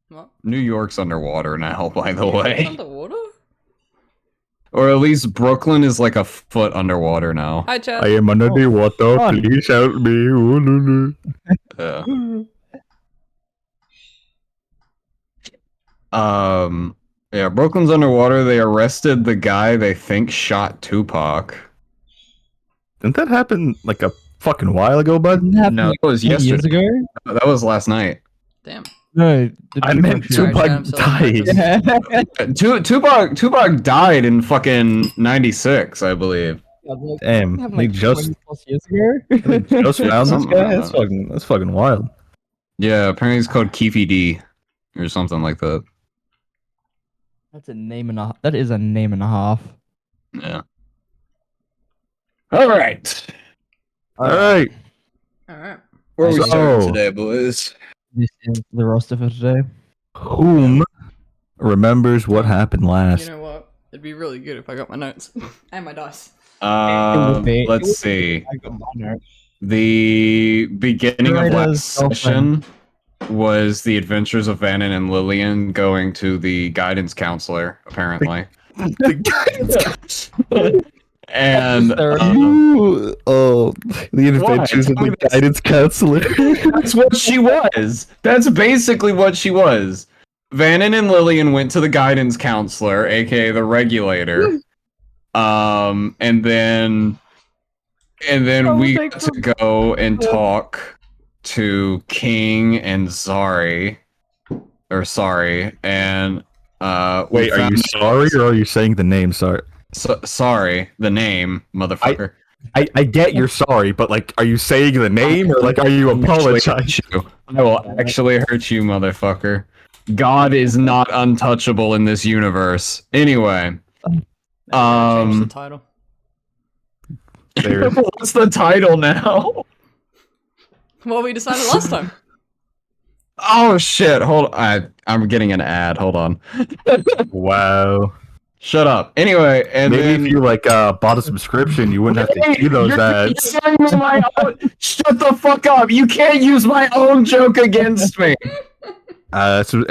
What? New York's underwater now, by the It's way. underwater? Or at least Brooklyn is like a foot underwater now. Hi, Chad. I am under the water. on. Please help me. Ooh, loo, loo. Yeah, Brooklyn's underwater. They arrested the guy they think shot Tupac. Didn't that happen like a fucking while ago, bud? Didn't happen No, like it was 10 years yesterday. ago. That was last night. Damn. No, I meant Sorry, Tupac Chad, I'm still on died. Tupac died in fucking 96, I believe. Damn, happened they like just 20 plus years ago. just found this Something guy. like that. That's fucking wild. Yeah, apparently it's called Keefy D or something like that. That's a name and a. That is a name and a half. Yeah. All right. All right. Alright. Where are we So- starting today, boys? This is the roster for today. Whom remembers what happened You last? know what? It'd be really good if I got my notes and my dice. Let's see. I got my note. The beginning of Narrator's last session was the adventures of Vannon and Lillian going to the guidance counselor, apparently. And The adventures of Tell me the this. guidance counselor. that's what she was. That's basically what she was. Vannon and Lillian went to the guidance counselor, aka the regulator. And then we got to go and talk to King and Zari. Or sorry, and we Wait, are you found- sorry or are you saying the name? Sorry. sorry, the name, motherfucker. I get you're sorry, but like, are you saying the name or like, are you apologizing? I will actually hurt you, motherfucker. God is not untouchable in this universe. Anyway, Change the title. There's what's the title now? What we decided last time. Oh shit! Hold on. I'm getting an ad. Hold on. wow. Shut up. Anyway, and Maybe then if you like bought a subscription, you wouldn't have to see those ads. You're using my own... Shut the fuck up! You can't use my own joke against me. So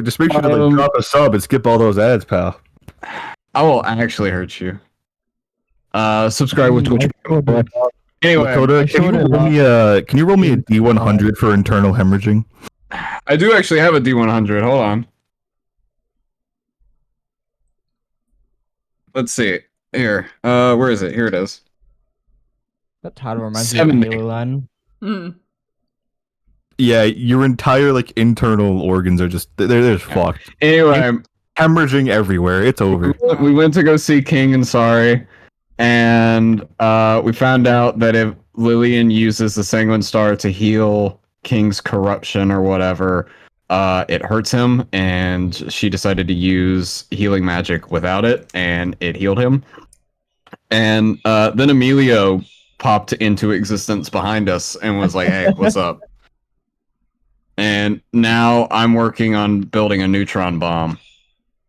just make sure to like drop a sub and skip all those ads, pal. I will actually hurt you. Subscribe with Twitch. Anyway, Lakota, can you roll me a D100 for internal hemorrhaging? I do actually have a D100. Hold on. Let's see. Here. Where is it? Here it is. That title reminds me of 70. Halo Line. Mm. Yeah, your entire like internal organs are just they're just fucked. Anyway, Hemorrhaging everywhere. It's over. we went to go see King and Sorry, and we found out that if Lillian uses the Sanguine Star to heal King's corruption or whatever, it hurts him, and she decided to use healing magic without it, and it healed him. And then Emilio popped into existence behind us and was like, "Hey, what's up?" And now I'm working on building a neutron bomb.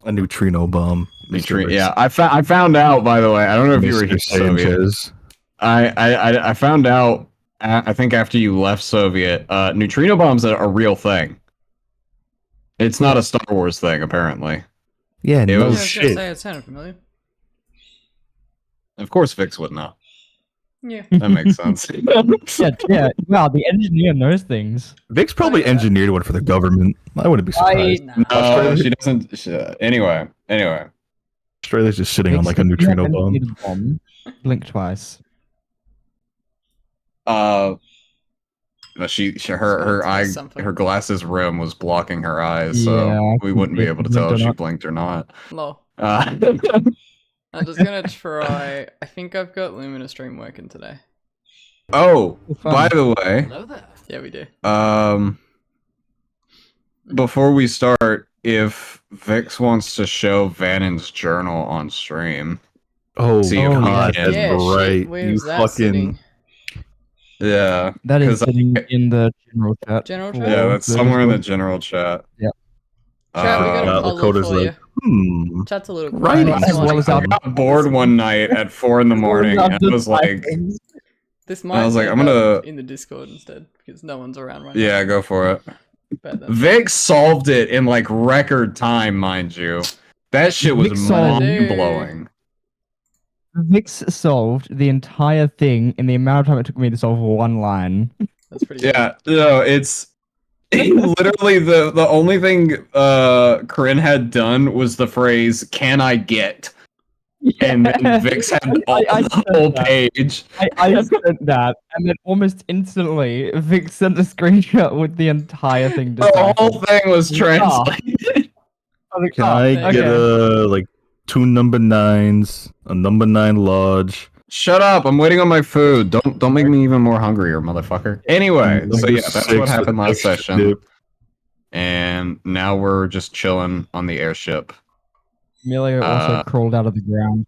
A neutrino bomb. Yeah, I found out, by the way. I don't know if you were here, Soviet. Sanchez. I found out. I think after you left Soviet, neutrino bombs are a real thing. It's not a Star Wars thing, apparently. Yeah, It no Yeah, I was was gonna shit. say it sounded familiar. Of course, Vix would know. Yeah. That makes sense. Yeah. Wow, the engineer knows things. Vic's probably yeah. engineered one for the government. I wouldn't be surprised. Nah. She doesn't. Anyway. Australia's just sitting on like a Makes sense. neutrino Yeah, bomb. engineered bomb. Blink twice. No, her eye, Something. her glasses rim was blocking her eyes, so Yeah, we wouldn't be able to tell if she not. blinked or not. Lol. Uh, I'm just gonna try. I think I've got Lumina Stream working today. oh, Fun. by the way, Hello there. Yeah, we do. Before we start, if Vix wants to show Vannon's journal on stream, Oh, See, God, yeah. that's Yeah, right. shit, where's You that fucking sitting? yeah, That is 'cause sitting in the general chat. General for chat? yeah, that's the somewhere in the Discord. general chat. Yeah. Chat, we got a Lakota's puzzle for like, you. Chat's a little Right. quiet. As well as I our- got bored one night at 4 in the morning, and I was like, This might was like, end I'm gonna- up in the Discord instead because no one's around right now. yeah, go for it. Bet that's Vic solved it in like record time, mind you. That shit was Vic solved mind blowing. Vix solved the entire thing in the amount of time it took me to solve one line. that's pretty good. Yeah, no, it's literally the only thing Corinne had done was the phrase "Can I get?" and then Vix had I the whole page. I sent that, and then almost instantly, Vic sent a screenshot with the entire thing. The whole thing was translated. I was like, Can oh, I okay. get like 2 number 9s, a number 9 large? Shut up! I'm waiting on my food. Don't make me even more hungrier, motherfucker. Anyway, so yeah, that's what happened last session. And now we're just chilling on the airship. Emilio also crawled out of the ground.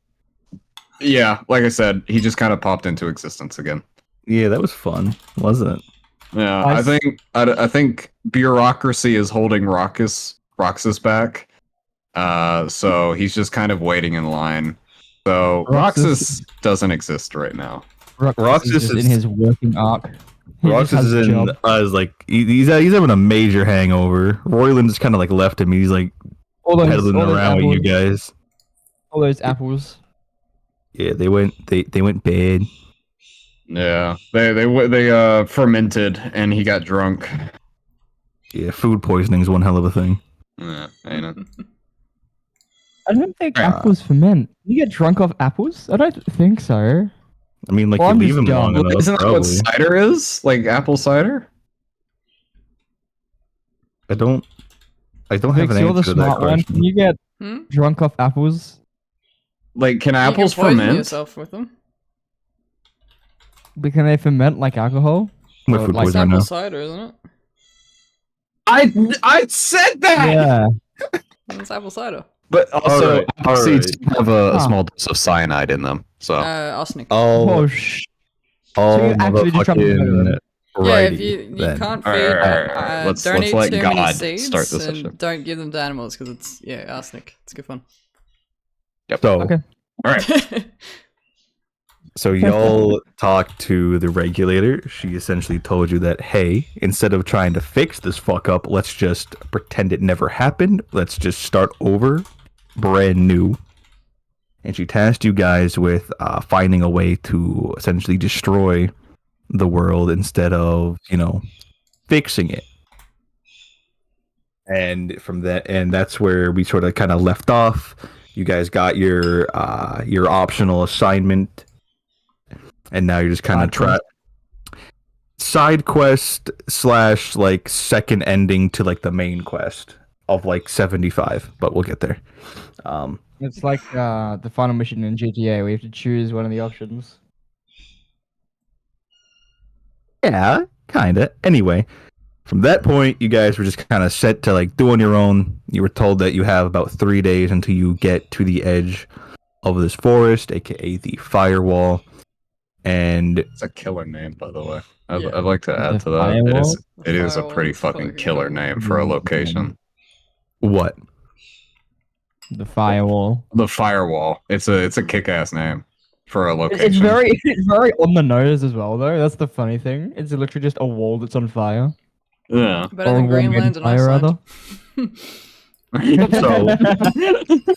Yeah, like I said, he just kind of popped into existence again. Yeah, that was fun, wasn't it? Yeah, I I think bureaucracy is holding Roxas back. So he's just kind of waiting in line. So Roxas doesn't exist right now. Roxas is is- in his working arc. He just Roxas has is a in job. like he's having a major hangover. Royland just kind of like left him. He's like all those pedaling around with you apples, guys. all those apples. Yeah, they went bad. Yeah, they fermented and he got drunk. Yeah, food poisoning is one hell of a thing. Yeah, ain't it? I don't think Yeah. apples ferment. You get drunk off apples? I don't think so. I mean, like Well, you I'm leave just him long dumb. enough. Isn't that Probably. what cider is? Like apple cider? I don't have Vix, an you're the answer to that smart one. question. Can you get Hmm? drunk off apples? Like, can You apples can poison ferment? yourself with them. But can they ferment like alcohol? With Or food like It's poisoning apple now. cider, isn't it? I said that. Yeah. It's apple cider. But also, Alright, apple seeds have a Huh. small dose of cyanide in them. So Arsenic. Oh, So you're actually just trying to motherfucking murder him. Yeah, righty if you then. can't feed, Alright, let's don't eat let too God many seeds start this and session. don't give them to animals because it's arsenic. It's good fun. So, Okay. all right. so y'all talked to the regulator. She essentially told you that, hey, instead of trying to fix this fuck up, let's just pretend it never happened. Let's just start over, brand new. And she tasked you guys with finding a way to essentially destroy the world instead of, fixing it. And from that, and that's where we sort of kind of left off. You guys got your optional assignment, and now you're just kind of side quest / like second ending to like the main quest of like 75, but we'll get there. It's like the final mission in GTA. We have to choose one of the options. Yeah, kind of. Anyway, from that point, you guys were just kind of set to like do on your own. You were told that you have about 3 days until you get to the edge of this forest, aka the firewall. And It's a killer name, by the way. I'd Yeah. like to add The to that. firewall? It is a Firewall pretty is fucking fucking killer cool. name for a location. what? The firewall. The firewall. It's a kick-ass name for a location. It's very on the nose as well, though. That's the funny thing. It's literally just a wall that's on fire. Yeah. Better Or a than wall Green made Lantern, of fire, Iceland. rather.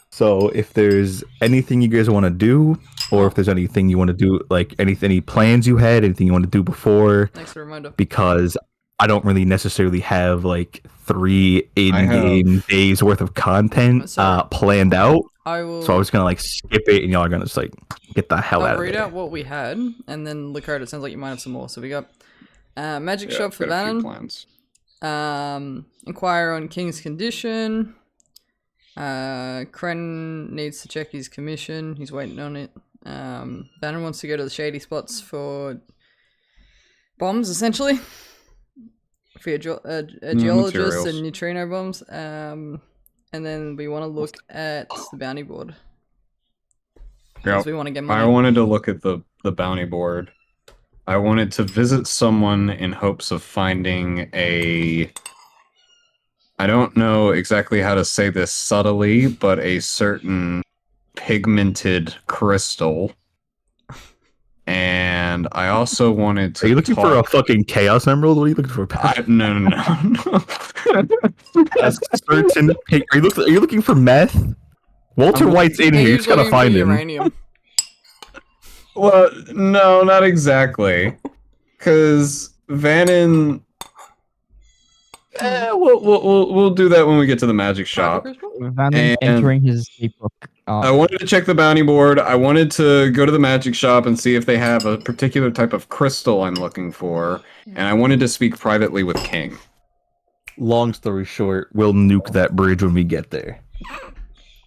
So if there's anything you guys want to do, or if there's anything you want to do, like any plans you had, anything you want to do before, Thanks for the reminder. because I don't really necessarily have like 3 in-game days worth of content Sorry. planned out. I will. So I was gonna like skip it, and y'all are gonna just like get the hell out I'll of read there. out what we had, and then Lakota. It sounds like you might have some more. So we got magic Yeah, shop for got a few Bannon. plans. Inquire on King's condition. Kren needs to check his commission. He's waiting on it. Bannon wants to go to the shady spots for bombs, essentially. For a geologist materials. and neutrino bombs. And then we want to look at the bounty board. Because Yep. we want to get I money. wanted to look at the bounty board. I wanted to visit someone in hopes of finding a... I don't know exactly how to say this subtly, but a certain pigmented crystal. And and I also wanted to. Are you looking for a talk- fucking Chaos Emerald? What are you looking for? No. As certain. Hey, are you looking for meth? Walter I'm- White's in here. You He's just gotta looking for find him. uranium. Well, no, not exactly. Because Vannon. We'll do that when we get to the magic shop. Vannon And- entering his escape book. I wanted to check the bounty board. I wanted to go to the magic shop and see if they have a particular type of crystal I'm looking for. And I wanted to speak privately with King. Long story short, we'll nuke that bridge when we get there.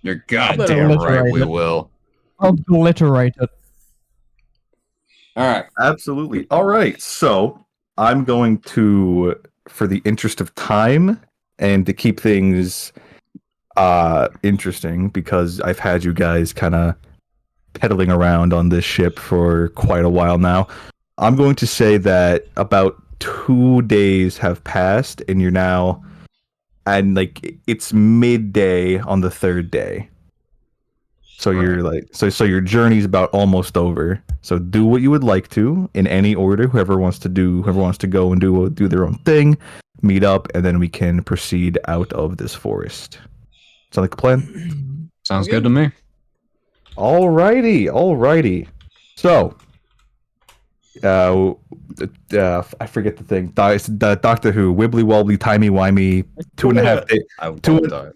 You're goddamn right, we will. Obliterate it. Alright. Absolutely. All right. So I'm going to, for the interest of time and to keep things interesting, because I've had you guys kind of pedaling around on this ship for quite a while now, I'm going to say that about 2 days have passed and you're now, and like it's midday on the third day. So you're like, so your journey's about almost over. So do what you would like to in any order. Whoever wants to go and do their own thing, meet up, and then we can proceed out of this forest. Sound like a plan? Sounds good to me. Alrighty. So, I forget the thing. Doctor Who, wibbly wobbly, timey wimey. 2.5 days. I will Two- die.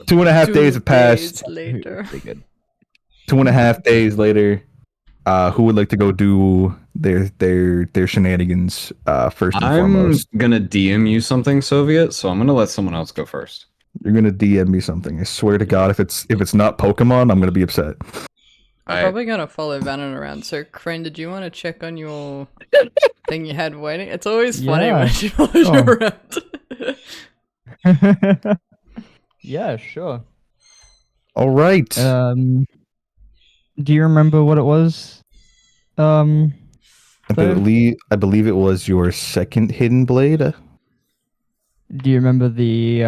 2.5 days have passed. Later. Pretty good. 2.5 days later, who would like to go do their shenanigans first and I'm foremost? gonna DM you something, Soviet, so I'm gonna let someone else go first. You're gonna DM me something. I swear to God, if it's not Pokemon, I'm gonna be upset. I'm probably gonna follow Vannon around. So, Crane, did you want to check on your thing you had waiting? It's always funny Yeah. when she follows Oh. you around. Yeah, sure. All right. Do you remember what it was? I so- believe it was your second hidden blade. Do you remember the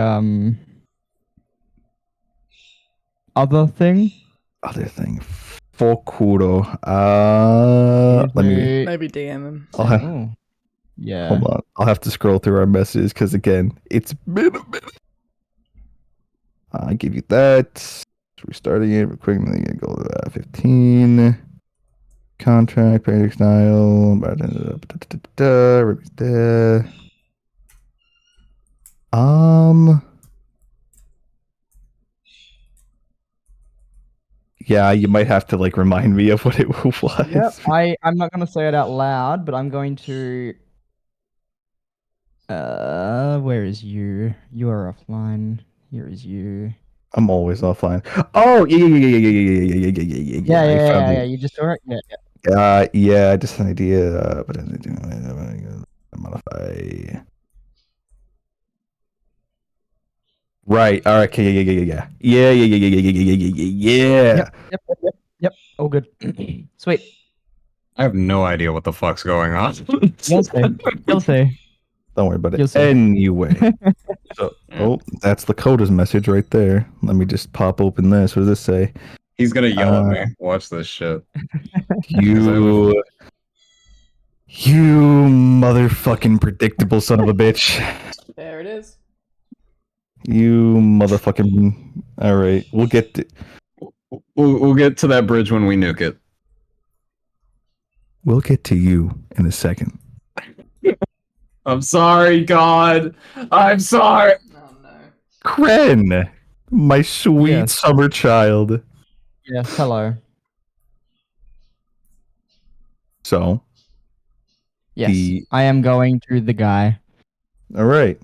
other thing? Other thing. Fokuro. Let me. Maybe DM him. Oh. Yeah. Hold on. I'll have to scroll through our messages because again, it's been a minute. I give you that. Restarting it. We're quickly gonna go to 15. Contract, paying style. Yeah, you might have to like remind me of what it was. Yep. I'm not gonna say it out loud, but I'm going to. Where is you? You are offline. Here is you. I'm always offline. Oh, yeah. I found Yeah. it. You just saw it. Yeah. Yeah, just an idea. But modify. Right. All right. Okay. Yeah. Yep. All good. Sweet. I have no idea what the fuck's going on. You'll see. You'll see. Don't worry about You'll it. see. Anyway. So, that's Lakota's message right there. Let me just pop open this. What does this say? He's gonna yell at me. Watch this shit. You motherfucking predictable son of a bitch. There it is. You motherfucking. All right, we'll get. We'll get to that bridge when we nuke it. We'll get to you in a second. I'm sorry, God. I'm sorry. Oh no. Kren, my sweet Yes. summer child. Yes. Hello. So, Yes. The- I am going to the guy. all right.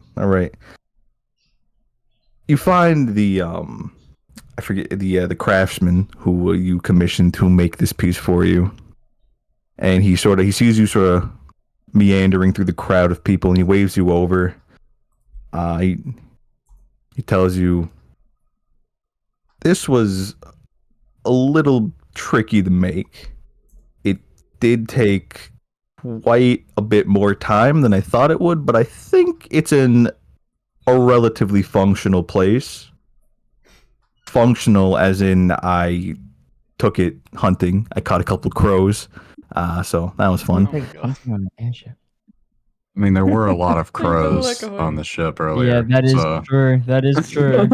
You find the I forget the craftsman who you commissioned to make this piece for you, and he sees you sort of meandering through the crowd of people, and he waves you over. He tells you this was a little tricky to make. It did take quite a bit more time than I thought it would, but I think it's in a relatively functional place. Functional as in I took it hunting. I caught a couple crows. So that was fun. Like hunting on an airship. I mean, there were a lot of Think of it crows like a on the ship earlier. Yeah, that is so- true. That is true.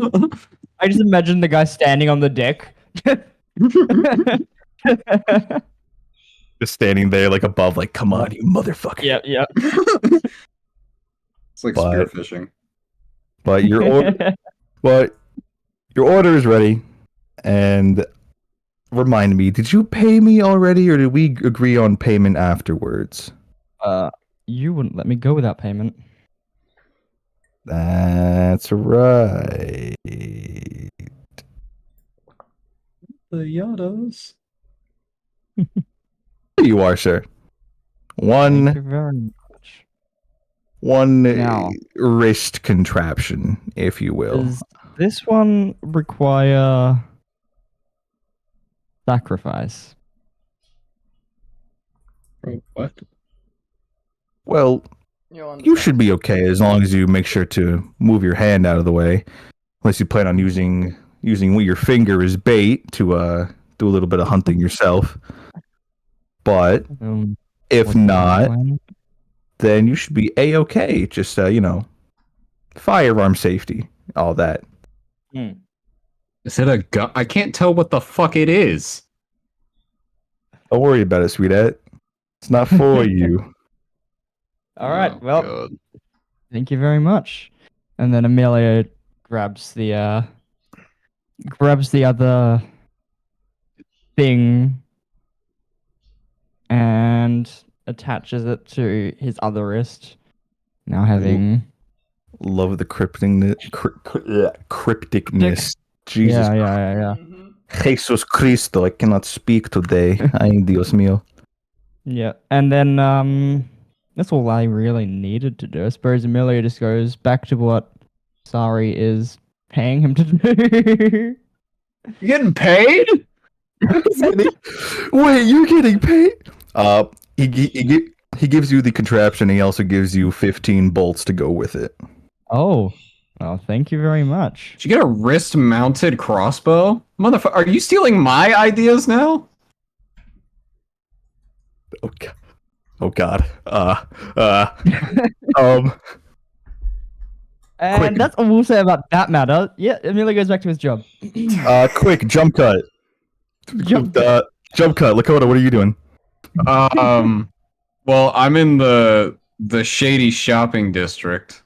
I just imagine the guy standing on the deck. Just standing there, like above, like, come on, you motherfucker. yeah, yeah. It's like But- spearfishing. But your order, but your order is ready. And remind me, did you pay me already, or did we agree on payment afterwards? You wouldn't let me go without payment. That's right. The Yadas. Here you are, sir. Thank One you very much. One wrist contraption, if you will. Does this one require sacrifice? What? Well, you should be okay as long as you make sure to move your hand out of the way. Unless you plan on using your finger as bait to do a little bit of hunting yourself. But if What's the not, plan? then you should be a-okay. Just firearm safety, all that. Is it a gun? I can't tell what the fuck it is. Don't worry about it, sweetheart. It's not for you. All right. Oh, Well, God. thank you very much. And then Amelia grabs the other thing and attaches it to his other wrist. Now having Love the crypticness. Jesus. yeah. Jesus Cristo, I cannot speak today. Ay, Dios mío. Yeah. And then that's all I really needed to do. I suppose Amelia just goes back to what Sari is paying him to do. You getting paid? Wait, you're getting paid? He gives you the contraption. He also gives you 15 bolts to go with it. Oh. Well, thank you very much. Did you get a wrist-mounted crossbow? Motherfucker, are you stealing my ideas now? Oh god. Oh god. And Quick. that's all we'll say about that matter. Yeah, Amelia goes back to his job. Quick jump cut. Jump Jump cut. Lakota, what are you doing? Well, I'm in the shady shopping district.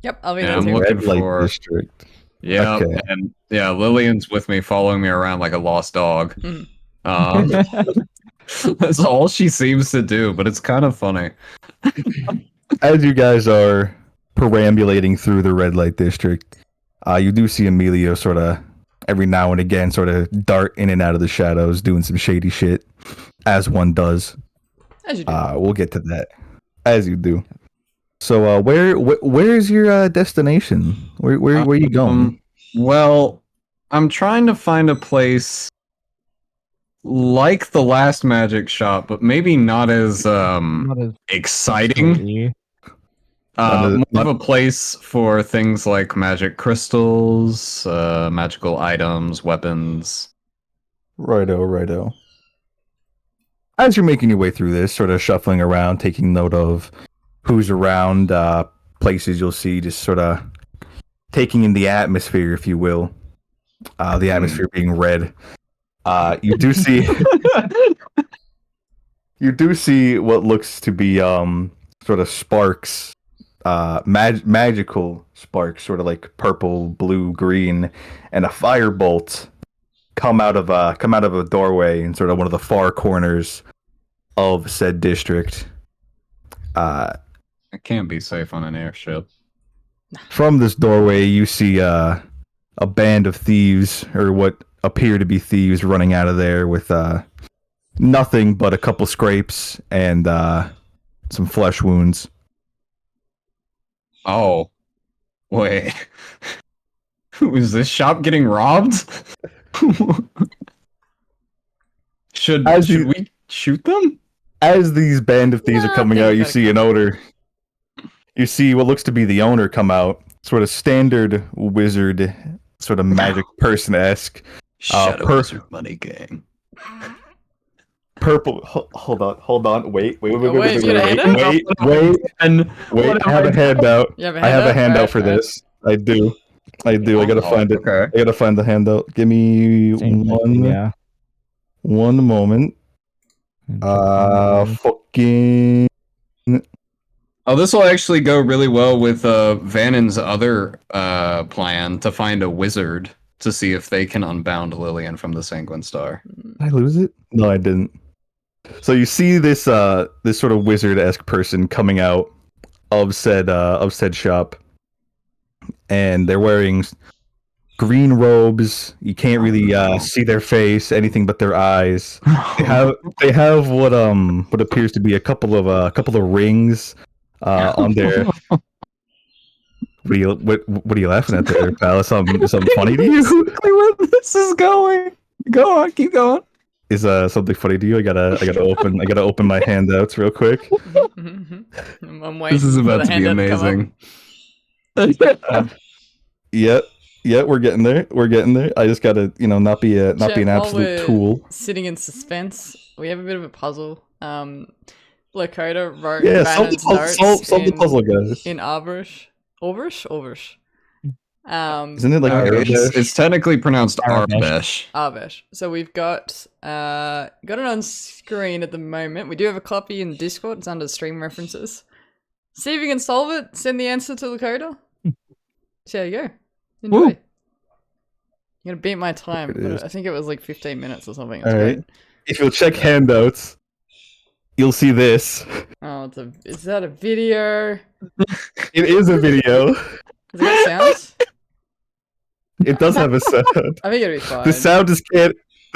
Yep, I'll be Yeah, there I'm too. looking Red light for- district. Yeah, Okay. and yeah, Lillian's with me, following me around like a lost dog. Mhm. That's all she seems to do, but it's kind of funny. As you guys are perambulating through the red light district, you do see Emilio sort of every now and again sort of dart in and out of the shadows doing some shady shit, as one does. As you do. We'll get to that, as you do. So where's your destination? Where are you going? Well, I'm trying to find a place like the last magic shop, but maybe not as Not as exciting. pretty. More of a place for things like magic crystals, magical items, weapons. Righto. As you're making your way through this, sort of shuffling around, taking note of who's around, places you'll see, just sort of taking in the atmosphere, if you will. The atmosphere being red. You do see what looks to be sort of sparks, magical sparks, sort of like purple, blue, green, and a firebolt come out of a doorway in sort of one of the far corners of said district. It can't be safe on an airship. From this doorway, you see a band of thieves, or what appear to be thieves, running out of there with nothing but a couple scrapes and some flesh wounds. Oh, wait. Was this shop getting robbed? Should we shoot them? As these band of thieves Nah, are coming I think out, we you gotta see an owner. You see what looks to be the owner come out, sort of standard wizard, sort of magic person-esque. Shadow per- Wizard Money Gang. purple. Hold on. Wait. Wait, you got a And I have a handout. You have a I have a handout Alright, for alright. this. I do. I gotta find it. Okay. I gotta find the handout. Give me Yeah. one moment. Fucking. Oh, this will actually go really well with Vanon's other plan to find a wizard to see if they can unbound Lillian from the Sanguine Star. Did I lose it? No, I didn't. So you see this this sort of wizard-esque person coming out of said shop, and they're wearing green robes. You can't really see their face, anything but their eyes. They have what appears to be a couple of rings on their. What are you laughing at there, pal? Is something funny to you? Exactly where this is going. Go on, keep going. Is something funny to you? I gotta open my handouts real quick. I'm waiting This is for about the to be handout come amazing. Yep, we're getting there. I just gotta, not be an Chet, while absolute we're tool. Sitting in suspense, we have a bit of a puzzle. Lakota wrote Yeah, Vanon's notes solve the puzzle, guys. in Arborish. Arborish. Isn't it like It's technically pronounced Arabesh. Arbesh. Arbesh. So we've got it on screen at the moment. We do have a copy in Discord. It's under stream references. See if you can solve it. Send the answer to Lakota. See how you go. Enjoy. Woo. You're gonna beat my time. It is. I think it was like 15 minutes or something. That's All right. great. If you'll check handouts, you'll see this. Oh, is that a video? It is a video. Has it got sounds? It does have a sound. I think it'll be fine. The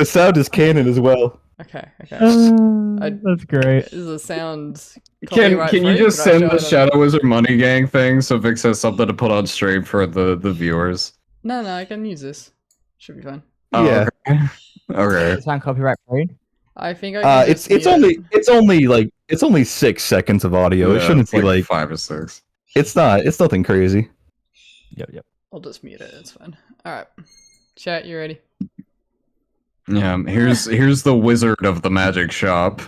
sound is canon as well. Okay. That's great. Is the sound Can copyright you free? just Could I send show the it on- Shadow Wizard Money Gang thing so Vic has something to put on stream for the viewers? No, I can use this. Should be fine. Oh, Yeah. Okay. Does it sound copyright free? I think I can It's just mute it. it's only 6 seconds of audio. It Yeah, shouldn't it's be like 5 or 6. it's nothing crazy. Yep. I'll just mute it. It's fine. All right. Chat, you ready? Yeah, here's the wizard of the magic shop.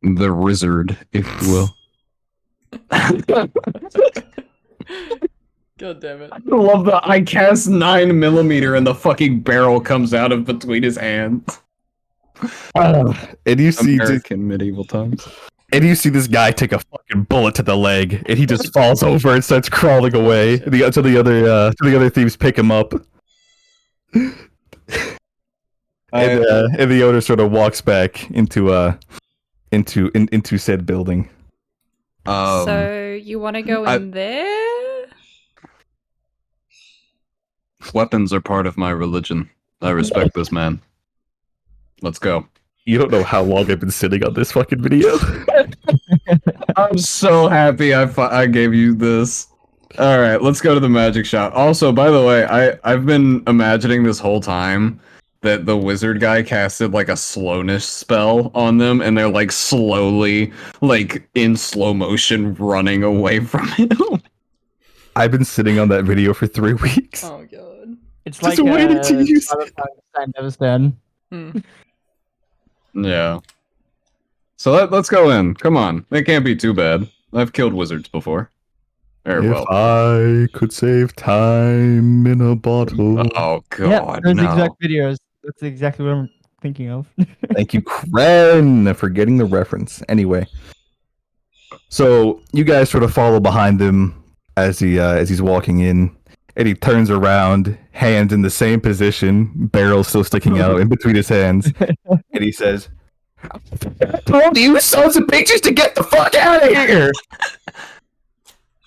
The wizard, if you will. God damn it. I love that I cast 9mm and the fucking barrel comes out of between his hands. And you see American medieval times. And you see this guy take a fucking bullet to the leg, and he just falls over and starts crawling away until the other thieves pick him up. And the owner sort of walks back into said building. So you want to go in there? Weapons are part of my religion. I respect this man. Let's go. You don't know how long I've been sitting on this fucking video. I'm so happy I gave you this. All right, let's go to the magic shop. Also, by the way, I've been imagining this whole time that the wizard guy casted like a slowness spell on them, and they're like slowly, like in slow motion, running away from him. I've been sitting on that video for 3 weeks. Oh god. It's Just like waiting to use it. Never stand. Hmm. Yeah. So let's go in. Come on, it can't be too bad. I've killed wizards before. Very If well. I could save time in a bottle. Oh Yeah, god, those no. exact videos. That's exactly what I'm thinking of. Thank you, Kren, for getting the reference. Anyway, so you guys sort of follow behind him as he's walking in, and he turns around, hands in the same position, barrel still sticking out in between his hands, and he says, "I told you sons of bitches to get the fuck out of here!"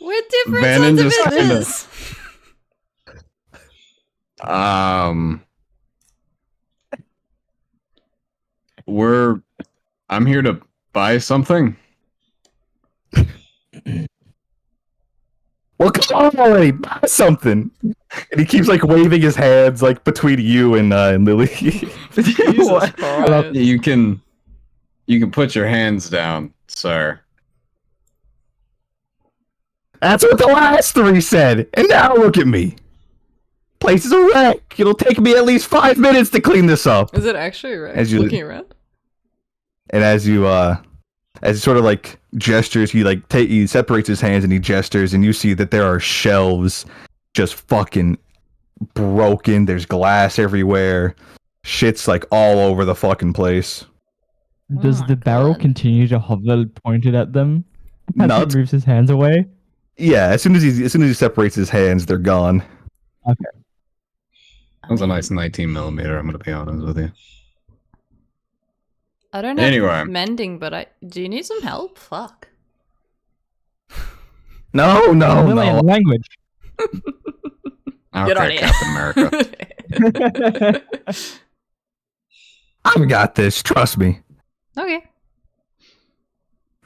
We're different Bannon sons just of kinda- bitches. I'm here to buy something. Well, come on already, buy something. And he keeps like waving his hands like between you and Lily. Jesus Christ. You can put your hands down, sir. That's what the last 3 said. And now look at me. place is a wreck. It'll take me at least 5 minutes to clean this up. Is it actually right? As you- Looking around? And as he sort of like gestures, he separates his hands and he gestures, and you see that there are shelves just fucking broken. There's glass everywhere. Shit's like all over the fucking place. Does Oh the my barrel God. continue to hover pointed at them as No, he moves his hands away? yeah. As soon as he separates his hands, they're gone. That was a nice 19 millimeter. I'm gonna be honest with you. I don't have Anyway. mending, but do you need some help? Fuck. No. Lillian, language. Get on Okay, here. Captain America. I've got this. Trust me. Okay.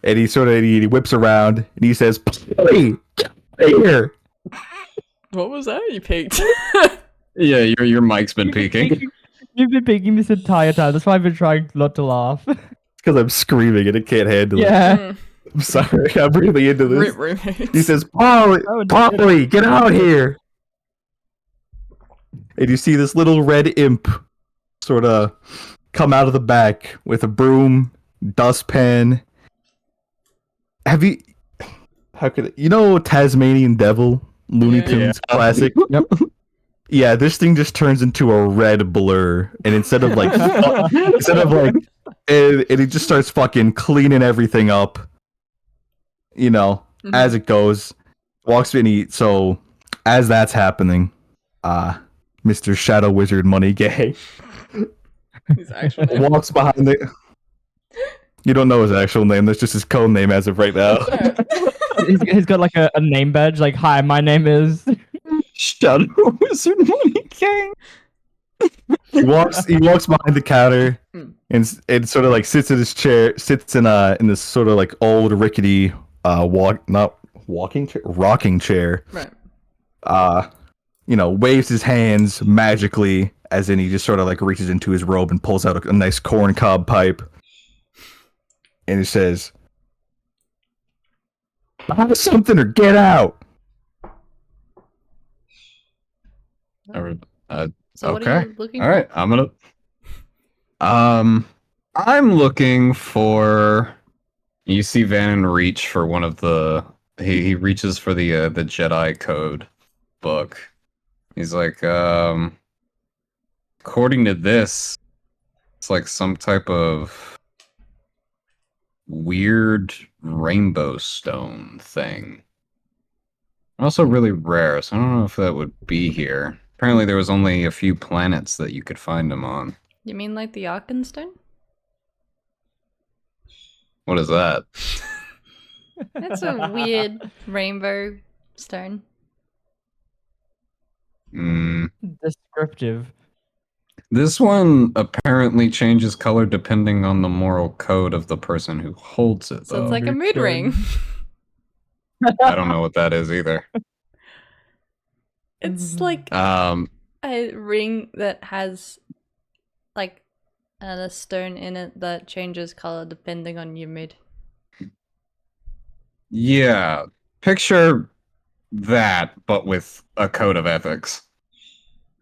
And he whips around and he says, "Hey, get out of here!" What was that? You peeked. Yeah, your mic's been peaking. You've been picking this entire time. That's why I've been trying not to laugh. Because I'm screaming and it can't handle it. Yeah. Mm. I'm sorry. I'm really into this. Roommates. He says, Polly, get out here. And you see this little red imp sort of come out of the back with a broom, dustpan. You know Tasmanian Devil? Looney Yeah. Tunes classic? Yep. Yeah, this thing just turns into a red blur. And instead of like, and it just starts fucking cleaning everything up. You know, Mhm. as it goes, walks in. So as that's happening, Mr. Shadow Wizard Money Gay His actual name. walks behind the. You don't know his actual name. That's just his code name as of right now. He's got like a name badge, like, hi, my name is. Shadow Wizard Money Gang. He walks behind the counter Hmm. and sort of like sits in his chair, sits in this sort of like old rickety rocking chair. Right. Waves his hands magically, as in he just sort of like reaches into his robe and pulls out a nice corn cob pipe. And he says, "Buy something or get out." So what are Okay. you looking All right, I'm looking for. You see Vannon reach for one of the. He reaches for the Jedi Code book. He's like, according to this, it's like some type of weird rainbow stone thing. Also really rare, so I don't know if that would be here. Apparently there was only a few planets that you could find them on. You mean like the Arkenstone? What is that? That's a weird rainbow stone. Descriptive. This one apparently changes color depending on the moral code of the person who holds it, So though. it's like a mood ring. I don't know what that is either. It's like Um, a ring that has like a stone in it that changes color depending on your mood. yeah. Picture that, but with a code of ethics.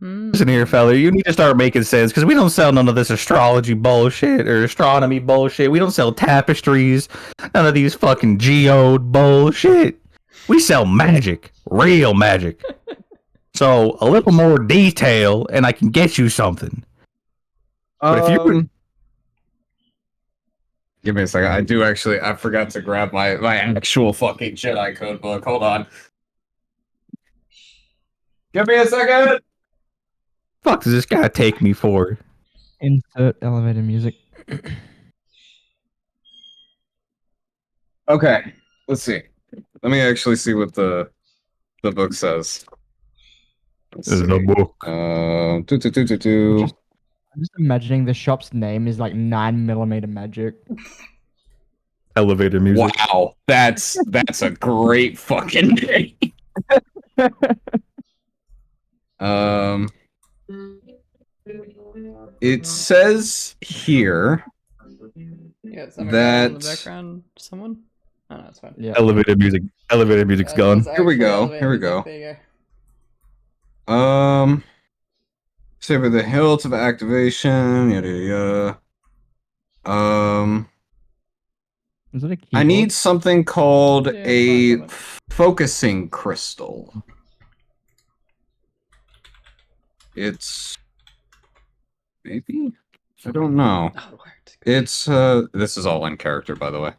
Listen here, fella, you need to start making sense because we don't sell none of this astrology bullshit or astronomy bullshit. We don't sell tapestries, none of these fucking geode bullshit. We sell magic, real magic. So a little more detail, and I can get you something. But if you Give me a second. I forgot to grab my actual fucking Jedi code book. Hold on. Give me a second. fuck does this guy take me for? Insert elevator music. Okay, let's see. Let me actually see what the book says. Let's This is see. the book. I'm just imagining the shop's name is like 9mm magic. Elevator music. Wow, that's a great fucking name. It says here Yeah, it's That- in the background. Someone? Oh no, it's fine. Yeah. Elevator music's gone. Here we go, here we go. Saber the hilt of activation. Yada yada. Is it a keyboard? I need something called Yeah, a fine, focusing crystal. It's maybe? I don't know. Oh, it worked. It's this is all in character, by the way.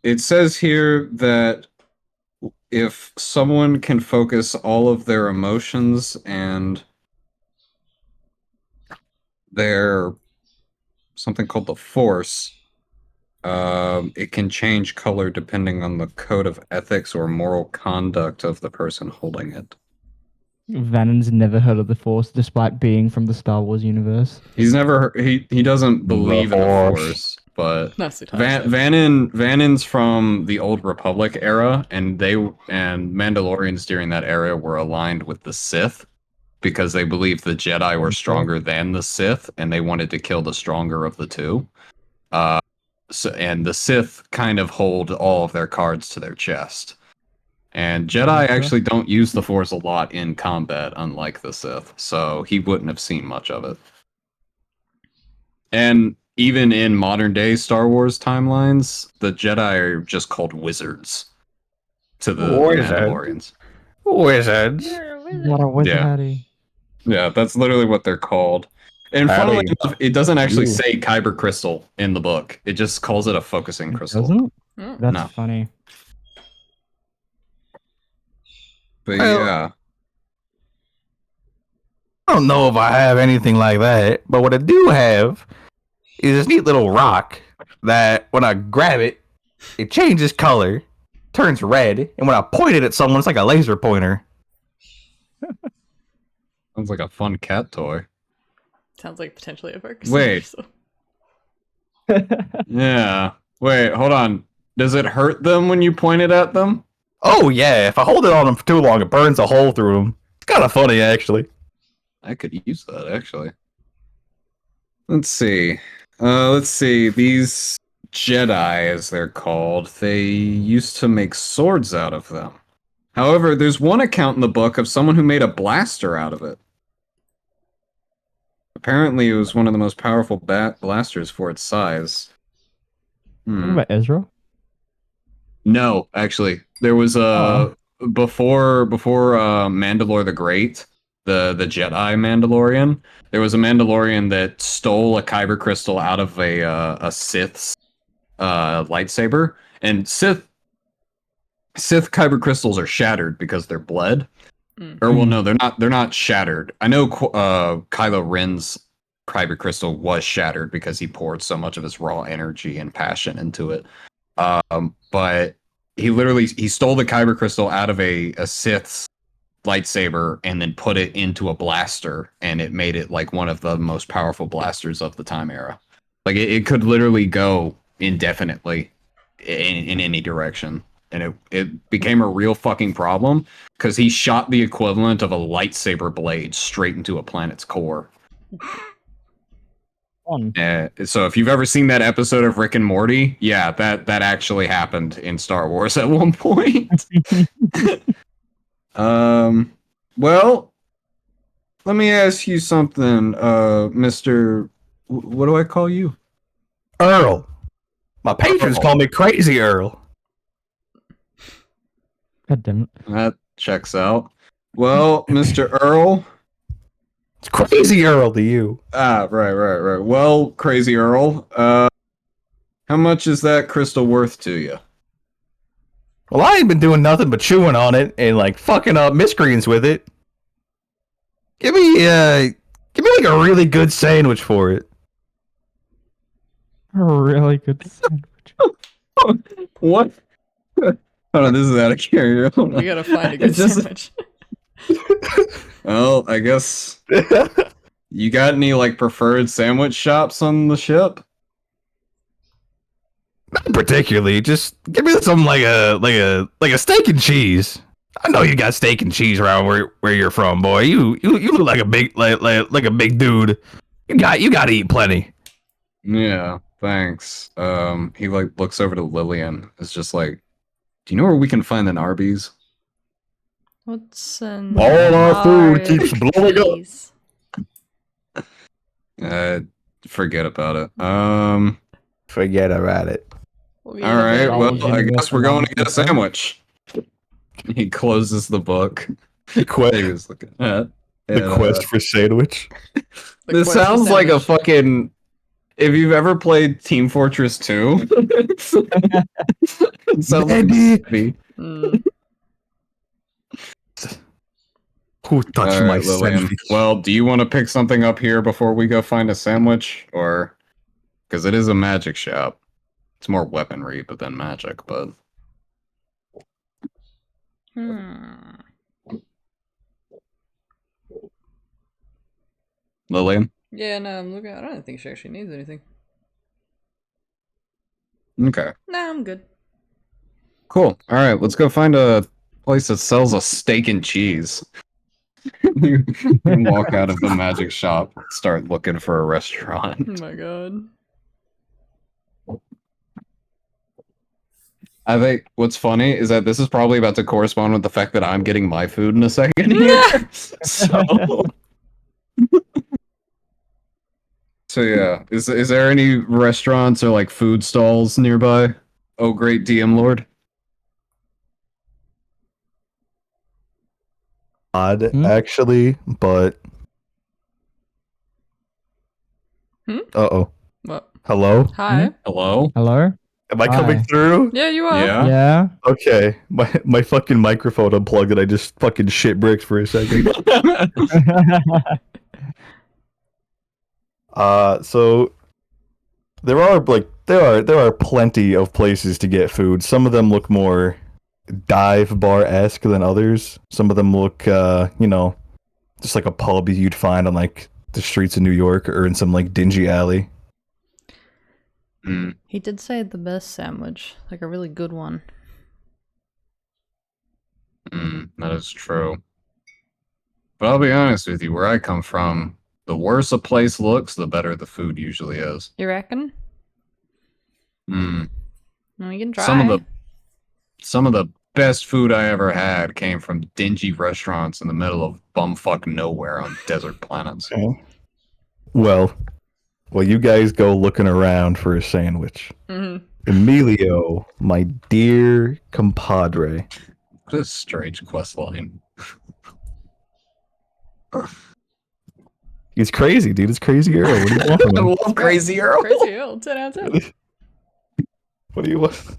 It says here that if someone can focus all of their emotions and their something called the force, it can change color depending on the code of ethics or moral conduct of the person holding it. Vanon's never heard of the Force, despite being from the Star Wars universe. He doesn't believe in the Force. Force, but That's the title. Vanon's from the Old Republic era, and Mandalorians during that era were aligned with the Sith because they believed the Jedi were stronger than the Sith, and they wanted to kill the stronger of the two. And the Sith kind of hold all of their cards to their chest. And Jedi actually don't use the Force a lot in combat, unlike the Sith, so he wouldn't have seen much of it. And even in modern day Star Wars timelines, the Jedi are just called wizards to the Mandalorians. Wizards. What a wizard. Yeah, that's literally what they're called. And funnily enough, it doesn't actually Ooh. say Kyber Crystal in the book. It just calls it a focusing crystal. Doesn't it? Mm. That's No. funny. But Well- yeah. I don't know if I have anything like that, but what I do have is this neat little rock that when I grab it, it changes color, turns red, and when I point it at someone, it's like a laser pointer. Sounds like a fun cat toy. Sounds like potentially a focus. Wait. Yeah. Wait, hold on. Does it hurt them when you point it at them? Oh yeah, if I hold it on them for too long, it burns a hole through them. It's kind of funny, actually. I could use that, actually. Let's see. These Jedi, as they're called, they used to make swords out of them. However, there's one account in the book of someone who made a blaster out of it. Apparently, it was one of the most powerful blasters for its size. What about Ezra? No, actually, there was before Mandalore the Great, the Jedi Mandalorian. There was a Mandalorian that stole a Kyber crystal out of a Sith's lightsaber, and Sith Kyber crystals are shattered because they're bled. Mm. Or well, no, they're not shattered. I know Kylo Ren's Kyber crystal was shattered because he poured so much of his raw energy and passion into it. But he stole the Kyber crystal out of a Sith's lightsaber and then put it into a blaster, and it made it like one of the most powerful blasters of the time era. Like it could literally go indefinitely in any direction. And it became a real fucking problem because he shot the equivalent of a lightsaber blade straight into a planet's core. Fun. So if you've ever seen that episode of Rick and Morty, yeah, that actually happened in Star Wars at one point. Well, let me ask you something, Mr. What do I call you? Earl. My patrons Earl. call me Crazy Earl. God damn it. That checks out. Well, Mr. Earl. It's Crazy Earl to you. Right. Well, Crazy Earl, how much is that crystal worth to you? Well, I ain't been doing nothing but chewing on it and like fucking up miscreants with it. Give me like a really good sandwich for it. A really good sandwich. What? Hold on, this is out of character. Hold on. We gotta find a good It's just- sandwich. Well, I guess you got any like preferred sandwich shops on the ship? Not particularly. Just give me something like a steak and cheese. I know you got steak and cheese around where you're from, boy. You look like a big like a big dude. You got to eat plenty. Yeah, thanks. He like looks over to Lillian. It's just like, do you know where we can find an Arby's? What's an All our food hard keeps blowing up. cheese? Forget about it. Forget about it. All right. Well, Indulge in I your guess we're going to get a philosophy. sandwich. He closes the book The that he was looking at. The quest for sandwich. This sounds like a fucking. If you've ever played Team Fortress 2, it sounds like Andy! Who touched All my right, Lillian. sandwich? Well, do you want to pick something up here before we go find a sandwich, or because it is a magic shop? It's more weaponry, but then magic. But Lillian. Yeah, no, I'm looking. I don't think she actually needs anything. Okay. No, I'm good. Cool. All right, let's go find a place that sells a steak and cheese. You walk out of the magic shop, start looking for a restaurant. Oh my god. I think what's funny is that this is probably about to correspond with the fact that I'm getting my food in a second here. So yeah, is there any restaurants or like food stalls nearby? Oh, great DM Lord. Odd, Hmm? actually, but. Hmm? Uh-oh. What? Hello? Hi. Hello? Hello? Am I coming Hi. through? Yeah, you are. Yeah. Yeah. Okay. My fucking microphone unplugged and I just fucking shit bricks for a second. So there are plenty of places to get food. Some of them look more dive bar-esque than others. Some of them look just like a pub you'd find on like the streets of New York or in some like dingy alley. Mm, He did say the best sandwich, like a really good one. that is true. But I'll be honest with you, where I come from, the worse a place looks, the better the food usually is. You reckon? Mm. No, you can try. Some of the best food I ever had came from dingy restaurants in the middle of bumfuck nowhere on desert planets. Well, you guys go looking around for a sandwich. Mhm. Emilio, my dear compadre. What a strange quest line. He's crazy, dude. It's Crazy Earl. What do you want from I him? love Crazy Earl. Crazy Earl, 10 out of 10. What do you want?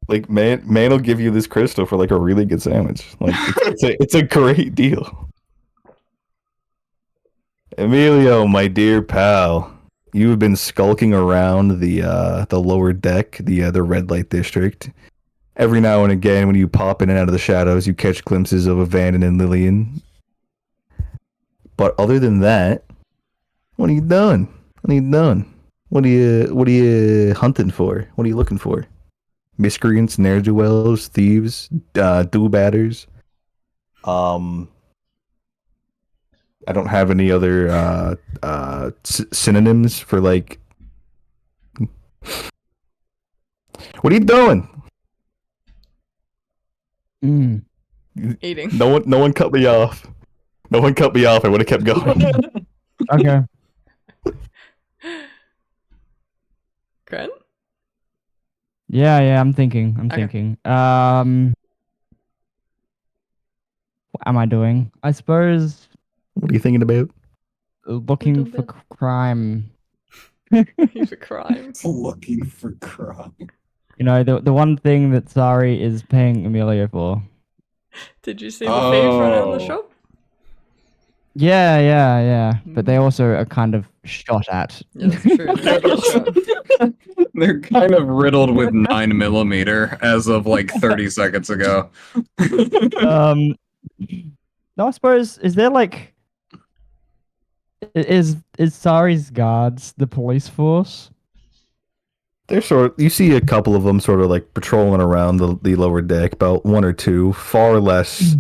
Like, man will give you this crystal for like a really good sandwich. Like, it's a great deal. Emilio, my dear pal, you have been skulking around the lower deck, the red light district. Every now and again, when you pop in and out of the shadows, you catch glimpses of Evander and Lillian. But other than that, what are you doing? What are you doing? What are you hunting for? What are you looking for? Miscreants, ne'er-do-wells, thieves, do-batters. I don't have any other synonyms for like. What are you doing? Mm. Eating. No one cut me off. No one cut me off. I would have kept going. Okay. Gren? Yeah, I'm thinking. Okay. What am I doing? I suppose What are you thinking about? looking Little for bit. crime. He's a crime. Looking for crime. You know, the one thing that Sari is paying Emilio for. Did you see the thief run out of the Oh. shop? Yeah. But they also are kind of shot at. Yeah, that's true. They get shot. They're kind of riddled with 9mm as of like 30 seconds ago. No, I suppose is there like is Sari's guards the police force? They're you see a couple of them sort of like patrolling around the lower deck, about one or two, far less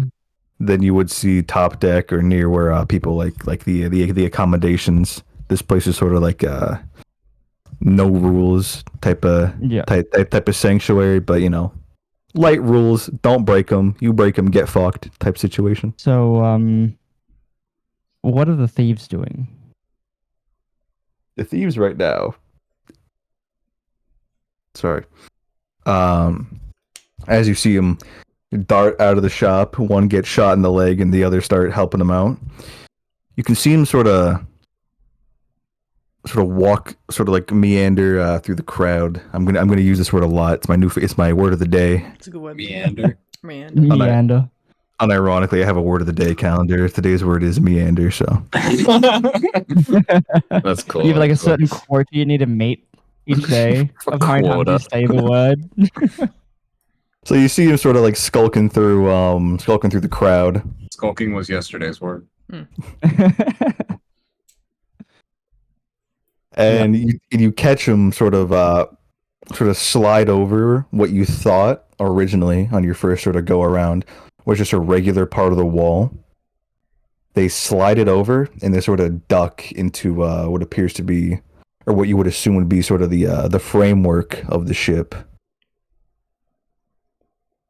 than you would see top deck or near where people like the accommodations. This place is sort of like no rules type of Yeah. type of sanctuary, but you know, light rules. Don't break them. You break them, get fucked. Type situation. So, what are the thieves doing? The thieves right now. Sorry. As you see them dart out of the shop, one gets shot in the leg, and the other start helping them out. You can see him sort of walk, sort of like meander through the crowd. I'm gonna use this word a lot. It's my word of the day. It's a good word. Meander. Meander. Meander. Unironically, I have a word of the day calendar. Today's word is meander. So That's cool. You have like a that's cool. certain quota you need to meet each day A of how many times you quota. say the word. So you see him sort of like skulking through the crowd. Skulking was yesterday's word. And you catch him sort of slide over what you thought originally on your first sort of go around was just a regular part of the wall. They slide it over and they sort of duck into what appears to be, or what you would assume would be sort of the framework of the ship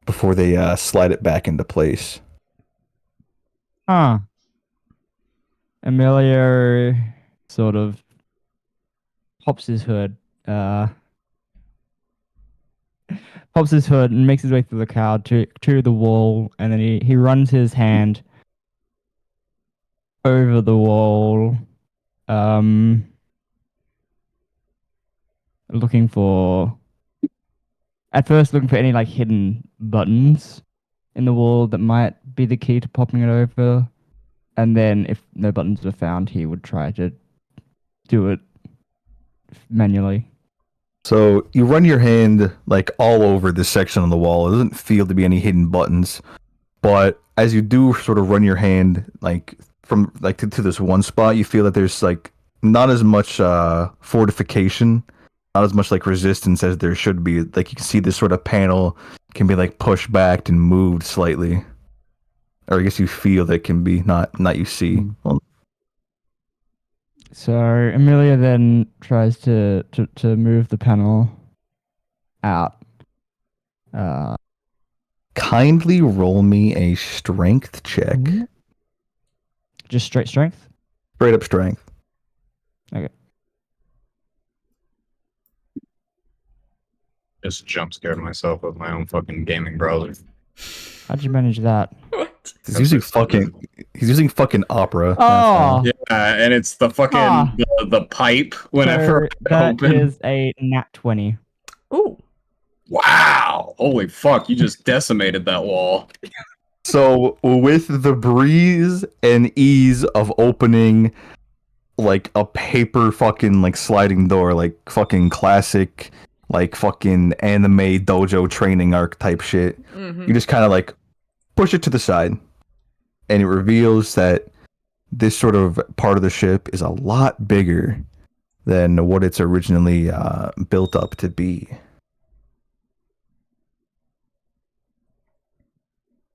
before they slide it back into place. Huh. Emilio sort of pops his hood and makes his way through the crowd to the wall, and then he runs his hand over the wall, looking for any like hidden buttons in the wall that might be the key to popping it over, and then if no buttons were found, he would try to do it manually. So you run your hand like all over this section on the wall. It doesn't feel to be any hidden buttons, but as you do sort of run your hand like from like to this one spot, you feel that there's like not as much fortification, not as much like resistance as there should be. Like you can see this sort of panel can be like pushed back and moved slightly, or I guess you feel that can be not you see. Well, So Amelia then tries to move the panel out. kindly roll me a strength check. Just straight strength? Straight up strength. Okay. Just jump scared myself with my own fucking gaming browser. How'd you manage that? What? He's using fucking Opera. Oh, Yeah, and it's the fucking Ah. the pipe whenever so that open. is a nat 20. Ooh. Wow! Holy fuck! You just decimated that wall. So with the breeze and ease of opening like a paper fucking like sliding door, like fucking classic, like fucking anime dojo training arc type shit, you just kind of like push it to the side, and it reveals that this sort of part of the ship is a lot bigger than what it's originally built up to be.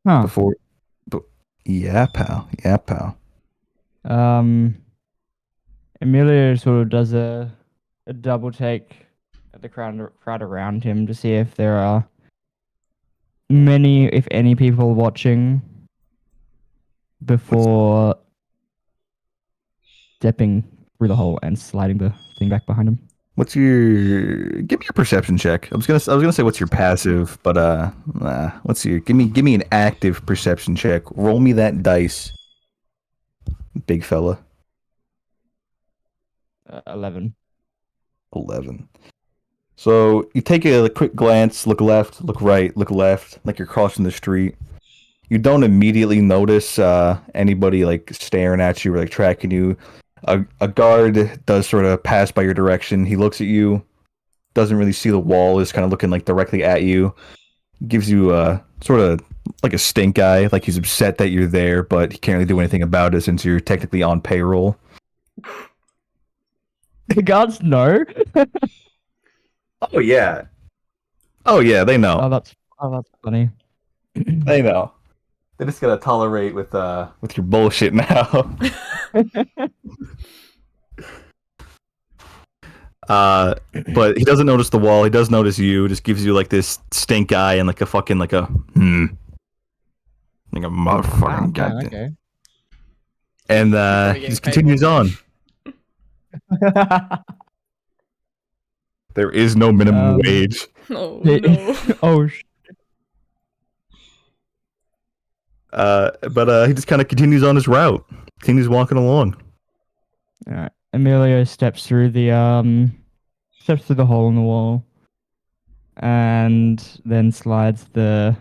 Huh. Yeah, pal. Emilio sort of does a double take at the crowd around him to see if there are many, if any, people watching before stepping through the hole and sliding the thing back behind him. Give me a perception check. I was gonna say what's your passive, but give me an active perception check. Roll me that dice, big fella. 11. 11. So you take a quick glance, look left, look right, look left, like you're crossing the street. You don't immediately notice anybody like staring at you or like tracking you. A guard does sort of pass by your direction. He looks at you, doesn't really see the wall, is kind of looking like directly at you. Gives you sort of like a stink eye, like he's upset that you're there, but he can't really do anything about it since you're technically on payroll. The guards know. Oh yeah, they know. Oh, that's funny. They know. They just gotta tolerate with your bullshit now. But he doesn't notice the wall. He does notice you. Just gives you like this stink eye and like a fucking like a like a motherfucking goddamn. Okay. And Probably he getting just paid continues on. There is no minimum wage. Oh no. Oh, But he just kind of continues on his route. Continues walking along. all right. Emilio steps through the hole in the wall, and then slides the.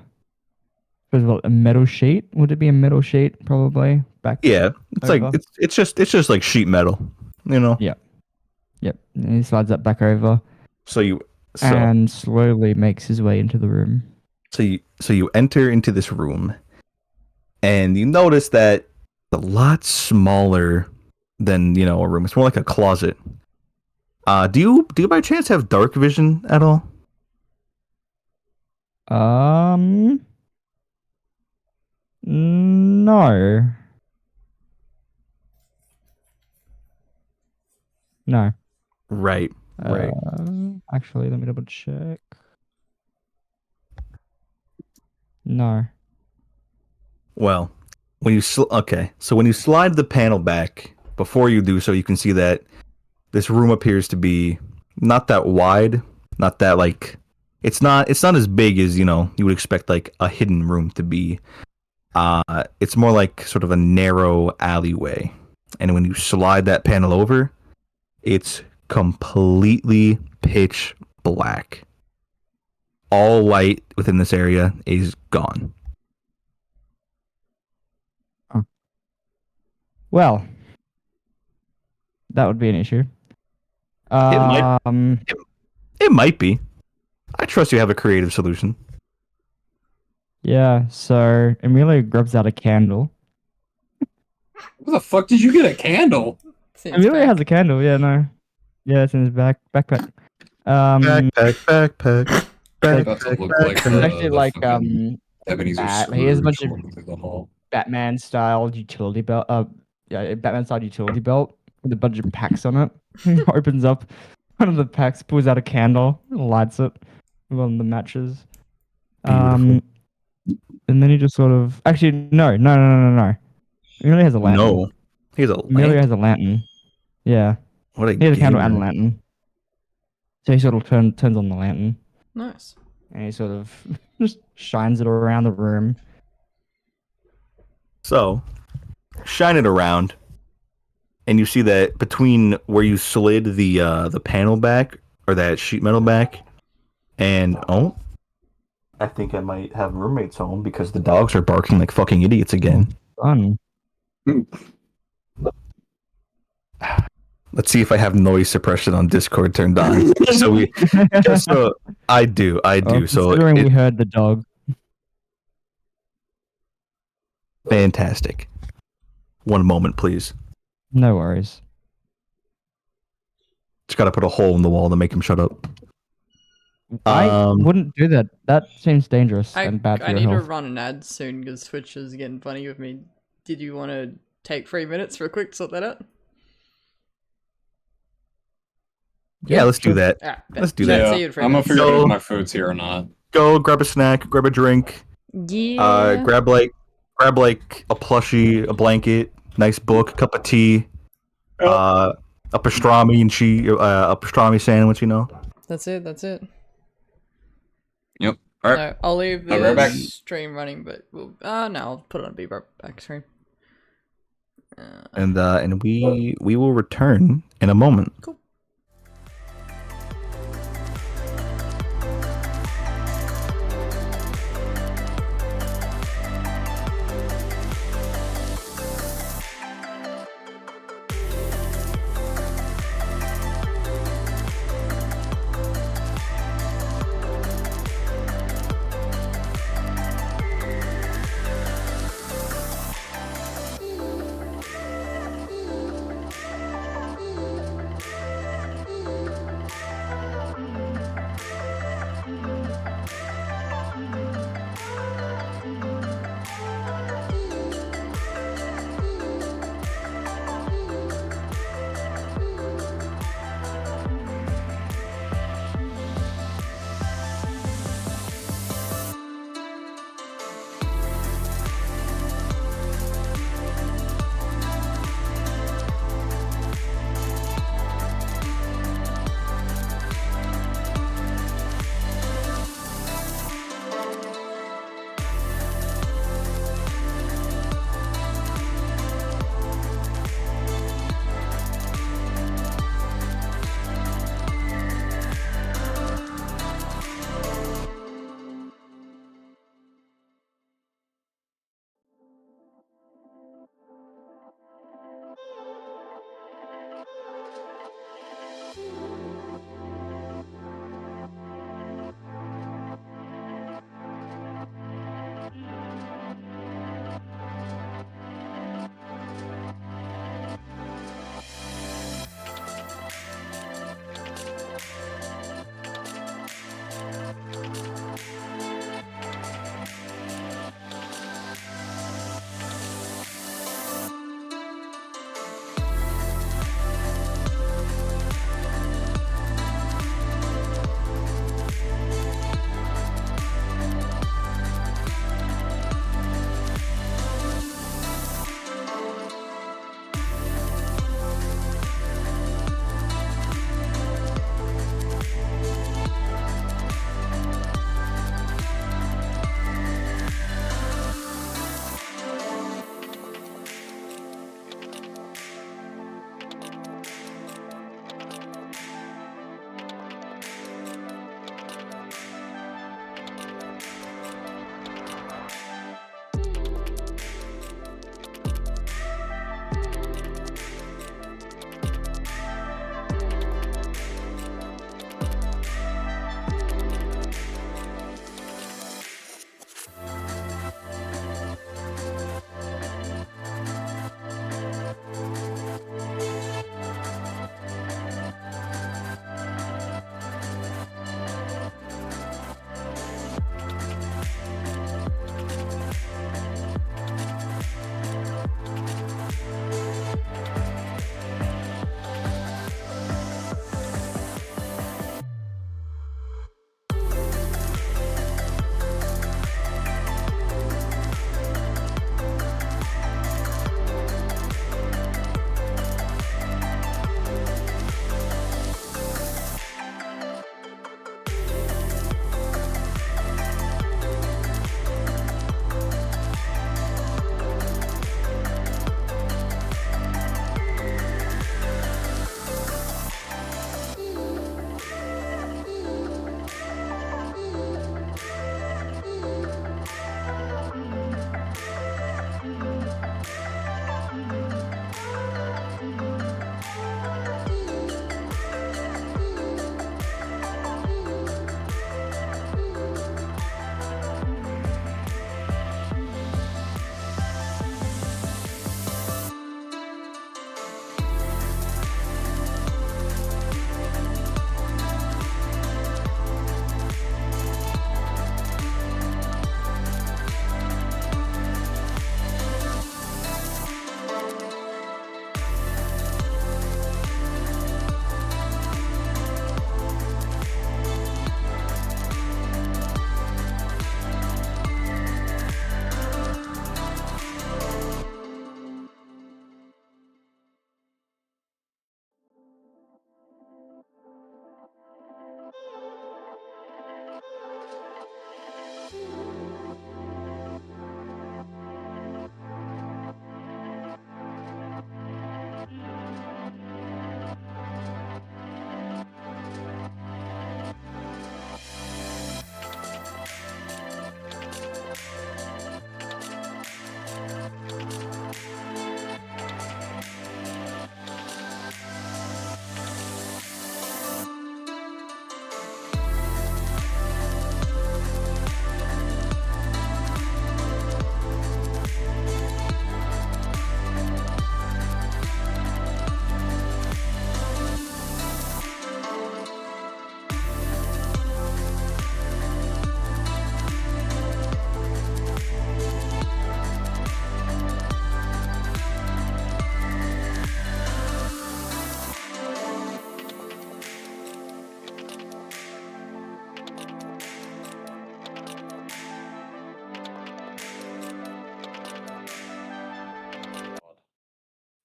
First of all, a metal sheet. Would it be a metal sheet? Probably back. Yeah, it's over. like it's just like sheet metal, you know. Yeah. Yep. And he slides that back over So and slowly makes his way into the room. So you enter into this room, and you notice that it's a lot smaller than a room. It's more like a closet. Do you by chance have dark vision at all? No. No. Right. Actually, let me double check. No. Well, when you so when you slide the panel back, before you do so, you can see that this room appears to be not that wide, not that like it's not as big as you would expect like a hidden room to be. It's more like sort of a narrow alleyway, and when you slide that panel over, it's completely pitch black. All light within this area is gone. Well, that would be an issue. It might be. I trust you have a creative solution. Yeah, so Emilio grabs out a candle. Where the fuck did you get a candle? Emilio has a candle, yeah, no. Yeah, it's in his backpack. Backpack. That's what it looked like. Actually, like Ebenezer he has a bunch Scrooge of walking through the hall. Batman-style utility belt. Batman-style utility belt with a bunch of packs on it. He opens up one of the packs, pulls out a candle, lights it with one of the matches. And then he just sort of no. Emilio has a lantern. No, he has a Emilio has a lantern. Yeah, What a he has a candle gamer. and a lantern. So he sort of turns on the lantern. Nice. And he sort of just shines it around the room. So, shine it around, and you see that between where you slid the panel back, or that sheet metal back, and I think I might have roommates home because the dogs are barking like fucking idiots again. Fun. Let's see if I have noise suppression on Discord turned on. I do. Considering we heard the dog. Fantastic. One moment, please. No worries. Just gotta put a hole in the wall to make him shut up. I wouldn't do that. That seems dangerous I and bad for need your to health. run an ad soon because Twitch is getting funny with me. Did you want to take 3 minutes for a quick sort that out? Yeah, let's do that. Ah, Let's do bet. that. See you in 3 I'm gonna minutes. figure out if my food's here or not. Go grab a snack, grab a drink. Yeah. Grab like a plushie, a blanket, nice book, cup of tea, a pastrami and cheese, a pastrami sandwich. That's it. That's it. Yep. All right. No, I'll leave I'll be right the back. stream running, but no, I'll put it on be right back stream. And we will return in a moment. Cool.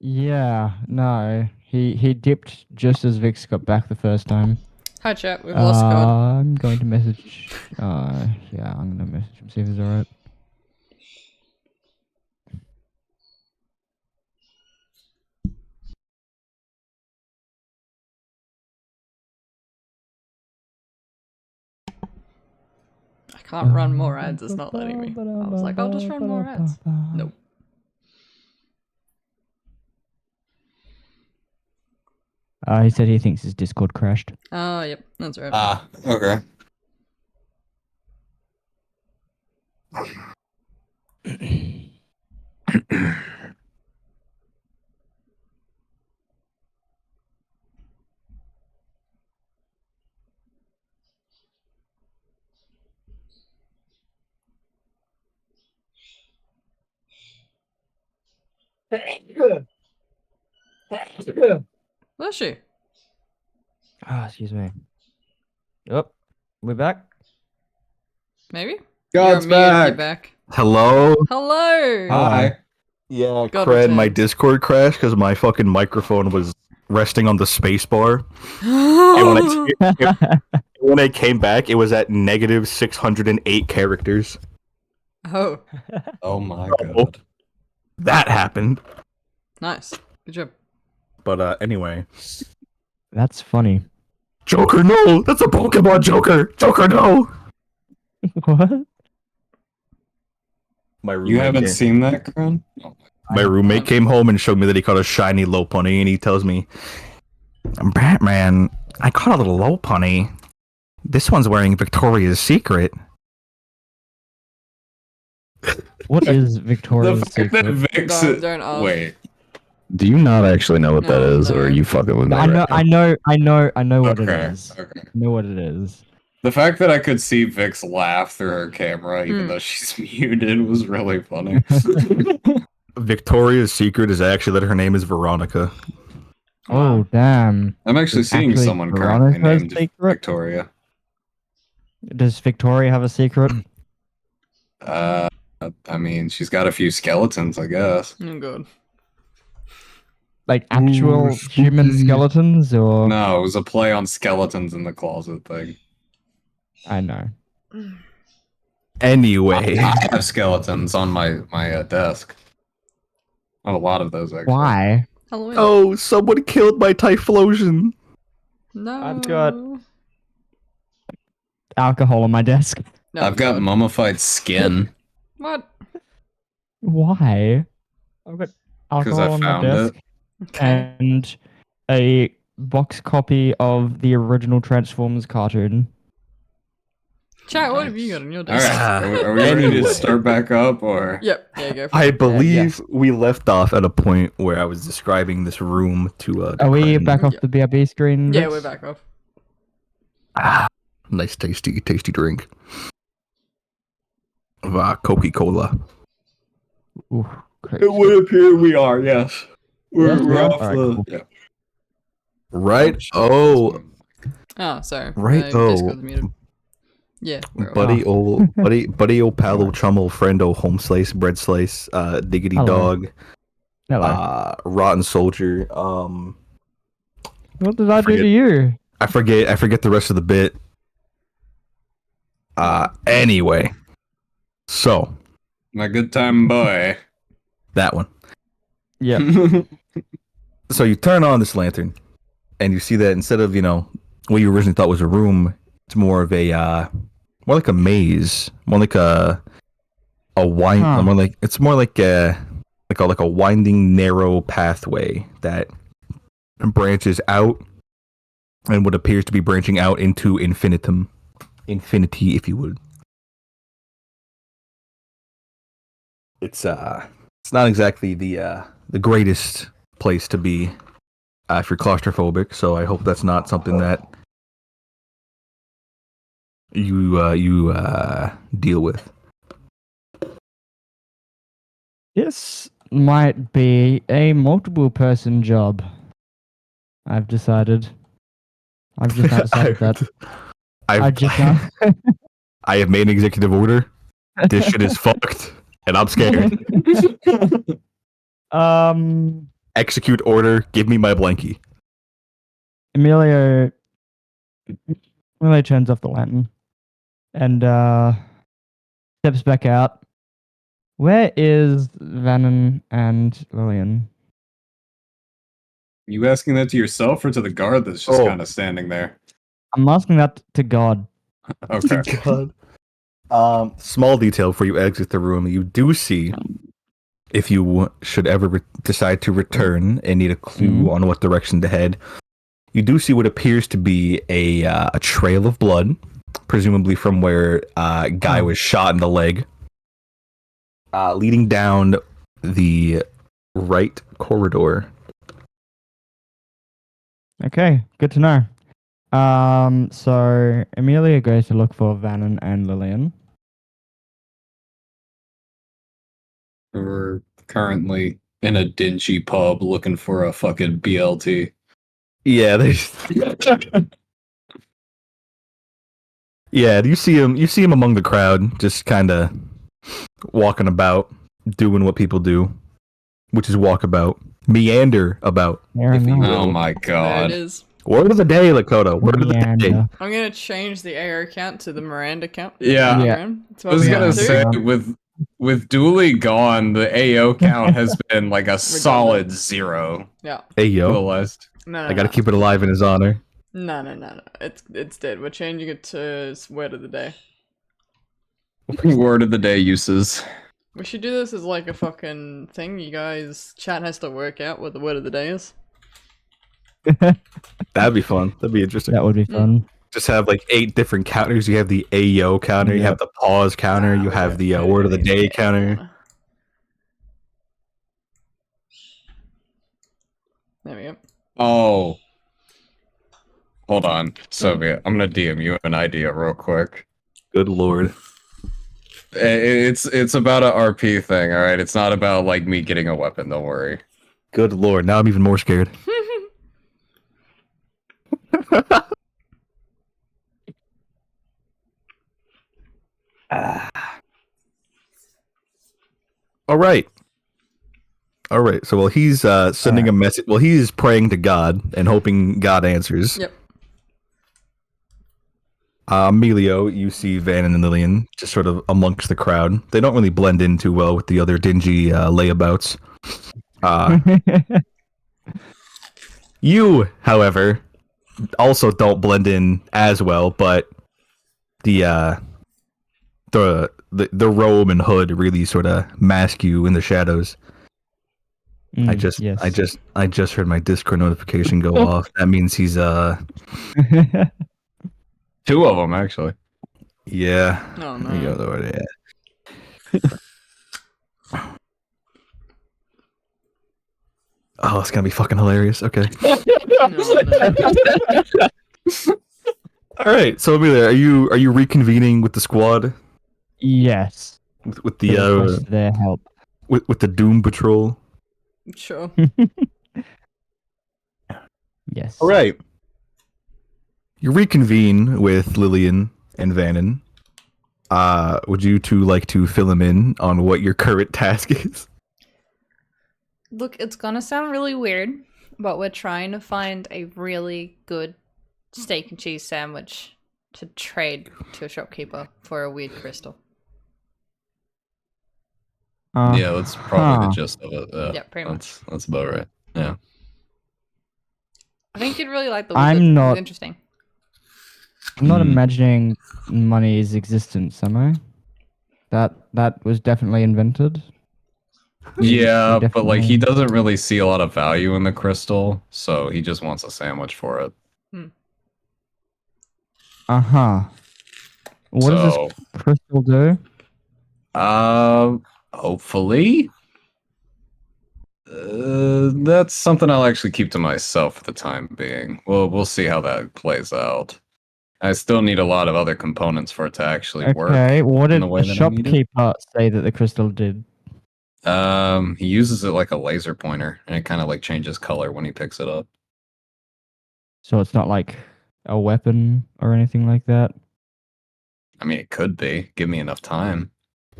Yeah, no. He dipped just as Vix got back the first time. Hi chat, we've lost God. I'm going to message. Yeah, I'm gonna message him, see if he's alright. I can't run more ads, it's not letting me. I was like, I'll just run more ads. Nope. He said he thinks his Discord crashed. Oh, yep, that's right. Okay. Bless you. Excuse me. Yep, we're back. Maybe? God's You're muted, you're back. back. Hello? Hello! Hi. Yeah, God Cred, my returned. Discord crashed because my fucking microphone was resting on the space bar. And when I came back, it was at negative 608 characters. Oh, Oh my Oh. god. That happened. nice. Good job. But anyway. That's funny. Joker, no! That's a Pokemon Joker! Joker, no! What? My roommate You haven't came- seen that, Kron? My roommate came home and showed me that he caught a shiny Lopunny, and he tells me, Batman, I caught a little Lopunny. This one's wearing Victoria's Secret. What is The Victoria's fact that Secret? Vix. Don't ask. Wait. Do you not actually know what that No, is, no. or are you fucking with me? I know what it Okay. is. Okay. I know what it is. The fact that I could see Vix laugh through her camera, even Hmm. though she's muted, was really funny. Victoria's Secret is actually that her name is Veronica. Oh, damn. I'm actually It's seeing actually someone currently Veronica's named secret? Victoria. Does Victoria have a secret? I mean, she's got a few skeletons, I guess. Oh, God. Like actual human spooky. skeletons, or No, it was a play on skeletons in the closet thing. I know. Anyway, I have skeletons on my desk. I have a lot of those, actually. Why? Halloween. oh, someone killed my Typhlosion. No. I've got- Alcohol on my desk. No, I've got God. mummified skin What? Why? I've got because alcohol I on my found desk it. Okay. and a box copy of the original Transformers cartoon. Chat, what have you got on your All desk? right, are we ready to Anyway. start back up, or? Yep, yeah, go for I it. believe we left off at a point where I was describing this room to Are we Cred. back off Yeah. the BRB screen? Yeah, Vix? we're back off. Ah, nice, tasty drink. Coca-Cola. Ooh, crazy. It would appear we are, yes. Yes, we We're are? off Alright, the. cool. Yeah. Right? shit, Oh, that's Oh, sorry. Right, Discord's muted. Yeah, we're off. buddy old pal, chummel, friendo, home slice, bread slice, diggity Hello. dog, Hello. rotten soldier. What did I do forget- to you? I forget the rest of the bit. Anyway, so My good time boy. that one. Yeah. So you turn on this lantern, and you see that instead of what you originally thought was a room, it's more of a more like a maze, more like a wind, Huh. it's more like a winding narrow pathway that branches out, and what appears to be branching out into infinity, if you would. It's not exactly the greatest place to be if you're claustrophobic, so I hope that's not something that you deal with. This might be a multiple person job. I've decided. I've just now decided that. I just now. I have made an executive order. This shit is fucked, and I'm scared. execute order. Give me my blankie. Emilio turns off the lantern and steps back out. Where is Vannon and Lillian? You asking that to yourself or to the guard that's just Oh. kind of standing there? I'm asking that to God. Okay. God. Small detail before you exit the room. You do see, if you should ever decide to return and need a clue on what direction to head, you do see what appears to be a trail of blood, presumably from where Guy was shot in the leg, leading down the right corridor. Okay, good to know. So Amelia goes to look for Vannon and Lillian. We're currently in a dingy pub looking for a fucking BLT. Yeah, there's. Yeah, you see him among the crowd, just kind of walking about, doing what people do, which is walk about, meander about. Fair If you enough. will. Oh my There it god. is. Word of the day, Lakota. Word of the day. Meander. I'm gonna change the AO count to the Miranda count. Yeah. Yeah. That's I what was we gonna got to. say with Dooley gone, the AO count has been like a solid 0 Yeah. Hey for the yo, last. No, I gotta keep it alive in his honor. No. It's dead. We're changing it to word of the day. Word of the day uses. We should do this as like a fucking thing. You guys, chat has to work out what the word of the day is. That'd be fun. That'd be interesting. That would be fun. Just have like 8 different counters. You have the AO counter. You Yeah. have the pause counter. You we have got the word of the day counter. There we go. Oh. Hold on, Soviet. I'm gonna DM you an idea real quick. Good lord. It's about a RP thing, all right. It's not about like me getting a weapon. Don't worry. Good lord. Now I'm even more scared. All right. All right. So while he's sending a message, well, he's praying to God and hoping God answers. Yep. Emilio, you see Vannon and Lillian just sort of amongst the crowd. They don't really blend in too well with the other dingy layabouts. You, however, also don't blend in as well, but the robe and hood really sort of mask you in the shadows. I just heard my Discord notification go off. That means he's 2 of them actually. yeah. Oh There you go, no. Lord, yeah. Oh, it's gonna be fucking hilarious. Okay. All right. So Amelia, are you reconvening with the squad Yes. with To the request their help. with the Doom Patrol? Sure. Yes. All right. You reconvene with Lillian and Vannon. Would you two like to fill him in on what your current task is? Look, it's gonna sound really weird, but we're trying to find a really good steak and cheese sandwich to trade to a shopkeeper for a weird crystal. Yeah, that's probably the Huh. gist of it. Yeah, pretty much. That's about right. Yeah. I think you'd really like the I'm wizard. not- It's interesting. I'm not Hmm. imagining money's existence, am I? That was definitely invented. Yeah, but like he definitely- doesn't really see a lot of value in the crystal, so he just wants a sandwich for it. Uh-huh. What does So, this crystal do? hopefully. That's something I'll actually keep to myself for the time being. We'll see how that plays out. I still need a lot of other components for it to actually work. Okay, what in did the way the that I need it. shopkeeper say that the crystal did? He uses it like a laser pointer, and it kind of like changes color when he picks it up. So it's not like a weapon or anything like that? I mean, it could be. Give me enough time.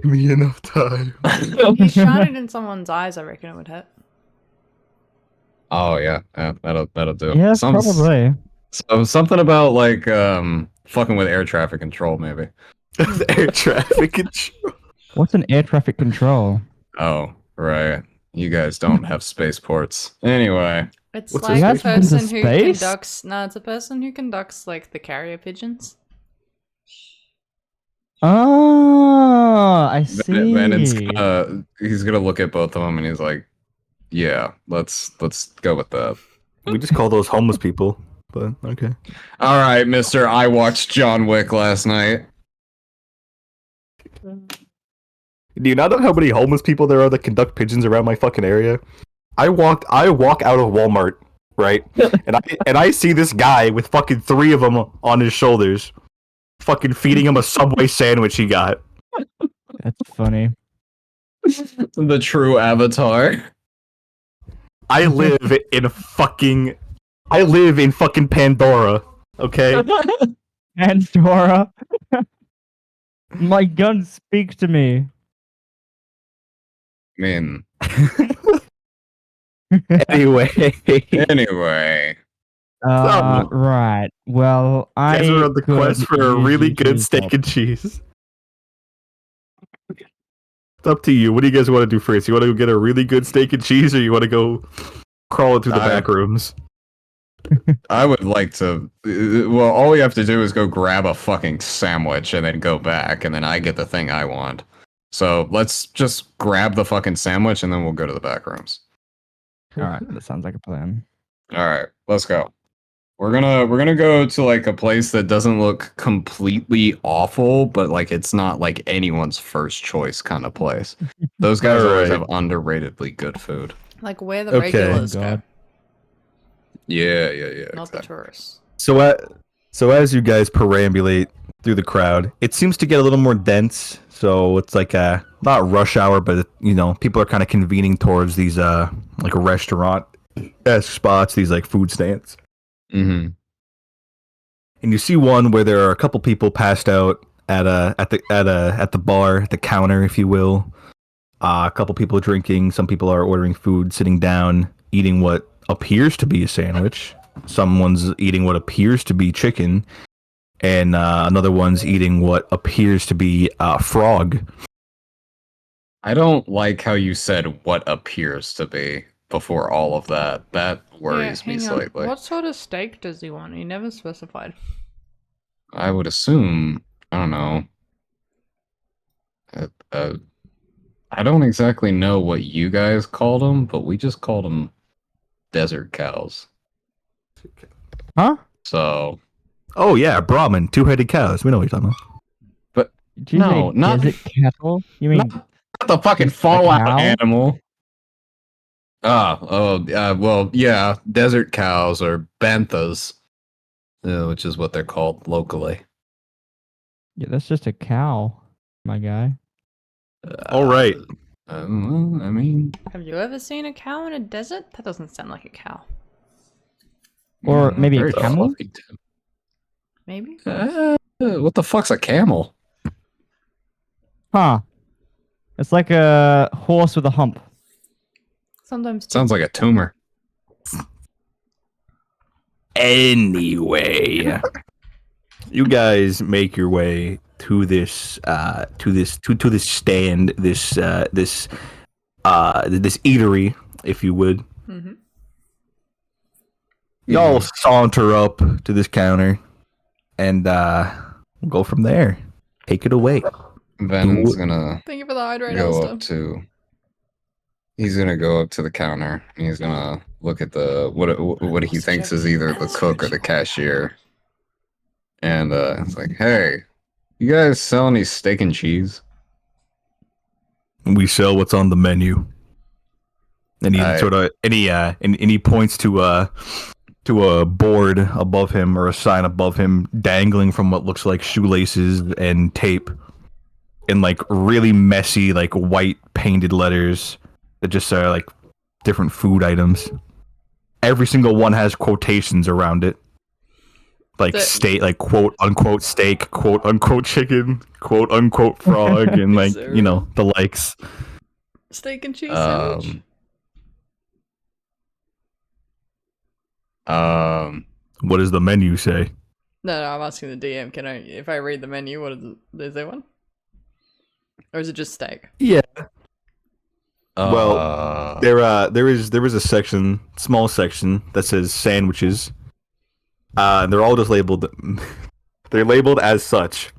Give me enough time. You shine it in someone's eyes, I reckon it would hit. Oh yeah, that'll do. Yeah, Some- probably. something about like fucking with air traffic control maybe. Air traffic control. What's an air traffic control? Oh right, you guys don't have spaceports anyway. It's What's like this? a You guys been to person who space? conducts. No, it's a person who conducts like the carrier pigeons. Oh, I see. And he's gonna look at both of them and he's like, yeah, let's go with that. We just call those homeless people, but okay. All right, Mister. I watched John Wick last night. Do you not know how many homeless people there are that conduct pigeons around my fucking area? I walk out of Walmart, right? and I see this guy with fucking 3 of them on his shoulders, fucking feeding him a Subway sandwich he got. That's funny. The true avatar. I live in fucking Pandora, okay? Pandora. My guns speak to me. I mean, Anyway, anyway. Right. Well, I guys are on the could quest for a use really you good to steak help. and cheese. It's up to you. What do you guys want to do first? You want to go get a really good steak and cheese, or you want to go crawling through the back rooms? I would like to. Well, all we have to do is go grab a fucking sandwich and then go back, and then I get the thing I want. So let's just grab the fucking sandwich and then we'll go to the back rooms. All right, that sounds like a plan. All right, let's go. We're gonna go to like a place that doesn't look completely awful, but like it's not like anyone's first choice kind of place. Those guys always Alright. have underratedly good food. Like where the Okay. regulars Oh, go, God. Yeah, not the exactly. tourists. So as you guys perambulate through the crowd, it seems to get a little more dense. So it's like not rush hour, but you know, people are kind of convening towards these like restaurant spots, these like food stands. Mm-hmm. And you see one where there are a couple people passed out at the bar, at the counter, if you will. A couple people drinking. Some people are ordering food, sitting down, eating what appears to be a sandwich. Someone's eating what appears to be chicken, and another one's eating what appears to be frog. I don't like how you said what appears to be before all of that. That worries me hang on. slightly. What sort of steak does he want? He never specified. I would assume, I don't know. I don't exactly know what you guys called them, but we just called them desert cows. Huh? So, Oh yeah, Brahmin, 2-headed cows. We know what you're talking about. Did you No, say not- desert cattle? You mean not the fucking Just a Fallout cow? animal. Well, yeah, desert cows or banthas, which is what they're called locally. yeah, that's just a cow, my guy. All right. Well, I mean, Have you ever seen a cow in a desert? That doesn't sound like a cow. Or maybe a very camel? fluffy, too. Maybe. What the fuck's a camel? Huh. It's like a horse with a hump. Sometimes. Sounds like a tumor. Anyway, you guys make your way to this stand, this eatery, if you would. Mm-hmm. Y'all saunter up to this counter, and we'll go from there. Take it away. Venom's gonna Thank you for the hydrate, go Alistair. up to. He's gonna go up to the counter. And he's gonna look at the what he thinks is either the cook or the cashier, and it's like, hey, you guys sell any steak and cheese? We sell what's on the menu. And he Alright. sort of and he points to a board above him or a sign above him dangling from what looks like shoelaces and tape in like really messy like white painted letters that just are like different food items. Every single one has quotations around it. Like The- steak, like quote unquote steak, quote unquote chicken, quote unquote frog, and like, you know, the likes. Steak and cheese sandwich. What does the menu say? No, I'm asking the DM. Can I, if I read the menu, what is there one? Or is it just steak? Yeah. Well, There is a section, small section that says sandwiches. They're all just labeled. They're labeled as such: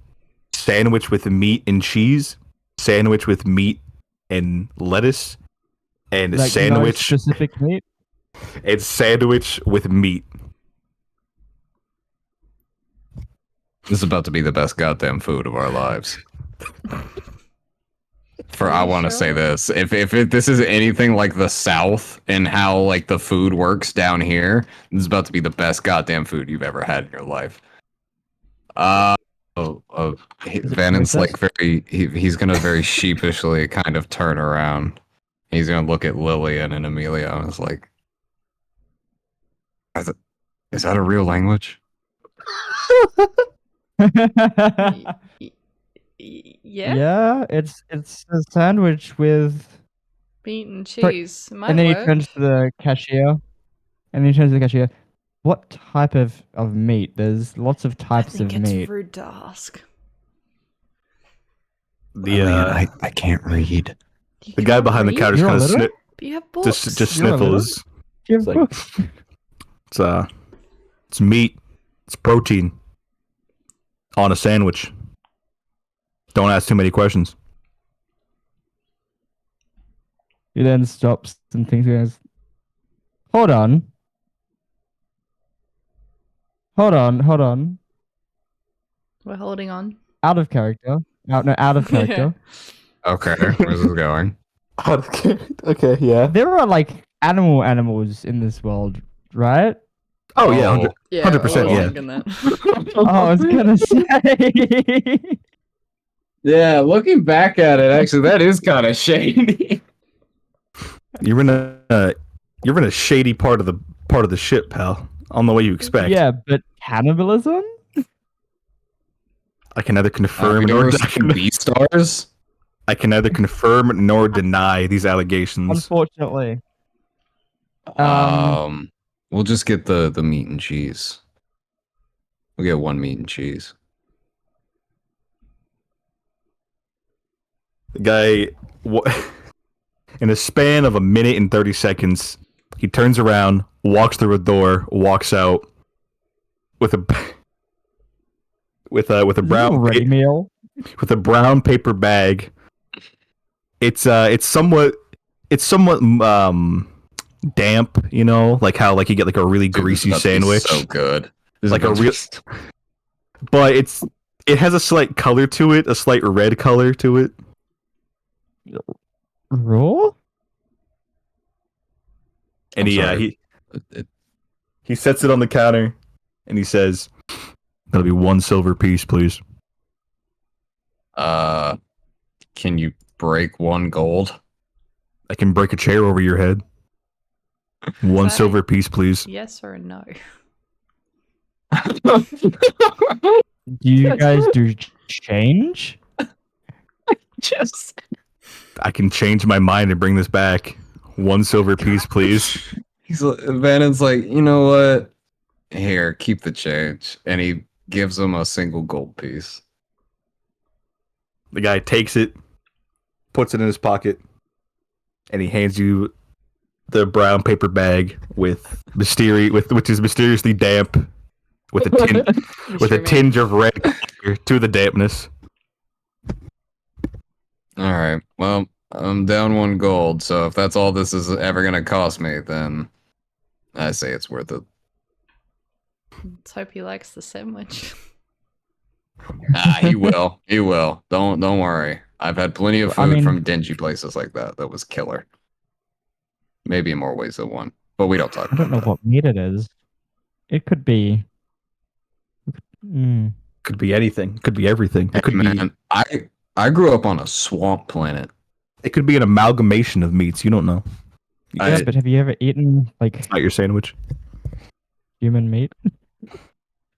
sandwich with meat and cheese, sandwich with meat and lettuce, and Like, no sandwich specific meat. and sandwich with meat. this is about to be the best goddamn food of our lives. I want to say this: if this is anything like the South and how like the food works down here, this is about to be the best goddamn food you've ever had in your life. Vannon's like he's gonna very sheepishly kind of turn around. He's gonna look at Lillian and Amelia and is like, "Is that a real language?" Yeah? Yeah, it's a sandwich with, Meat and Sorry, cheese. Might and then he work. turns to the cashier, What type of meat? There's lots of I types think of it's meat. rude to ask. Lillian, I can't read. You The guy can't behind the read? counter's You're kind of illiterate? But you have books. just You're illiterate? sniffles. Do you It's have like- books? It's meat. It's protein on a sandwich. Don't ask too many questions. He then stops and thinks, he goes, hold on. Hold on. We're holding on. Out of character. Out of character. Okay, where's this going? Okay, yeah. There are like animals in this world, right? Oh yeah, Yeah, 100%, I was yeah. thinking that. Oh, I was gonna say. Yeah, looking back at it, actually, that is kind of shady. you're in a shady part of the ship, pal. On the way you expect. Yeah, but cannibalism? I can neither confirm Have you nor ever seen Beastars? I can neither confirm nor deny these allegations. Unfortunately. We'll just get the meat and cheese. We'll get one meat and cheese. The guy, in a span of a minute and 30 seconds, he turns around, walks through a door, walks out with a brown ready meal. with a brown paper bag. It's somewhat damp, you know, like how like you get like a really Dude, greasy this is about to be sandwich, so good. This is Like a about to real- be- but it has a slight color to it, a slight red color to it. Raw? And I'm sorry. he sets it on the counter, and he says, "That'll be 1 silver piece, please." Can you break 1 gold? I can break a chair over your head. 1 Fine. silver piece, please. Yes or no? Do you guys do change? Just I can change my mind and bring this back. 1 silver piece, please. Vannon's like, you know what? Here, keep the change, and he gives him a single gold piece. The guy takes it, puts it in his pocket, and he hands you the brown paper bag which is mysteriously damp, with a tinge of red color to the dampness. All right. Well, I'm down 1 gold, so if that's all this is ever gonna cost me, then I say it's worth it. Let's hope he likes the sandwich. He will. He will. Don't worry. I've had plenty of food I mean- from dingy places like that. That was killer. Maybe in more ways than one, but we don't talk I don't know about that. what meat it is. It could be. Could be anything. Could be everything. Hey, man, I grew up on a swamp planet. It could be an amalgamation of meats. You don't know. Yeah, but have you ever eaten like Not your sandwich. human meat?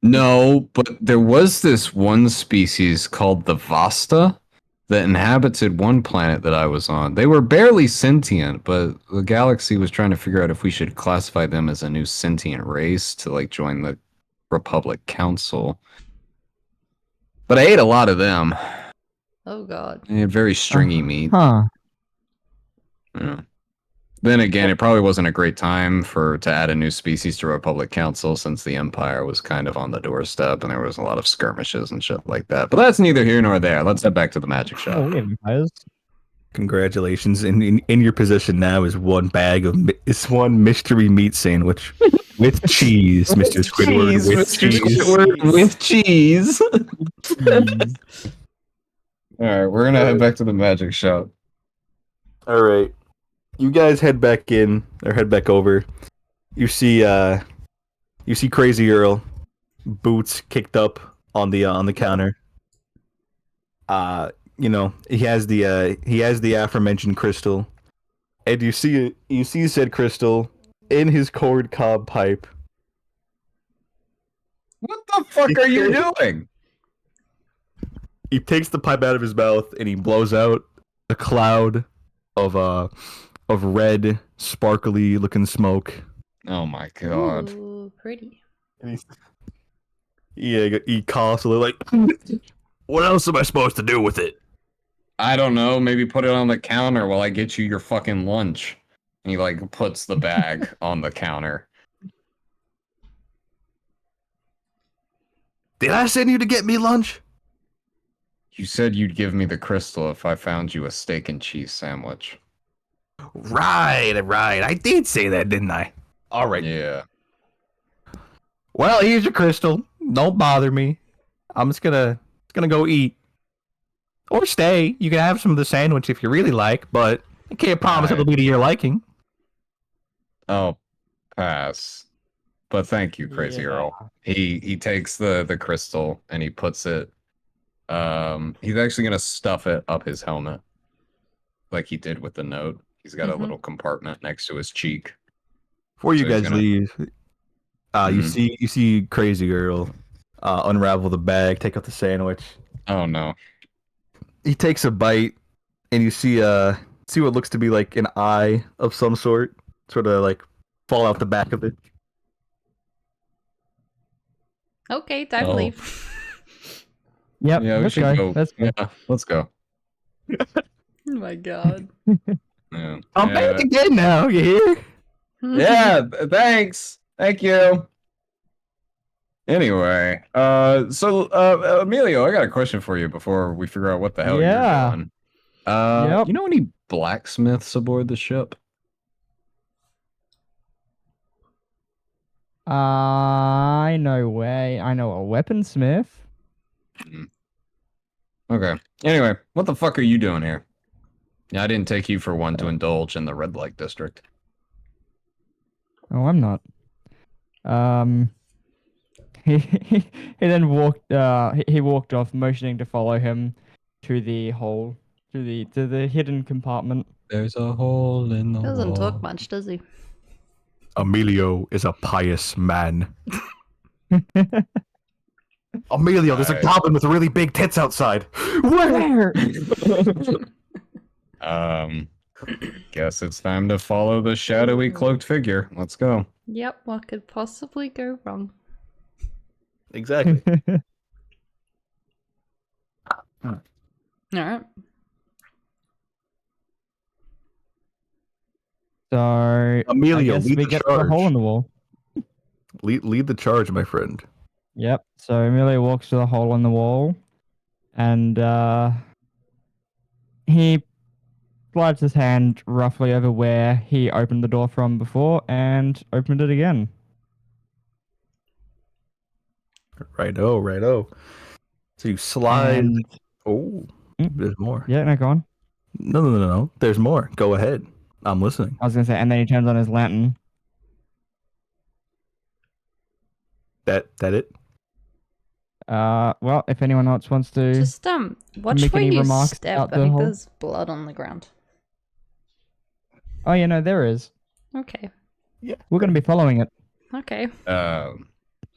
No, but there was this one species called the Vasta that inhabited one planet that I was on. They were barely sentient, but the galaxy was trying to figure out if we should classify them as a new sentient race to like join the Republic Council. But I ate a lot of them. Oh god. They had very stringy meat. Huh. Yeah. Then again, it probably wasn't a great time to add a new species to Republic Council since the Empire was kind of on the doorstep and there was a lot of skirmishes and shit like that. But that's neither here nor there. Let's head back to the magic Oh, shop. we have vampires. Congratulations. In your position now is one one mystery meat sandwich with cheese, Mr. Squidward. With cheese. With cheese. Mm. All right, we're gonna head back to the magic shop. All right. You guys head back in or head back over. You see Crazy Earl, boots kicked up on the counter. He has the aforementioned crystal, and you see said crystal in his cord cob pipe. What the fuck are you doing? He takes the pipe out of his mouth and he blows out a cloud of red, sparkly looking smoke. Oh my god. Ooh, pretty. And he coughs a little like, what else am I supposed to do with it? I don't know. Maybe put it on the counter while I get you your fucking lunch. And he like puts the bag on the counter. Did I send you to get me lunch? You said you'd give me the crystal if I found you a steak and cheese sandwich. Right. I did say that, didn't I? All right. Yeah. Well, here's your crystal. Don't bother me. I'm just gonna go eat. Or stay. You can have some of the sandwich if you really like, but I can't promise it'll be to your liking. Oh, pass. But thank you, Crazy Earl. He takes the crystal and he puts it. He's actually gonna stuff it up his helmet, like he did with the note. He's got a little compartment next to his cheek. Before you So he's guys gonna- leave, you see Crazy Earl unravel the bag, take out the sandwich. Oh no. He takes a bite, and you see what looks to be like an eye of some sort, sort of like fall out the back of it. Okay, time to Oh. leave. Yep. Yeah, we let's should go. go. Let's go. Yeah, let's go. Oh my god. Yeah. I'm back again now. You hear? Yeah, thanks. Thank you. Anyway, Emilio, I got a question for you before we figure out what the hell Yeah. you're doing. Yep. You know any blacksmiths aboard the ship? I know a weaponsmith. Okay. Anyway, what the fuck are you doing here? Yeah, I didn't take you for one to indulge in the red light district. Oh, I'm not. He then walked. He walked off, motioning to follow him to the hole, to the hidden compartment. There's a hole in the Doesn't wall. talk much, does he? Emilio is a pious man. Emilio, there's a Alright. goblin with really big tits outside. Where? Guess it's time to follow the shadowy cloaked figure. Let's go. Yep, what could possibly go wrong? Exactly. Alright. So Emilio, I guess lead we the get to the hole charge. in the wall. Lead the charge, my friend. Yep. So Emilio walks to the hole in the wall, and he slides his hand roughly over where he opened the door from before, and opened it again. Righto. So you slide. And, Oh, there's more. yeah, no, go on. No. There's more. Go ahead. I'm listening. I was gonna say, and then he turns on his lantern. That it? Well, if anyone else wants to, Just watch make where any you remarks step. about I the think hole? there's blood on the ground. oh, there is. Okay. We're gonna be following it. Okay.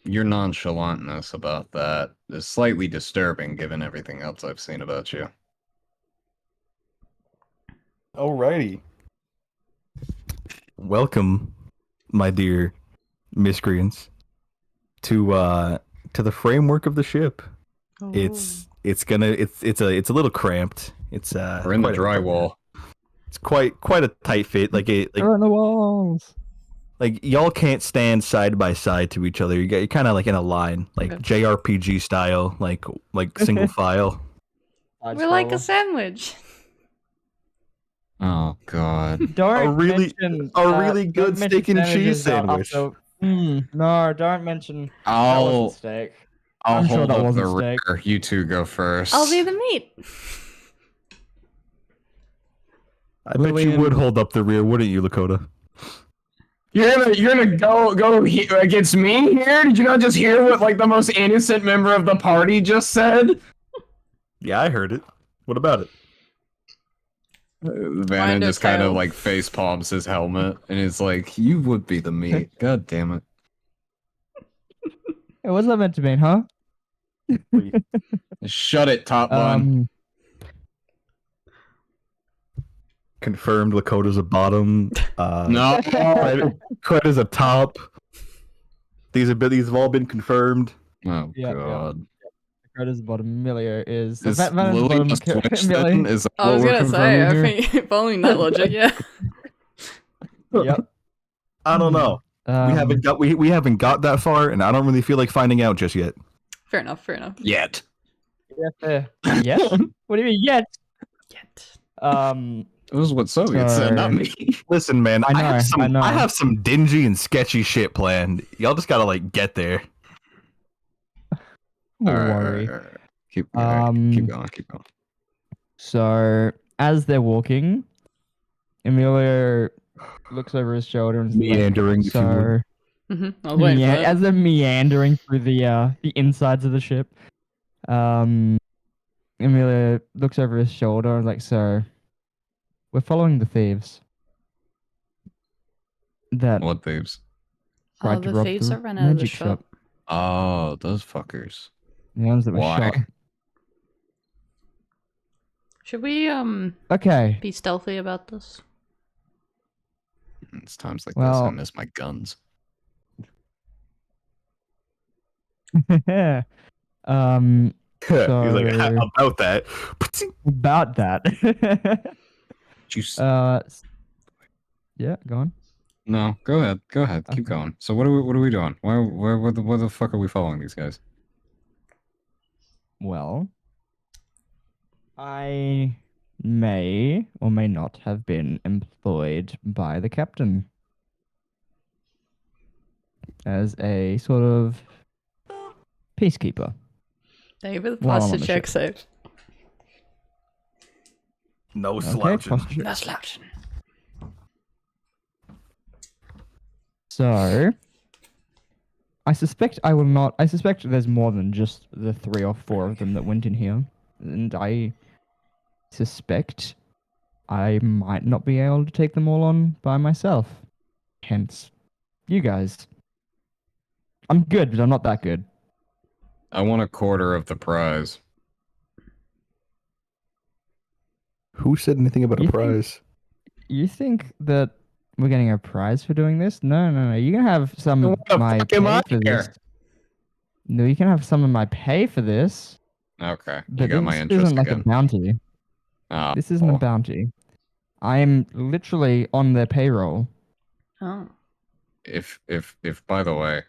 Your nonchalantness about that is slightly disturbing given everything else I've seen about you. Alrighty. Welcome, my dear miscreants, to the framework of the ship. It's a little cramped. It's We're in the quite a- drywall. It's quite a tight fit. Like They're on the walls. like y'all can't stand side by side to each other. You're kind of like in a line, like Okay. JRPG style, like single file. We're like a sandwich. Oh god. Don't A really- mention, a really don't good mention steak and cheese sandwiches sandwich. no, don't mention. That I'll wasn't steak. I'll I'm sure hold that up the wasn't steak. rear. You two go first. I'll be the meat. I bet you Lillian- would hold up the rear, wouldn't you, Lakota? You're gonna go against me here? Did you not just hear what like the most innocent member of the party just said? Yeah, I heard it. What about it? Vanna Mind just kind of tail. like face palms his helmet and is like, "You would be the meat." God damn it! Hey, what's that meant to mean, huh? Shut it, top one. Confirmed Lakota's a bottom. No. Creta's a top. These have all been confirmed. Oh Yeah, yeah. god. Dakota bottom. Emilio is. Is Vanna's Lily bottom. a switch Emilio. then? Is that I what was we're gonna say, I confirming here? think following that logic, yeah. Yep. I don't know. We haven't got that far, and I don't really feel like finding out just yet. Fair enough, fair enough. Yet. Yes. What do you mean yet? Yet. This is what Soviet said, not me. Listen, man, I know. I have some dingy and sketchy shit planned. Y'all just gotta like get there. Don't Alright, worry. alright. Keep going. So as they're walking, Emilio looks over his shoulder and is like, Meandering, if you would. I was waiting for that. as they're meandering through the insides of the ship, Emilio looks over his shoulder and like, so we're following the thieves that What thieves? tried Oh, to the rob thieves the that ran out of the magic shop. Oh, those fuckers. The ones that were Why? shot. Should we Okay. be stealthy about this? It's times like this I Well- miss my guns. He's like, So- about that. About that. Juice. Yeah, go on. No, go ahead. Go ahead. Keep Okay. going. So what are we doing? What the fuck are we following these guys? Well, I may or may not have been employed by the captain as a sort of peacekeeper. David, While I'm plus on the the check save. No Okay, slouching. posture. No slouching. So, I suspect there's more than just the 3 or 4 of them that went in here. And I suspect I might not be able to take them all on by myself. Hence, you guys. I'm good, but I'm not that good. I want a quarter of the prize. Who said anything about a You think- prize? You think that we're getting a prize for doing this? No. You can have some of What the my fuck am pay I for here? this. No, you can have some of my pay for this. Okay, you But got my this interest isn't like again. a bounty. Oh, This isn't a bounty. I'm literally on their payroll. Oh. if by the way,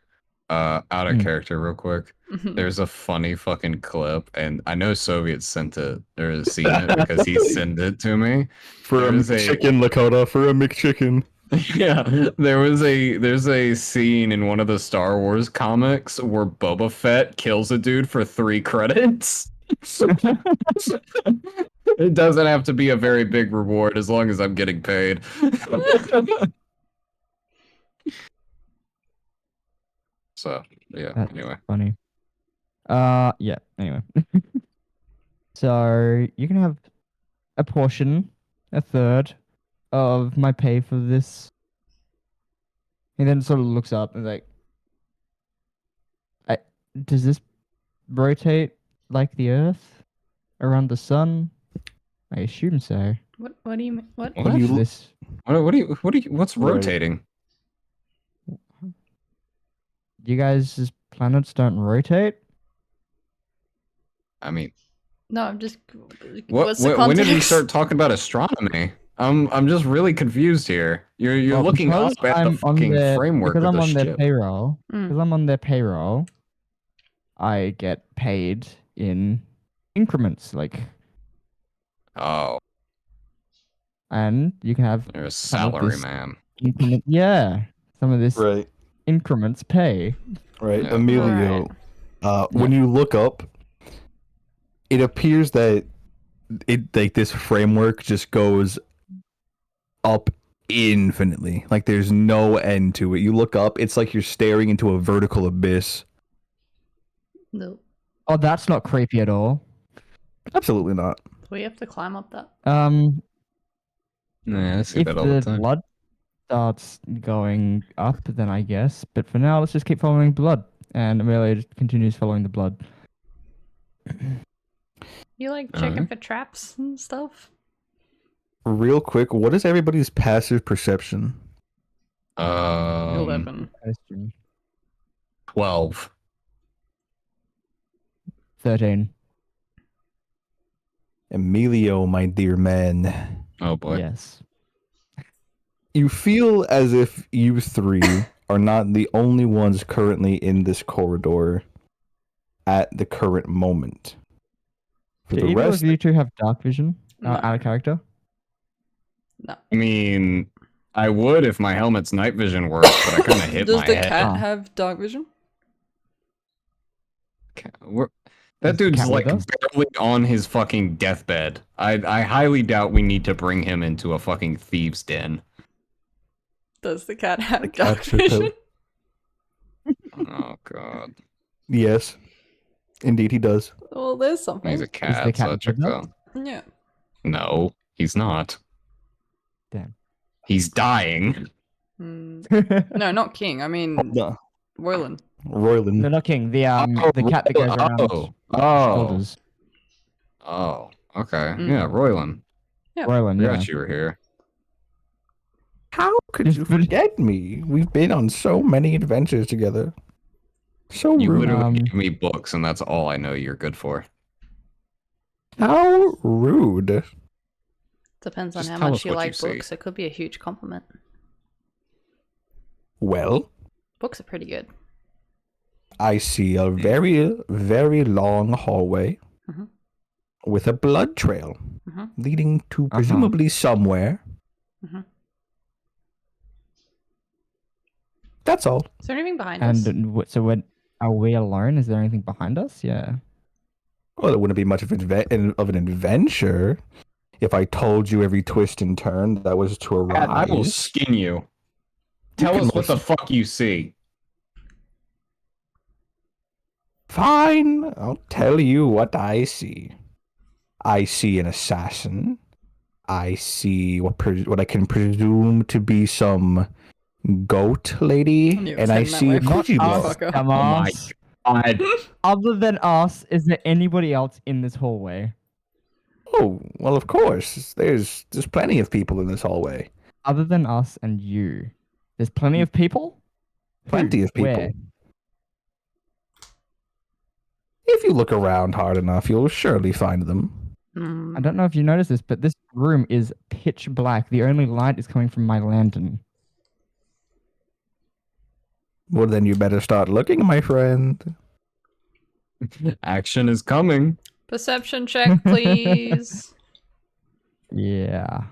out of Hmm. character real quick, there's a funny fucking clip, and I know Soviet sent it or seen it because he sent it to me. For a There's a- McChicken, Lakota. For a McChicken. Yeah, there's a scene in one of the Star Wars comics where Boba Fett kills a dude for 3 credits. It doesn't have to be a very big reward as long as I'm getting paid. So, yeah, That's anyway. funny. Yeah, anyway. So, you can have a portion, a third, of my pay for this. He then sort of looks up and like, does this rotate like the Earth around the sun? I assume so. What do you mean? What? What do you- This What's Right. rotating? you guys' planets don't rotate? I mean, No, I'm just. what? What's the When did we context? start talking about astronomy? I'm just really confused here. You're Well, looking up because at the I'm on fucking their- framework because of I'm the on their ship. payroll. Mm. Because I'm on their payroll, I get paid in increments, like, Oh, and you can have you're a some of salary this man. increment. Yeah, some of this Right. increments pay. Right. Yeah. Emilio, when you look up, it appears that this framework just goes up infinitely. Like there's no end to it. You look up, it's like you're staring into a vertical abyss. No. Oh, that's not creepy at all. Absolutely not. Do we have to climb up that? Yeah, I see If that all the the time. blood starts going up, then I guess. But for now, let's just keep following blood, and Amelia just continues following the blood. You like checking Alright. for traps and stuff? Real quick, what is everybody's passive perception? 11. 12. 13. Emilio, my dear man. Oh boy. Yes. You feel as if you three are not the only ones currently in this corridor at the current moment. For Do the either rest, of you two have dark vision No. out of character? No. I mean, I would if my helmet's night vision worked, but I kind of hit Does my the head. cat Ah. have dark vision? That Is the dude's cat with like us? barely on his fucking deathbed. I highly doubt we need to bring him into a fucking thieves' den. Does the cat have cat dark should vision? Oh god. yes, indeed he does. Well, there's something. He's a cat, cat so with check us? out. Yeah. No, he's not. Damn. He's dying. Mm. No, not King. I mean, No, Royland. Royland. No, not King. The cat that goes around shoulders. Oh, okay. Mm. Yeah, Royland. Roland, yeah. Forgot you were here. How could you forget me? We've been on so many adventures together. So You rude. literally give me books, and that's all I know you're good for. How rude. Depends on Just how tell much us you what you like see. books. It could be a huge compliment. Well, Books are pretty good. I see a very, very long hallway Mhm. with a blood trail Mhm. leading to presumably somewhere. Mhm. That's all. Is there anything behind us? And so when are we alone? Is there anything behind us? Yeah. Well, it wouldn't be much of an adventure if I told you every twist and turn that was to arise. I will skin you. Tell can us what the listen. fuck you see. Fine, I'll tell you what I see. I see an assassin. I see what I can presume to be some goat lady, I knew it and was I heading that see way. a Gucci Not blow. us. Fucker. Come Oh on. my god. Other than us, is there anybody else in this hallway? Oh, well, of course. There's plenty of people in this hallway. Other than us and you, there's plenty of people. Plenty Who? of people. Where? If you look around hard enough, you'll surely find them. Mm. I don't know if you noticed this, but this room is pitch black. The only light is coming from my lantern. Well, then you better start looking, my friend. Action is coming. Perception check, please. Yeah.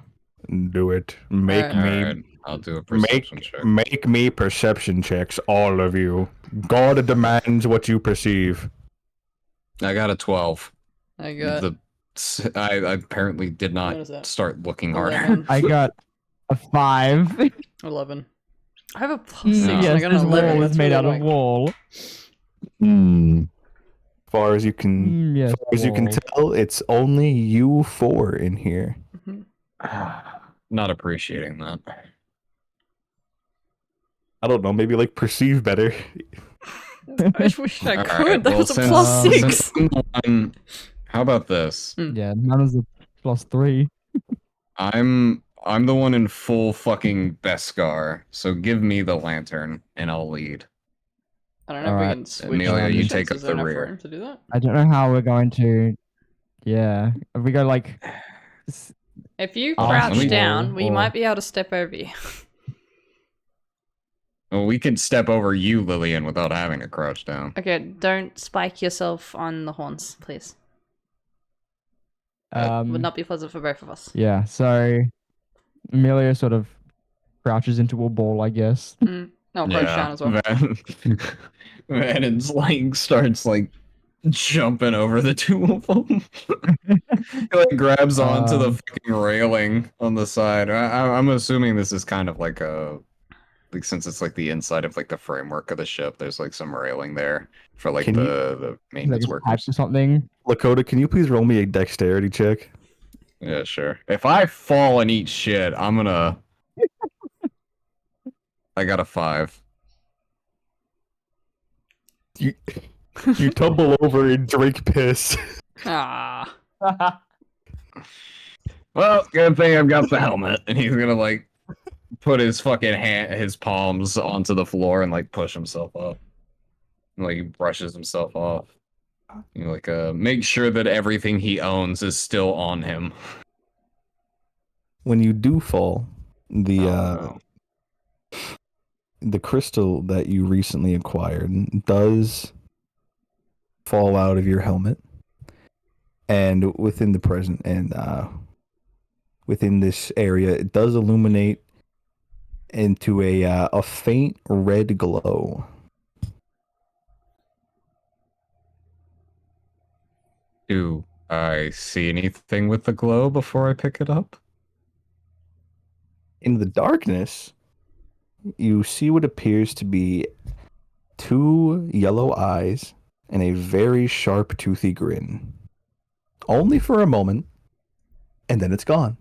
Do it. Make Alright. me Alright, I'll do a perception check. make me perception checks, all of you. God demands what you perceive. I got a 12. I got I apparently did What is not that? start looking harder. 11. I got a 5. 11. I have a plus 6 No. and I Yes, got this an wall 11. is That's made really out of annoying. wall. Far as you can Yes, far as you can wall. tell, it's only you four in here. Not appreciating that. I don't know, maybe like perceive better. I wish I Alright, could. That well, was a since- plus since 6. I'm the one- how about this? Yeah, mine was a +3. I'm the one in full fucking Beskar, so give me the lantern and I'll lead. I don't know if we Alright, can switch Amelia, you positions. take up Is there the enough rear. room to do that? I don't know how we're going to. Yeah, if we go like. If you Oh, crouch let me- down, we or- might be able to step over you. Well, we could step over you, Lillian, without having to crouch down. Okay, don't spike yourself on the horns, please. Would not be pleasant for both of us. Yeah, so Amelia sort of crouches into a ball, I guess. No, crouch down as well. Vannon's like starts like jumping over the two of them. He like grabs onto the fucking railing on the side. I'm assuming this is kind of like a like since it's like the inside of like the framework of the ship. There's like some railing there for like Can you- the Like maintenance it's workers. pipes or something. Lakota, can you please roll me a dexterity check? Yeah, sure. If I fall and eat shit, I'm gonna. I got a 5. You tumble over and drink piss. Ah. Well, good thing I've got the helmet. And he's gonna like put his fucking his palms onto the floor and like push himself up. And, like he brushes himself off. You know, like make sure that everything he owns is still on him. When you do fall, the Oh, no. the crystal that you recently acquired does fall out of your helmet, and within the present and within this area, it does illuminate into a faint red glow. Do I see anything with the glow before I pick it up? In the darkness, you see what appears to be 2 yellow eyes and a very sharp, toothy grin. Only for a moment, and then it's gone.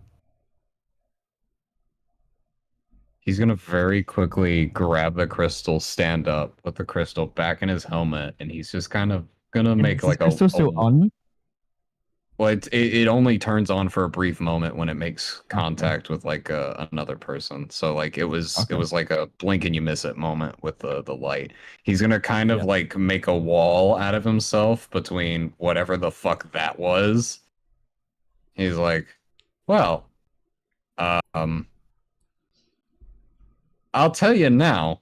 He's gonna very quickly grab the crystal, stand up, put the crystal back in his helmet, and he's just kind of gonna make Is like this crystal still on? Well, it only turns on for a brief moment when it makes contact with like another person. So like it was like a blink and you miss it moment with the light. He's gonna kind of like make a wall out of himself between whatever the fuck that was. He's like, well, I'll tell you now,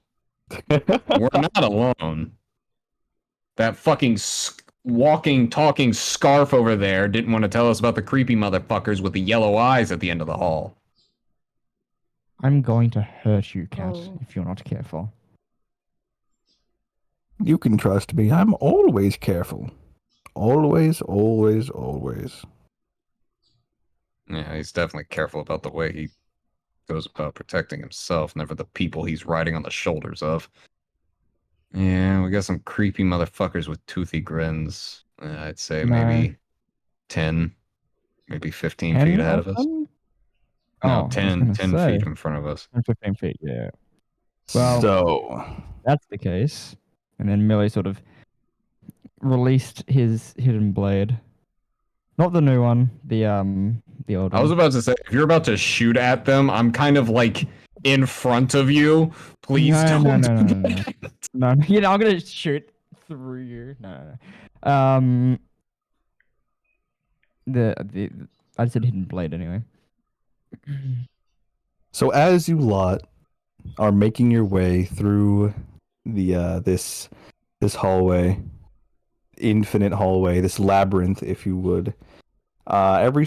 we're not alone. That fucking walking, talking scarf over there didn't want to tell us about the creepy motherfuckers with the yellow eyes at the end of the hall. I'm going to hurt you, Cat, Oh. if you're not careful. You can trust me. I'm always careful. Always, always, always. Yeah, he's definitely careful about the way he goes about protecting himself, never the people he's riding on the shoulders of. Yeah, we got some creepy motherfuckers with toothy grins. I'd say No. maybe 10, maybe 15 10 feet ahead of us. them? No, Oh, I was 10 gonna 10 say. feet in front of us. 15 feet, yeah. Well, So, that's the case. And then Millie sort of released his hidden blade. Not the new one, the old I was one. about to say, if you're about to shoot at them, I'm kind of like in front of you. Please No, don't. no, no, do no, no, that. No, you know, I'm gonna shoot through you. No, no, no. The I said hidden blade anyway. so as you lot are making your way through the this hallway, infinite hallway, this labyrinth, if you would, every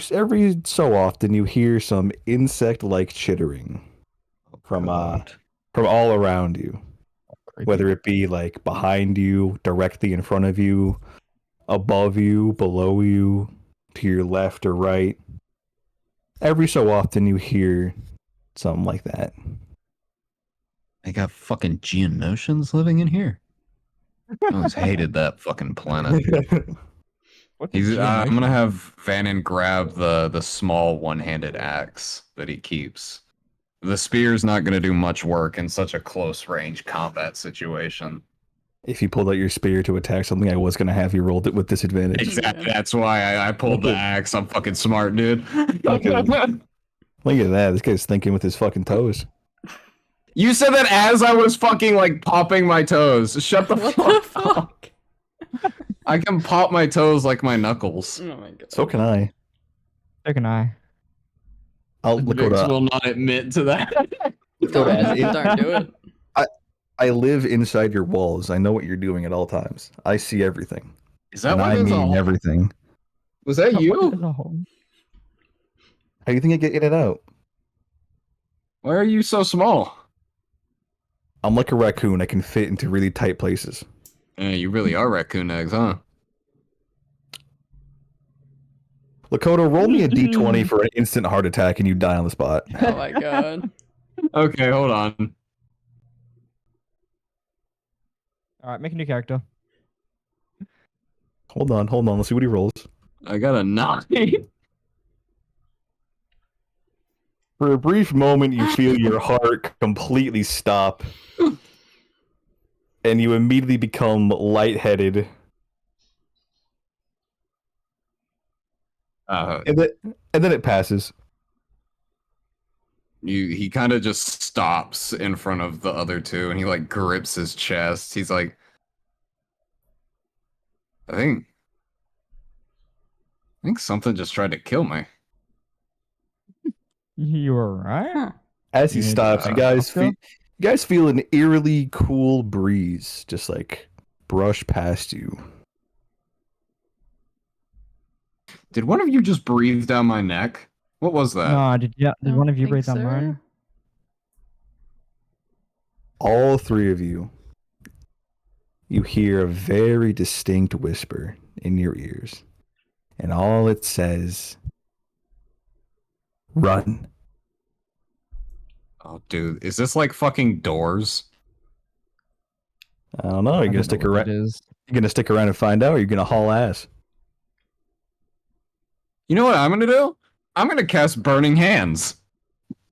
so often you hear some insect-like chittering from all around you. Whether it be like behind you, directly in front of you, above you, below you, to your left or right. Every so often you hear something like that. They got fucking Geonosians living in here. I always hated that fucking planet. What the I'm geonosis? gonna have Vannon grab the small one-handed axe that he keeps. The spear's not gonna do much work in such a close range combat situation. If you pulled out your spear to attack something, I was going to have you rolled it with disadvantage. Exactly. That's why I pulled the axe. I'm fucking smart, dude. Okay. Look at that. This guy's thinking with his fucking toes. You said that as I was fucking like popping my toes. Shut the What fuck the up. fuck? I can pop my toes like my knuckles. Oh my god. So can I. So can I. I'll Vix Lakota. will not admit to that. Don't do it. I live inside your walls. I know what you're doing at all times. I see everything. Is that And why I there's a mean hole? everything. Was that What you? is a hole? How do you think I get in and out? Why are you so small? I'm like a raccoon. I can fit into really tight places. Yeah, you really are raccoon eggs, huh? Lakota, roll me a d20 for an instant heart attack and you die on the spot. Oh my god. Okay, hold on. All right, make a new character. Hold on. Let's see what he rolls. I got a 9. For a brief moment, you feel your heart completely stop. And you immediately become lightheaded. And then it passes. He kind of just stops in front of the other two and he like grips his chest. He's like, I think something just tried to kill me. You alright? Huh. As he Yeah, stops, you guys feel an eerily cool breeze just like brush past you. Did one of you just breathe down my neck? What was that? No, did Don't one of you think breathe on so. mine? All three of you, you hear a very distinct whisper in your ears. And all it says, run. Oh, dude, is this like fucking Doors? I don't know. You're gonna stick around. You're gonna stick around and find out, or you're gonna haul ass. You know what I'm gonna do? I'm gonna cast Burning Hands.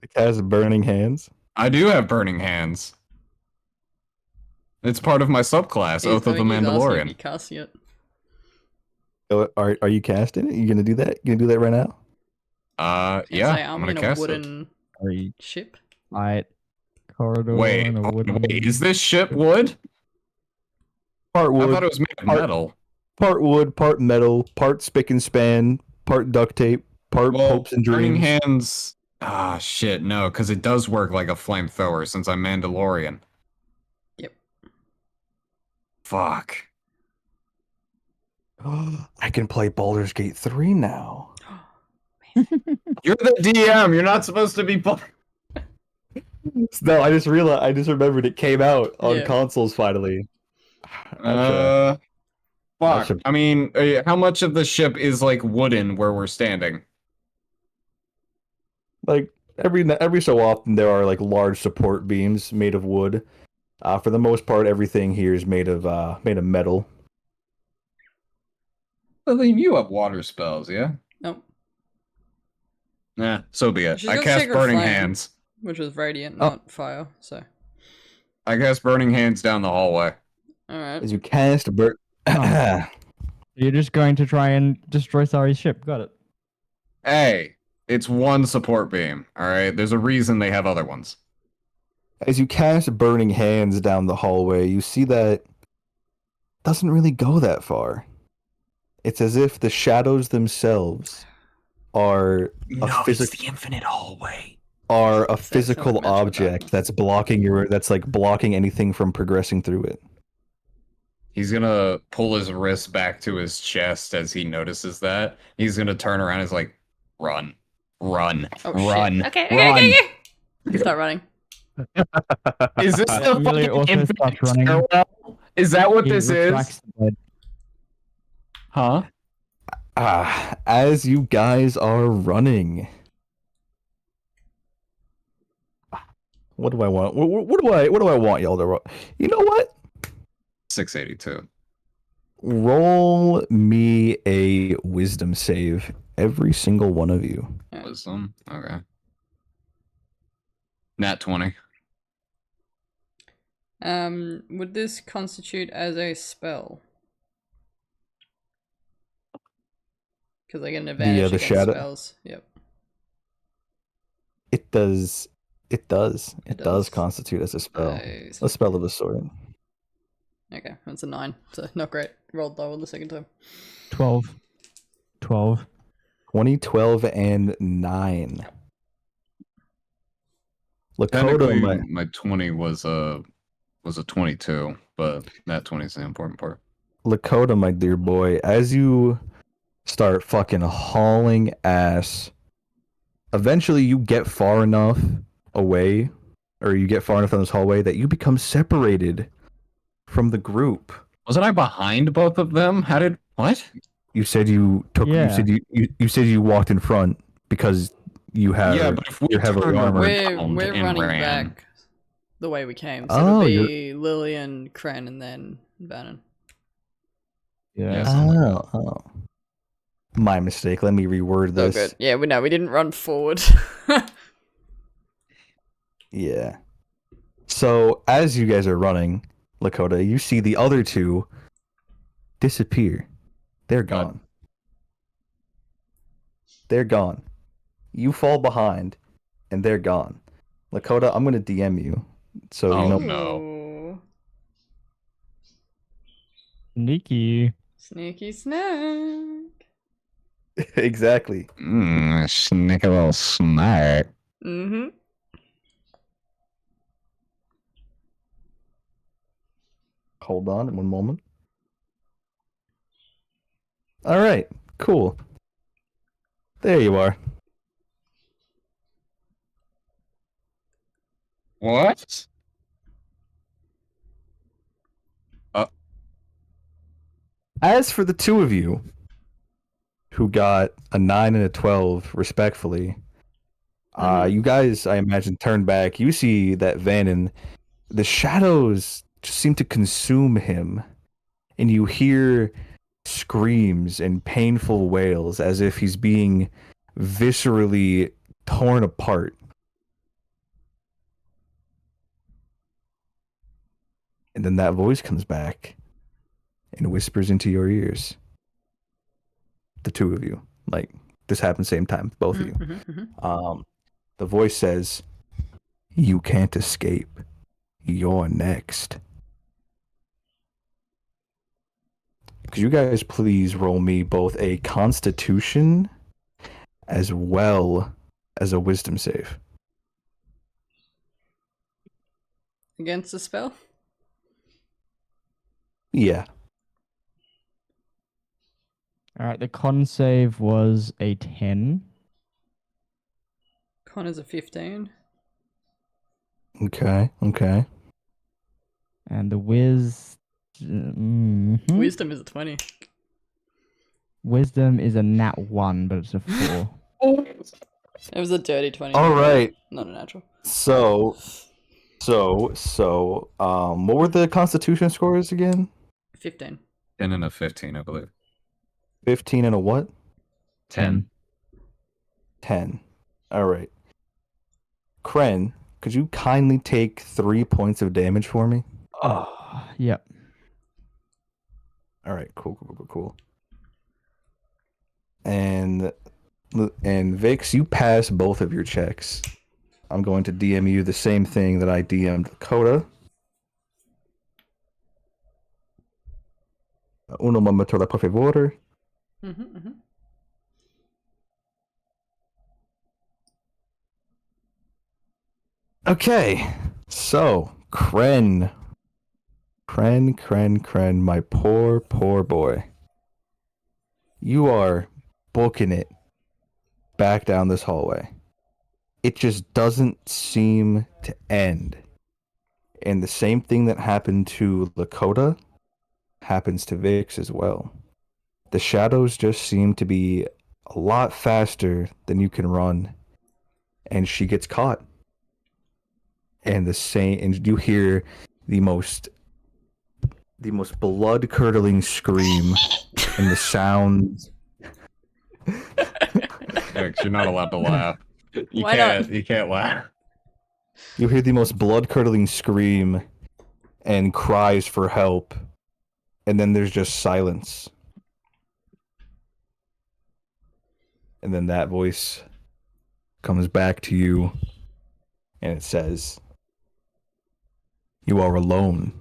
It has burning hands. I do have Burning Hands. It's part of my subclass, Oath of the Mandalorian. You casting it. Are you casting it? You gonna do that? You gonna do that right now? Yeah, Say, I'm in gonna a cast it. wooden Sorry, ship. light corridor. Wait, and a wooden... wait, is this ship wood? Part I wood, thought it was made of metal. part wood, part metal, part spick and span, part duct tape, part Well, hopes and Burning dreams. Hands. Ah, shit, no, because it does work like a flamethrower since I'm Mandalorian. Yep. Fuck. I can play Baldur's Gate 3 now. You're the DM. You're not supposed to be. No, I just remembered it came out on Yeah. consoles finally. Fuck. Gotcha. I mean, how much of the ship is like wooden where we're standing? Like every so often there are like large support beams made of wood. For the most part, everything here is made of metal. I mean, you have water spells, yeah? Nope. Nah, so be it. She's I got cast Sacred Burning Flame. Hands. Which was radiant, Oh. not fire. So, I cast Burning Hands down the hallway. all right. As you cast You're just going to try and destroy Sari's ship. Got it. Hey, it's one support beam, alright? There's a reason they have other ones. As you cast Burning Hands down the hallway, you see that doesn't really go that far. It's as if the shadows themselves are It's the infinite hallway. are a That's not physical much of a object that's blocking anything from progressing through it. He's gonna pull his wrist back to his chest as he notices that. He's gonna turn around and is like, run. Run. Oh, run. shit. Okay, run. okay. Start running. Is this the Amelia fucking also infinite starts running. stairwell? Is that what He this retracts is? the bed. Huh? As you guys are running. What do I want? What do I want y'all to run? You know what? 682. Roll me a wisdom save, every single one of you. Wisdom. Okay. Nat 20. Would this constitute as a spell? Because I get an advantage the against shadow- spells. Yep. It does. It does. It does does? constitute as a spell. Nice. A spell of a sort. Okay, that's a 9. So not great. Rolled lower the second time. 12. 12. 2012 and 9. Lakota, Technically, my 20 was a 22, but that 20 is the important part. Lakota, my dear boy, as you start fucking hauling ass, eventually you get far enough away, or you get far enough in this hallway that you become separated from the group. Wasn't I behind both of them? How did what? You said you took. Yeah. You said you walked in front because you have. Yeah, but if we you're heavily turned armored. around We're and running ran, back the way we came. So Oh, it'll be Lillian, Kren, and then Vannon. Yeah. Oh. My mistake. Let me reword So this. good. Yeah, we didn't run forward. Yeah. So as you guys are running, Lakota, you see the other two disappear. They're gone. They're gone. You fall behind, and they're gone. Lakota, I'm gonna DM you. So Oh, you know. no. Ooh. Sneaky. Sneaky snack. Exactly. Sneak a little snack. Mm-hmm. Hold on one moment. All right. Cool. There you are. What? As for the two of you who got a 9 and a 12 respectfully, you guys, I imagine, turn back. You see that Vannon, the shadows just seem to consume him, and you hear screams and painful wails as if he's being viscerally torn apart. And then that voice comes back and whispers into your ears. The two of you. Like, this happened same time, both of you. The voice says, "You can't escape. You're next." Could you guys please roll me both a Constitution as well as a Wisdom save? Against the spell? Yeah. Alright, the con save was a 10. Connor's a 15. Okay. And the Wisdom is a 20. Wisdom is a nat 1, but it's a 4. It was a dirty 20. All right. Not a natural. So, what were the Constitution scores again? 15. 10 and a 15, I believe. 15 and a what? 10. 10. All right. Kren, could you kindly take 3 points of damage for me? Oh, yep. All right, cool. And Vix, you pass both of your checks. I'm going to DM you the same thing that I DM'd Lakota. Uno momento, por favor. Okay, so Kren, my poor boy. You are booking it back down this hallway. It just doesn't seem to end. And the same thing that happened to Lakota happens to Vix as well. The shadows just seem to be a lot faster than you can run, and she gets caught. And you hear the most blood-curdling scream, and the sound. You're not allowed to laugh. Why not? You can't laugh. You hear the most blood-curdling scream and cries for help, and then there's just silence. And then that voice comes back to you and it says, "You are alone.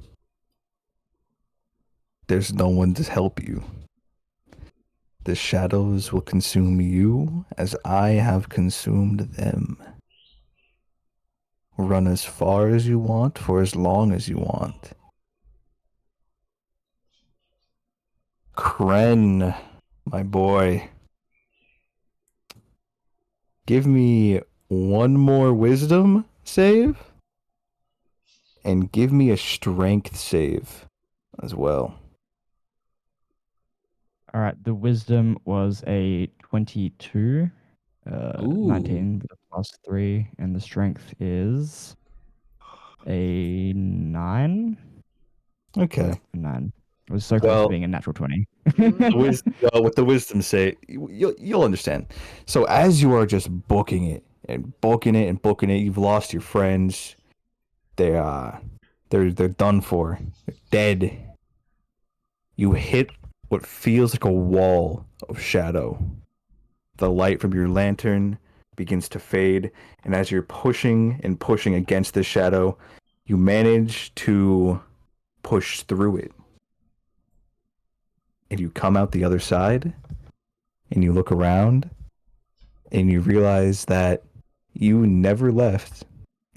There's no one to help you. The shadows will consume you as I have consumed them. Run as far as you want for as long as you want." Kren, my boy, give me one more wisdom save and give me a strength save as well. All right, the wisdom was a 22, 19 with a +3, and the strength is a 9. Okay. A 9. It was so close Well- to being a natural 20. With the wisdom say, you'll understand. So as you are just booking it and booking it and booking it, you've lost your friends. They're done for. They're dead. You hit what feels like a wall of shadow. The light from your lantern begins to fade, and as you're pushing and pushing against the shadow, you manage to push through it. And you come out the other side, and you look around, and you realize that you never left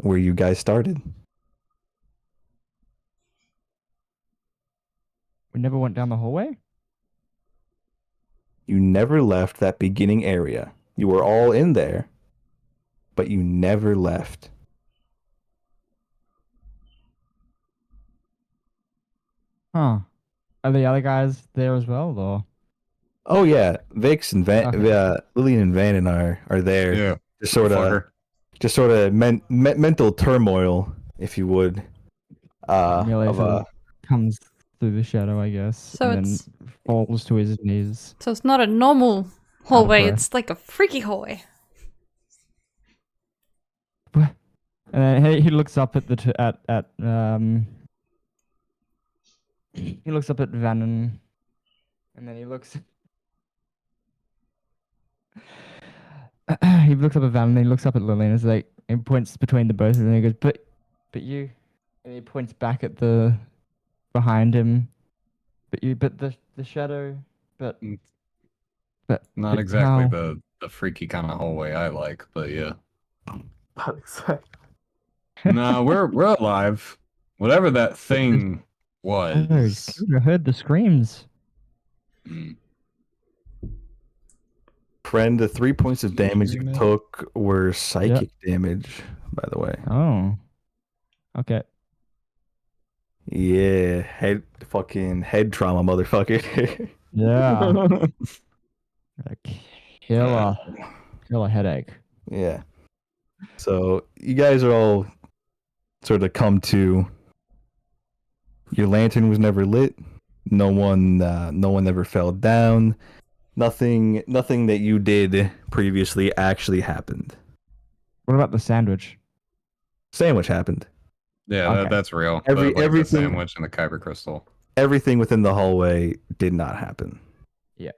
where you guys started. We never went down the hallway? You never left that beginning area. You were all in there, but you never left. Huh. Are the other guys there as well, or? Oh yeah, Vix and Okay. Lillian and Vannon are there. Yeah. Just sort of mental turmoil, if you would. Melee Of, sort of comes through the shadow, I guess, So and it's- then falls to his knees. So it's not a normal hallway, breath. it's like a freaky hallway. And then he looks up at he looks up at Vannon, and then he looks. He looks up at Vannon, and he looks up at Lily, and it's like he points between the both of them. And he goes, "But you," and he points back at the behind him. But the shadow, but Not but exactly how- the freaky kind of hallway I like, but yeah. Not exactly. No, we're alive. Whatever that thing was. Oh, I heard the screams. Mm. Friend, the 3 points of damage you Hearing that? took were psychic damage, by the way. Oh, okay. Yeah, fucking head trauma, motherfucker. Yeah. A killer headache. Yeah. So you guys are all sort of come to. Your lantern was never lit. No one ever fell down. Nothing that you did previously actually happened. What about the sandwich? Sandwich happened. Yeah, Okay. that's real. Everything- the sandwich and the kyber crystal. Everything within the hallway did not happen. Yeah.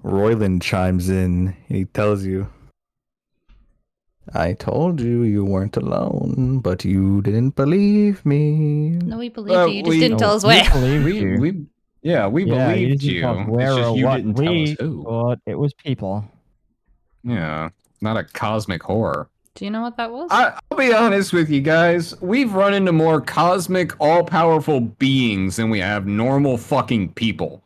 Royland chimes in. He tells you, "I told you you weren't alone, but you didn't believe me." No, we believed you, you just didn't tell us where. We believed didn't you. tell us It's where just or you what. didn't tell us who. thought it was people. Yeah, not a cosmic horror. Do you know what that was? I'll be honest with you guys. We've run into more cosmic, all-powerful beings than we have normal fucking people.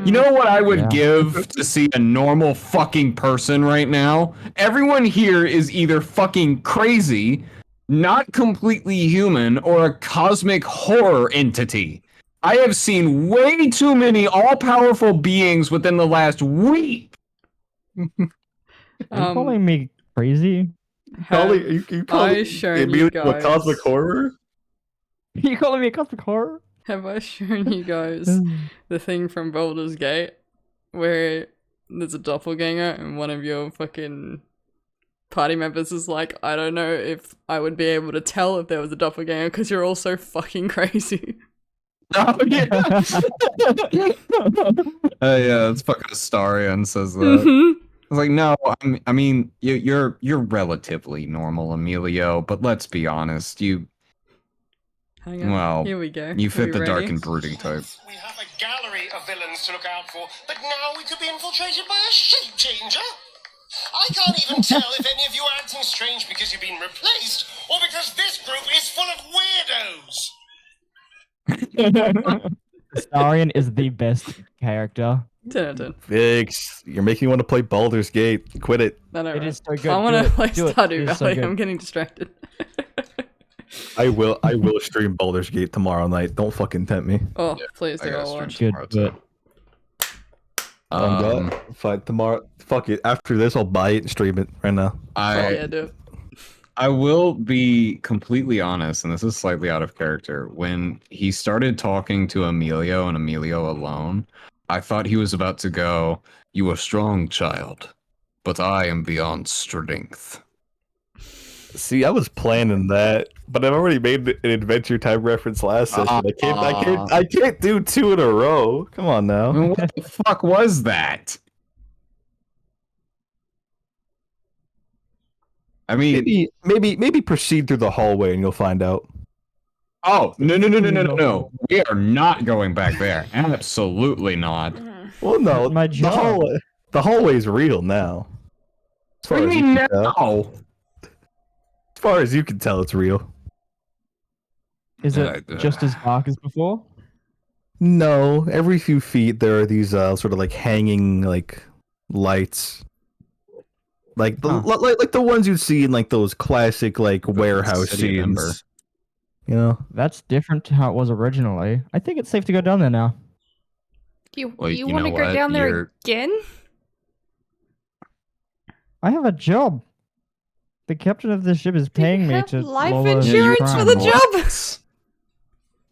You know what I would Yeah. give to see a normal fucking person right now? Everyone here is either fucking crazy, not completely human, or a cosmic horror entity. I have seen way too many all-powerful beings within the last week. Are you calling me crazy? Have I shown you guys? horror? Are you calling me a cosmic horror? Have I shown you guys the thing from Baldur's Gate where there's a doppelganger and one of your fucking party members is like, I don't know if I would be able to tell if there was a doppelganger because you're all so fucking crazy. Oh yeah. Yeah, it's fucking Astarion says that. was like, no, I mean, you're relatively normal, Emilio, but let's be honest, Hang on. well, Here we go. you Are fit we the dark ready? and brooding type. We have a gallery of villains to look out for, but now we could be infiltrated by a shape changer. I can't even tell if any of you are acting strange because you've been replaced, or because this group is full of weirdos. Astarion is the best character. 10 out of 10. Vix, you're making me want to play Baldur's Gate. Quit it. No, It right. is so good. I want to Do it. play Do it. Stardew It is so Valley. good. I'm getting distracted. I will stream Baldur's Gate tomorrow night. Don't fucking tempt me. Oh, please I do. gotta I'll stream watch. Good, tomorrow, too. Fine, tomorrow. Fuck it. After this, I'll buy it and stream it right now. Oh, yeah, do it. I will be completely honest, and this is slightly out of character. When he started talking to Emilio and Emilio alone, I thought he was about to go, "You are strong, child, but I am beyond strength." See, I was planning that, but I've already made an Adventure Time reference last session. I can't do two in a row. Come on I now. mean, what the fuck was that? I mean, Maybe proceed through the hallway and you'll find out. oh, no. We are not going back there. Absolutely not. Well, no, My job. the hallway is real now. As far What do as you you mean can tell. now? As far as you can tell, it's real. Is it just as dark as before? No, every few feet there are these sort of like hanging like lights, like the like the ones you see in like those classic like warehouse city member. scenes. You know, That's different to how it was originally. I think it's safe to go down there now. You Well, you you want to know go what? down there You're- again? I have a job. The captain of the ship is paying me have to life lower insurance crime. for the job?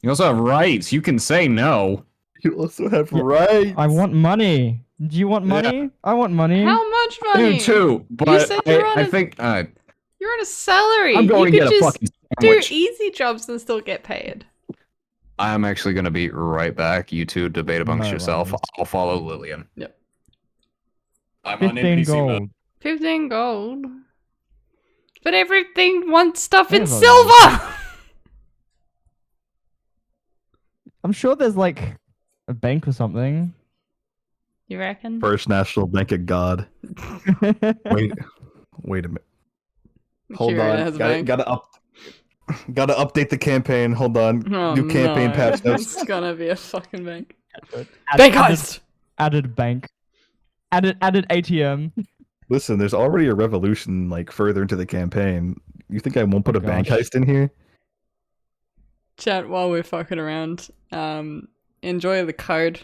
You also have rights. You can say no. you also have Yeah, rights. I want money. Do you want Yeah. money? I want money. How much money? You too, but said you're on I a- think You're on a salary. I'm going you to could get a just fucking do sandwich. easy jobs and still get paid. I'm actually going to be right back. You two debate amongst No yourself. worries. I'll follow Lillian. Yep. I'm on 15 NPC mode. gold. 15 gold. But everything wants stuff in Whatever. silver! I'm sure there's like a bank or something. You reckon? First National Bank of God. Wait a minute. Hold Kieran on. has a bank. Gotta update the campaign. Hold on. Oh, New campaign no. patch notes. It's gonna be a fucking bank. Add- Bank added- heist! Added bank. Added ATM. Listen, there's already a revolution like further into the campaign. You think I won't put a bank Gosh. heist in here? Chat, while we're fucking around, enjoy the code.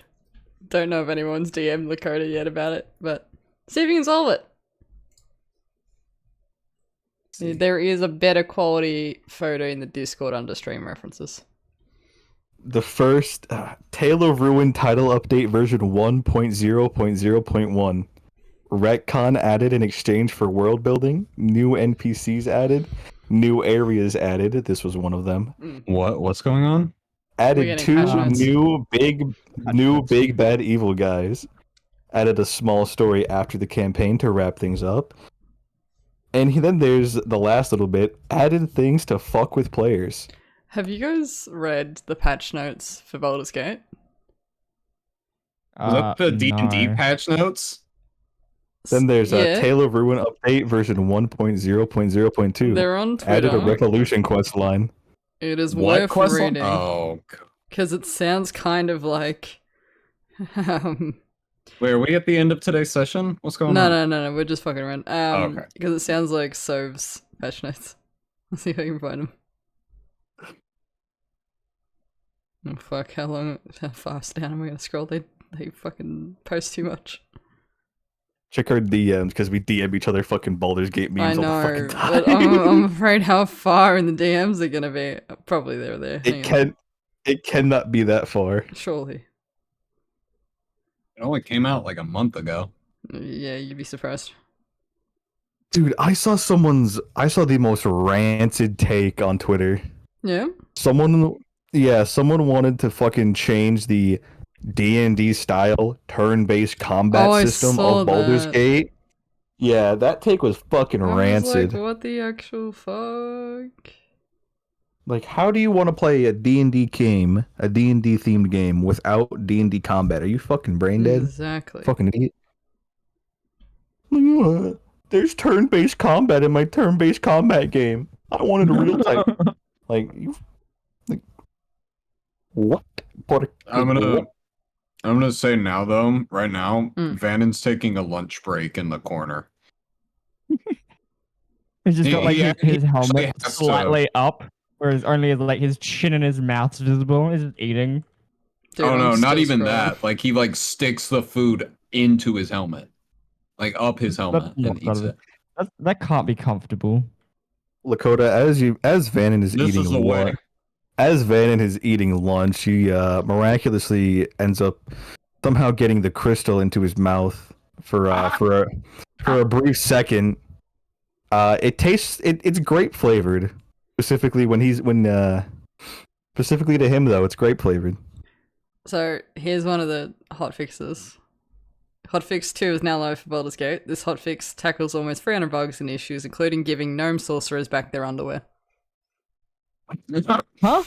Don't know if anyone's DM'd Lakota yet about it, but see if you can solve it. There is a better quality photo in the Discord under stream references. The first Tale of Ruin title update version 1.0.0.1. Retcon added in exchange for world building. New NPCs added. New areas added. This was one of them. What's going on? Added getting two patch notes. new big bad evil guys. Added a small story after the campaign to wrap things up. And then there's the last little bit. Added things to fuck with players. Have you guys read the patch notes for Baldur's Gate? Was that the D&D No. patch notes? Then there's a Yeah. Tale of Ruin update version 1.0.0.2. They're on Added a Twitter. revolution quest line. It is What worth quest line? reading. Oh, Because it sounds kind of like... wait, are we at the end of today's session? What's going No, on? we're just fucking around. Okay. Because it sounds like Sov's patch notes. Let's see if I can find them. Oh fuck, how fast down am I gonna scroll? They fucking post too much. Check our DMs because we DM each other fucking Baldur's Gate memes I all the know, fucking time. but I'm afraid how far in the DMs are gonna be. Probably they're there. Hang on. It cannot be that far. Surely. It only came out like a month ago. Yeah, you'd be surprised. Dude, I saw the most ranted take on Twitter. Yeah? Someone wanted to fucking change the D&D style turn-based combat Oh, I system saw of Baldur's that. Gate Yeah, that take was fucking I was rancid. like, what the actual fuck? Like, how do you want to play a D&D game, a D&D themed game, without D&D combat? Are you fucking brain dead? Exactly. Fucking idiot. There's turn-based combat in my turn-based combat game. I wanted a real time. Like, you... Like, what? I'm gonna say now though, right now, Mm. Vannon's taking a lunch break in the corner. He's just got like He his actually helmet has to- slightly up, whereas only like his chin and his mouth's visible. He's just eating. Dude, oh I'm no, not still even scrolling. that. Like he like sticks the food into his helmet, like up his helmet, That's and not eats gotta- it. That can't be comfortable. Lakota, as Vannon is This eating is the way. As Vannon is eating lunch, he miraculously ends up somehow getting the crystal into his mouth for a brief second. It's grape flavored. Specifically specifically to him though, it's grape flavored. So here's one of the hotfixes. Hotfix 2 is now live for Baldur's Gate. This hotfix tackles almost 300 bugs and issues, including giving gnome sorcerers back their underwear. Huh?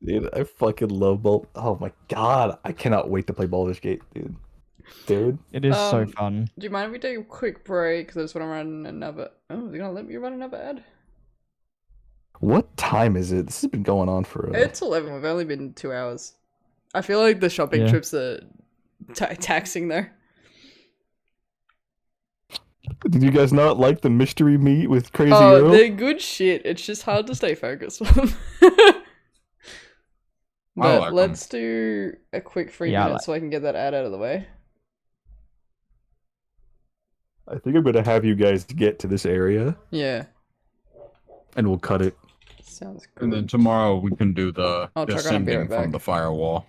Dude, I fucking love Oh my god, I cannot wait to play Baldur's Gate, dude. It is so Um, fun. Do you mind if we take a quick break? Because I just want to run another... Oh, is it going to let me run another ad? What time is it? This has been going on for. It's 11. We've only been 2 hours. I feel like the shopping Yeah. trips are taxing though. Did you guys not like the mystery meat with Crazy Oh, Earl? they're good shit. It's just hard to stay focused on them. But like 'em. let's do a quick 3 Yeah, I minutes so I can get that ad out of the way. I think I'm gonna have you guys get to this area, Yeah, and we'll cut it. sounds good. And then tomorrow we can do the I'll check on and be descending right back. from the firewall.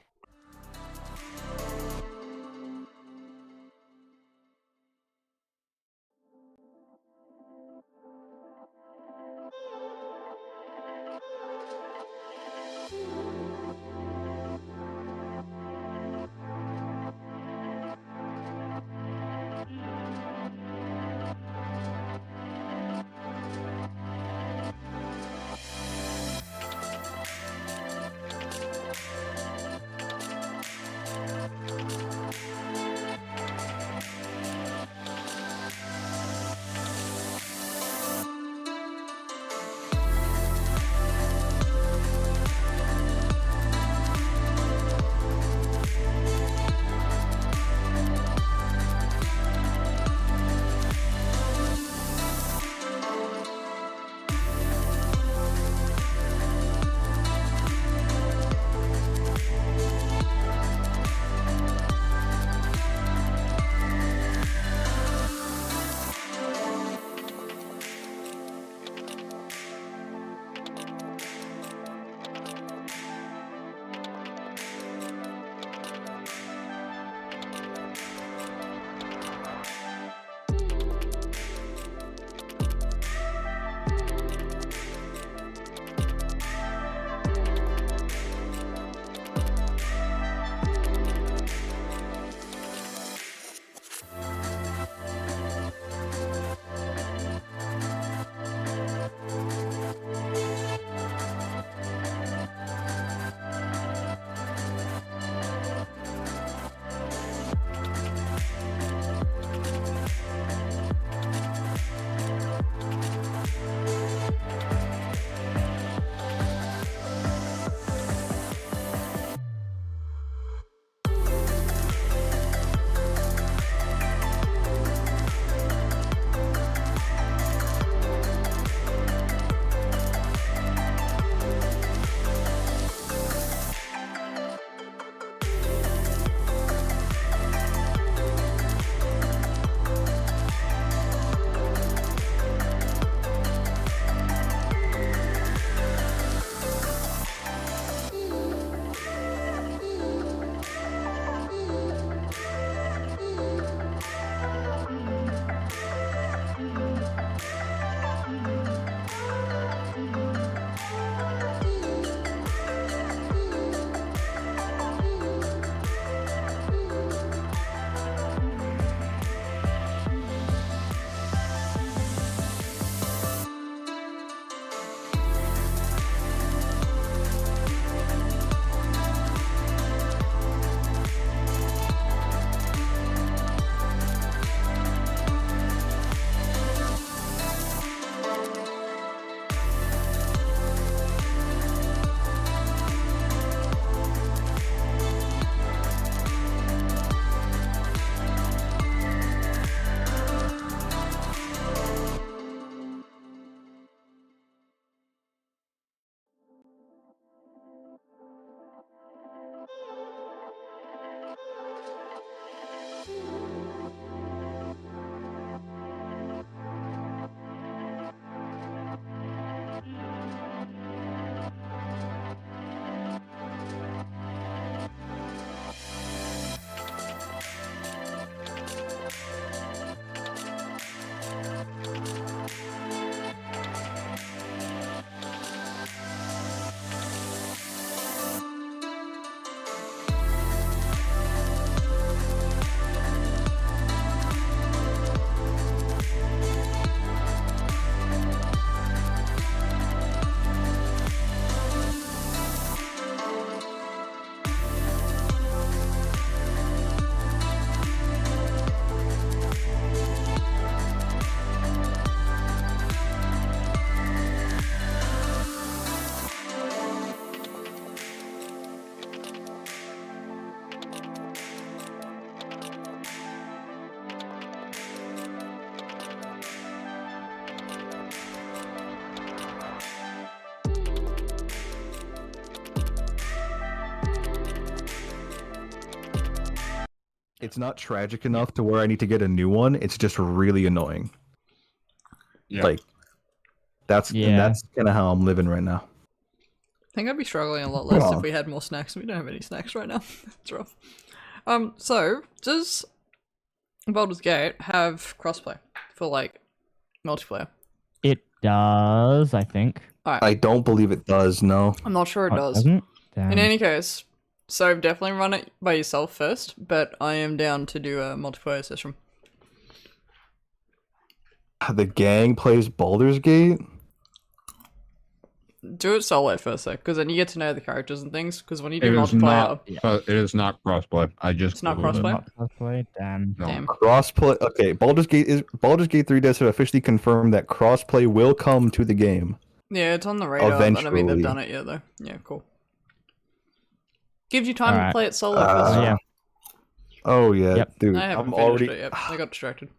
It's not tragic enough to where I need to get a new one. It's just really annoying. Yeah. Like that's kind of how I'm living right now. I think I'd be struggling a lot less Well. if we had more snacks. We don't have any snacks right now. It's rough. So does Baldur's Gate have crossplay for like multiplayer? It does, I think. I don't believe it does. No. I'm not sure it Oh, does. doesn't? Damn. In any case, so definitely run it by yourself first, but I am down to do a multiplayer session. The gang plays Baldur's Gate. Do it solo first though, because then you get to know the characters and things. Because when you do It is multiplayer, not. It is not crossplay. I just. It's not Googled it. crossplay? Not crossplay? Damn. No. damn. Crossplay. Okay, Baldur's Gate 3 does have officially confirmed that crossplay will come to the game. Yeah, it's on the radar, but I don't think they've Eventually. done it yet though. Yeah, cool. Gives you time to Alright. play it solo Uh, first. yeah. Oh yeah, Yep. dude. I haven't I'm finished already it yet. I got distracted.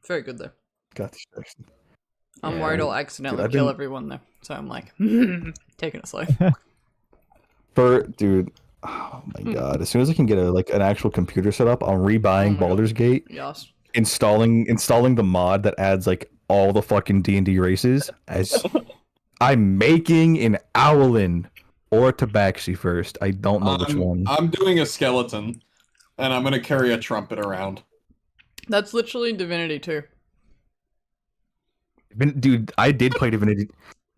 Very good though. got distracted. I'm Yeah. worried I'll accidentally I've kill been- everyone though, so I'm like taking it slow. Dude. Oh my god! As soon as I can get an actual computer set up, I'm rebuying Oh my God. Baldur's Gate, Yes. installing the mod that adds like all the fucking D&D races. As I'm making an Owlin or a Tabaxi first. I don't know which one. I'm doing a skeleton, and I'm gonna carry a trumpet around. That's literally Divinity 2. Dude, I did play Divinity.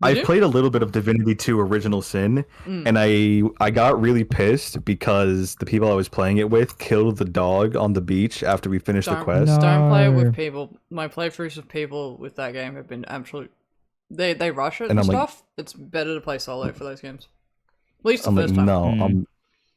I've you? played a little bit of Divinity 2 Original Sin, Mm. and I got really pissed because the people I was playing it with killed the dog on the beach after we finished the Don't- quest. No. Don't play it No. with people. My playthroughs of people with that game have been absolute. They rush it and, And I'm like- stuff. It's better to play solo for those games. At least the I'm like, first time. no, Mm. I'm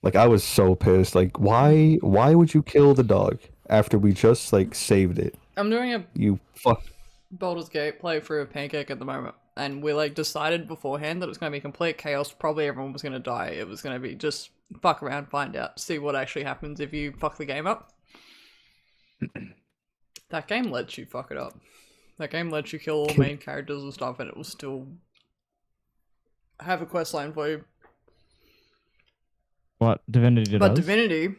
like, I was so pissed. Like, why would you kill the dog after we just like saved it? I'm doing a You fuck. Baldur's Gate playthrough of Pancake at the moment, and we like decided beforehand that it was going to be complete chaos. Probably everyone was going to die. It was going to be just fuck around, find out, see what actually happens if you fuck the game up. That game lets you fuck it up. That game lets you kill all the main characters and stuff, and it will still have a quest line for you. What Divinity But does? Divinity,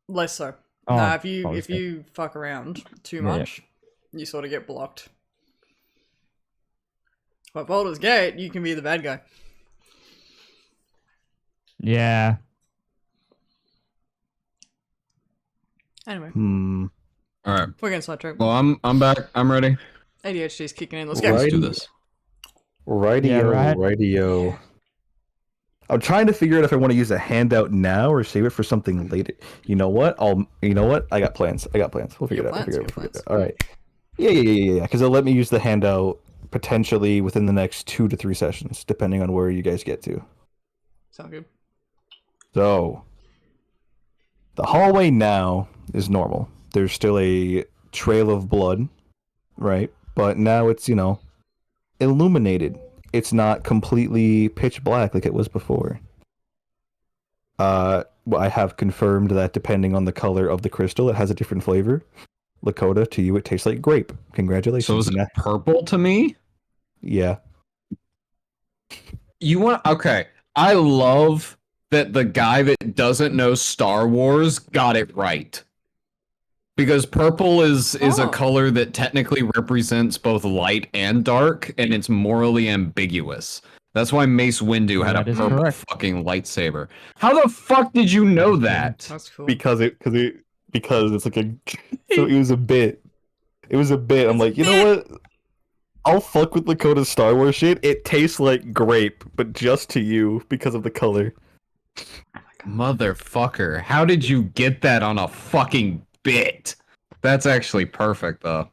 less so. Oh, Nah, if you obviously. fuck around too Yeah. much, you sort of get blocked. But Baldur's Gate, you can be the bad guy. Yeah. Anyway, All right. we're getting sidetracked. Well, I'm back. I'm ready. ADHD's kicking in. Let's go. Let's Right. do this. Radio, right. radio. I'm trying to figure out if I want to use a handout now or save it for something later. You know what? I got plans. We'll figure it out. All right. Yeah. Because they'll let me use the handout potentially within the next 2 to 3 sessions, depending on where you guys get to. Sound good. So, the hallway now is normal. There's still a trail of blood, right? But now it's, illuminated. It's not completely pitch black like it was before. I have confirmed that depending on the color of the crystal, it has a different flavor. Lakota, to you, it tastes like grape. Congratulations. So is it purple to me? Yeah. Okay. I love that the guy that doesn't know Star Wars got it right. Because purple is Oh. a color that technically represents both light and dark, and it's morally ambiguous. That's why Mace Windu had That a is purple correct. fucking lightsaber. How the fuck did you know that? That's cool. Because it's like so it was a bit. It was a bit. I'm like, you know what? I'll fuck with Lakota's Star Wars shit. It tastes like grape, but just to you because of the color. Motherfucker, how did you get that on a fucking bit? That's actually perfect, though.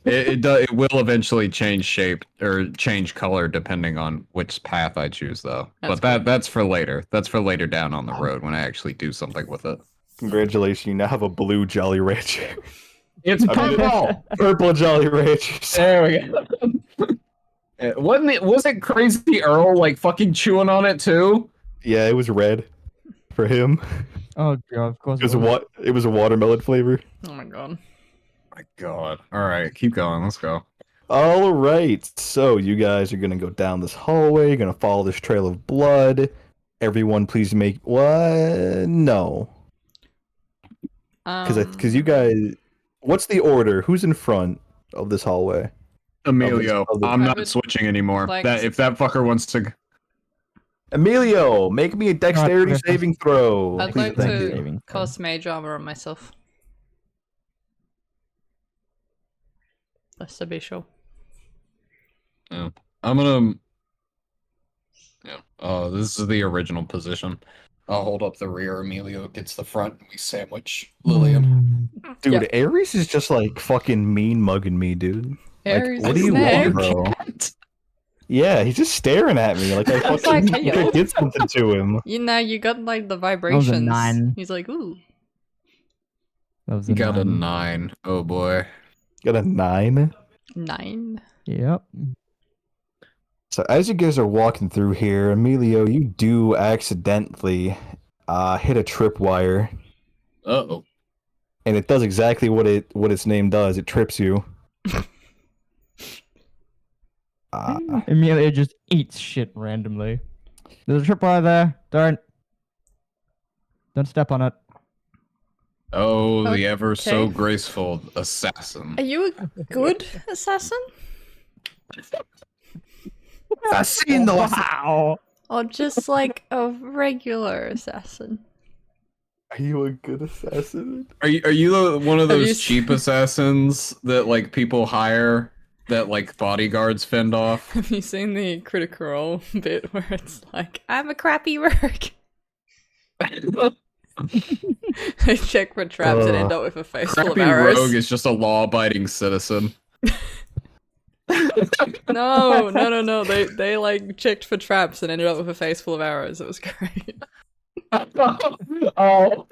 It will eventually change shape or change color depending on which path I choose, though. That's But that's for later. That's for later down on the road when I actually do something with it. Congratulations, you now have a blue Jolly Rancher. It's purple. Purple Jolly Ranchers. There we go. Was it Crazy Earl like fucking chewing on it too? Yeah, it was red for him. Oh god, of course. It was a watermelon flavor. Oh my god. My God. All right, keep going. Let's go. All right, so you guys are gonna go down this hallway. You're gonna follow this trail of blood. Everyone, please make what? No. Because you guys, what's the order? Who's in front of this hallway? Emilio, of the- I'm I not would switching anymore. like That to- if that fucker wants to, Emilio, make me a dexterity okay. saving throw. I'd Please, like thank to you. Saving throw. cast mage armor on myself. Just to be sure. I'm gonna. Yeah. This is the original position. I'll hold up the rear. Emilio gets the front. And we sandwich Lillian. Dude, Yeah. Ares is just like fucking mean mugging me, dude. Ares what do is you next. want, bro? Yeah, he's just staring at me like I It's fucking like, hey, like I yo. did something to him. You know, you got like the was a vibrations. 9. He's like, ooh. That was He a got a 9. 9. Oh boy. Got a 9. 9. Yep. So as you guys are walking through here, Emilio, you do accidentally hit a tripwire, Uh-oh. and it does exactly what its name does. It trips you. Amelia just eats shit randomly. There's a tripwire there. Don't step on it. Oh, the ever so Okay. graceful assassin. Are you a good assassin? Wow. Or just like a regular assassin? Are you a good assassin? Are you one of Have you those cheap assassins that like people hire that like bodyguards fend off? Have you seen the Critical Role bit where it's like, I'm a crappy rogue? They check for traps and end up with a face full of Crappy arrows. rogue is just a law-abiding citizen. No. They like checked for traps and ended up with a face full of arrows. It was great. Oh.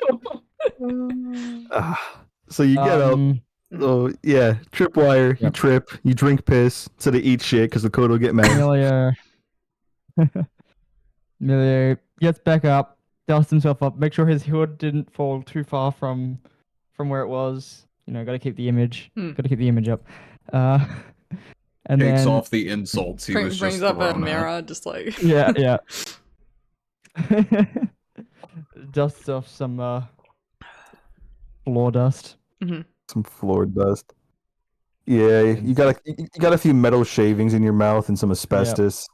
So you get up. Oh yeah, tripwire. You Yep. trip. You drink piss. So they eat shit because the code will get mad. Amelia gets back up, dusts himself up, make sure his hood didn't fall too far from where it was. You know, gotta keep the image. Gotta keep the image up. And Takes then off the insults he was Brings just up a thrown at. mirror, just like yeah. Dusts off some floor dust. Some floor dust. Yeah, you got a few metal shavings in your mouth and some asbestos.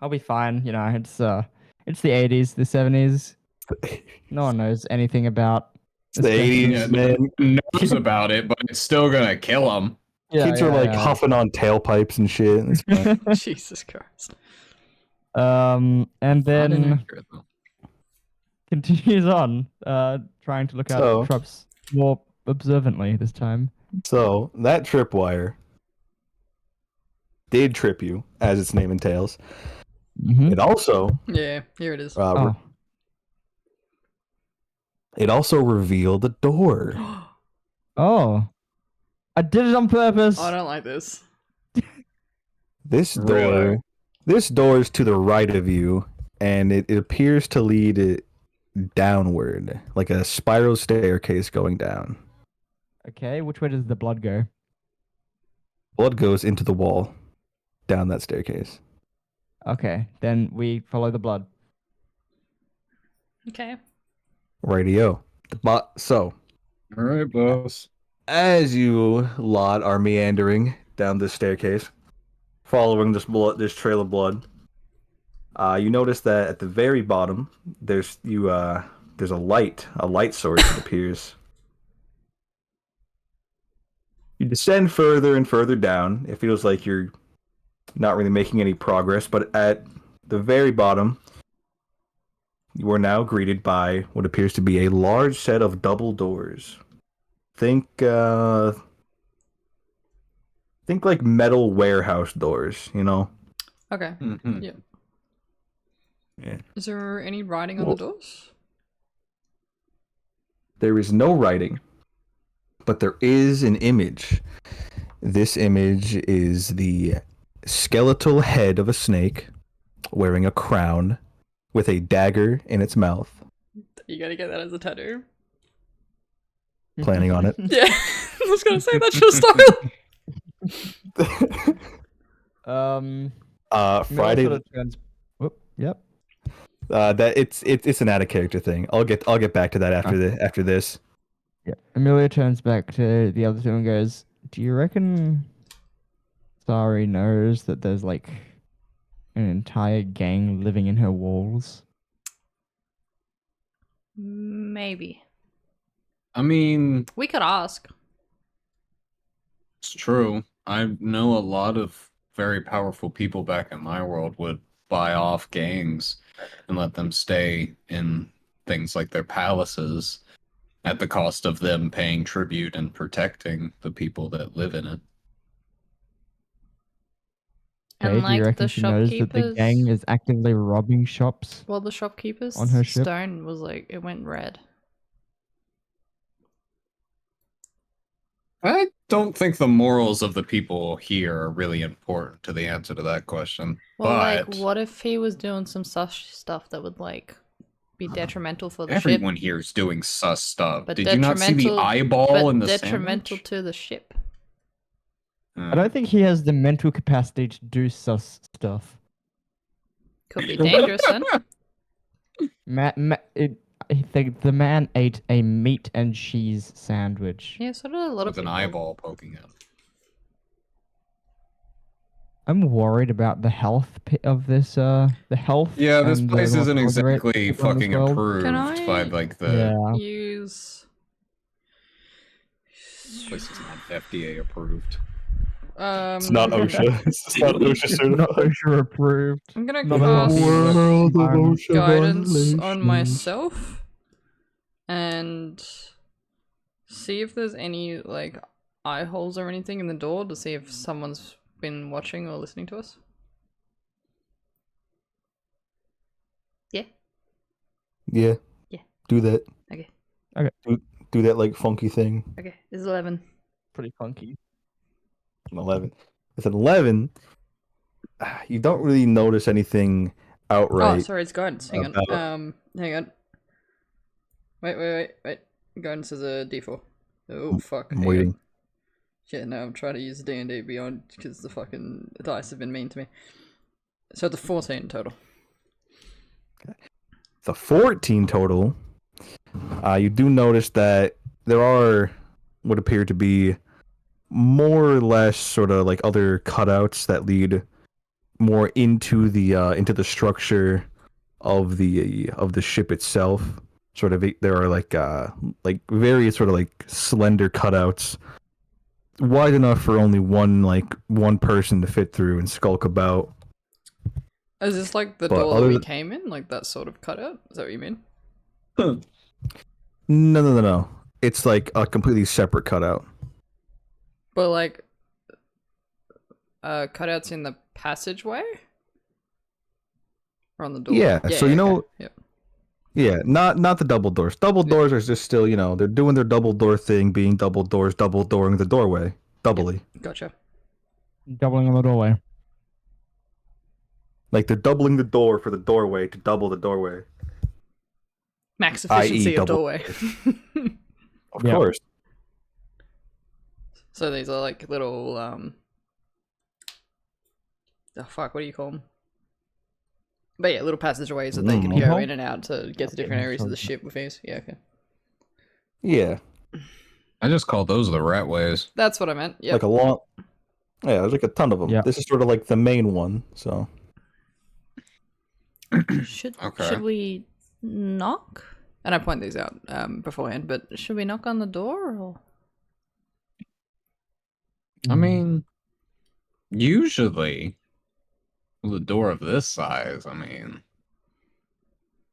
I'll be fine. You know, it's the 80s, the 70s. No one knows anything about It's the 80s, Yeah, man. knows about it, but it's still gonna kill him. Kids are like huffing on tailpipes and shit. It's fine. Jesus Christ. And Not then inaccurate, though. continues on, trying to look out So- at traps more observantly this time. So that tripwire did trip you, as its name entails. Mm-hmm. It also Yeah, here it is. Oh, it also revealed a door. oh! I did it on purpose. I don't like this. This door, Really? this door is to the right of you, and it appears to lead it downward, like a spiral staircase going down. Okay, which way does the blood go? Blood goes into the wall, down that staircase. Okay, then we follow the blood. Okay. Rightio. So, All right, boss. as you lot are meandering down this staircase, following this trail of blood, you notice that at the very bottom there's a light source that appears. You descend further and further down. It feels like you're not really making any progress, but at the very bottom, you are now greeted by what appears to be a large set of double doors. Think like metal warehouse doors, you know? Okay. Mhm. Yeah. Yeah. Is there any writing on Well- the doors? There is no writing, but there is an image. This image is the skeletal head of a snake wearing a crown with a dagger in its mouth. You gotta get that as a tattoo. Planning on it. Yeah. I was gonna say that's your style. Miller Friday. sort of turns. Whoop, yep. That it's an added character thing. I'll get back to that after this. Yeah. Amelia turns back to the other two and goes, "Do you reckon Sari knows that there's like an entire gang living in her walls?" Maybe. I mean, We could ask. it's true. I know a lot of very powerful people back in my world would buy off gangs and let them stay in things like their palaces at the cost of them paying tribute and protecting the people that live in it. And Okay, do like you the reckon she knows that the shopkeepers. gang is actively robbing shops? Well, the shopkeepers on her ship? stone was like it went red. I don't think the morals of the people here are really important to the answer to that question. Well, but like, what if he was doing some such stuff that would like be detrimental for the everyone ship? here is doing sus stuff. But Did you not see the detrimental- eyeball But in the detrimental sandwich? to the ship. I don't think he has the mental capacity to do sus stuff. Could be dangerous then. I think the man ate a meat and cheese sandwich. Yeah, so did a lot of with an people. eyeball poking out. I'm worried about the health of this. The health. Yeah, this and place the isn't mortality rate exactly on this fucking world. approved Can I- by like the Yeah. Use. this place is not FDA approved. It's not OSHA. It's not OSHA It's certified. not OSHA approved. I'm gonna Not cast world of OSHA guidance on violations. myself and see if there's any like eye holes or anything in the door to see if someone's been watching or listening to us. Yeah. Yeah. Yeah. Do that. Okay. Do that like funky thing. Okay. It's 11. Pretty funky. An 11. With an 11, you don't really notice anything Oh, outright. sorry, it's guidance. Hang on. About- Hang on. Wait. Guidance is a D4. Oh fuck. I'm hang on. waiting. Yeah, no, I'm trying to use D&D Beyond because the fucking dice have been mean to me. So it's a 14 total. The 14 total, you do notice that there are what appear to be more or less sort of like other cutouts that lead more into the structure of the ship itself. Sort of, there are like various sort of like slender cutouts, wide enough for only one person to fit through and skulk about. Is this like the But door that other we than- came in? Like that sort of cutout? Is that what you mean? No. It's like a completely separate cutout. But like, cutouts in the passageway? Or on the door? Yeah, so you know- Yep. Yeah, not the double doors. Double doors are just still, they're doing their double door thing, being double doors, double dooring the doorway, doubly. Gotcha. Doubling on the doorway. Like they're doubling the door for the doorway to double the doorway. Max i.e. efficiency of double- doorway. Of Yeah. course. So these are like little, oh fuck, what do you call them? But yeah, little passageways that they can go Keyhole? in and out to get to different areas of the ship with ease. Yeah, okay. Yeah, I just call those the rat ways. That's what I meant. Yeah. like a long. Yeah, there's like a ton of them. Yeah. This is sort of like the main one. So Should Okay. we knock? And I point these out beforehand, but Should we knock on the door or? I mean, usually, with a door of this size,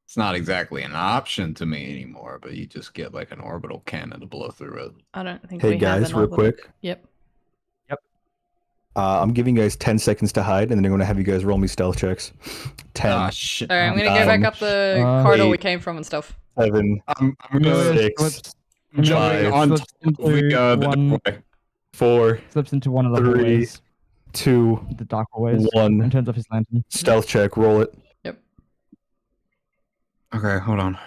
it's not exactly an option to me anymore, but you just get like an orbital cannon to blow through it. I don't think hey we have guys, an real orbital- quick, Yep. I'm giving you guys 10 seconds to hide, and then I'm gonna have you guys roll me stealth checks. 10, Ah, shit. alright, I'm gonna go back up the corridor we 8, came from and stuff. 7, I'm Amelia gonna 6, slips, jumping five, on slips top of the one, doorway. 4, slips into one of the 3, hallways, 2, the dark hallways, 1. and turns off his lantern. Stealth check. Roll it. Okay, hold on.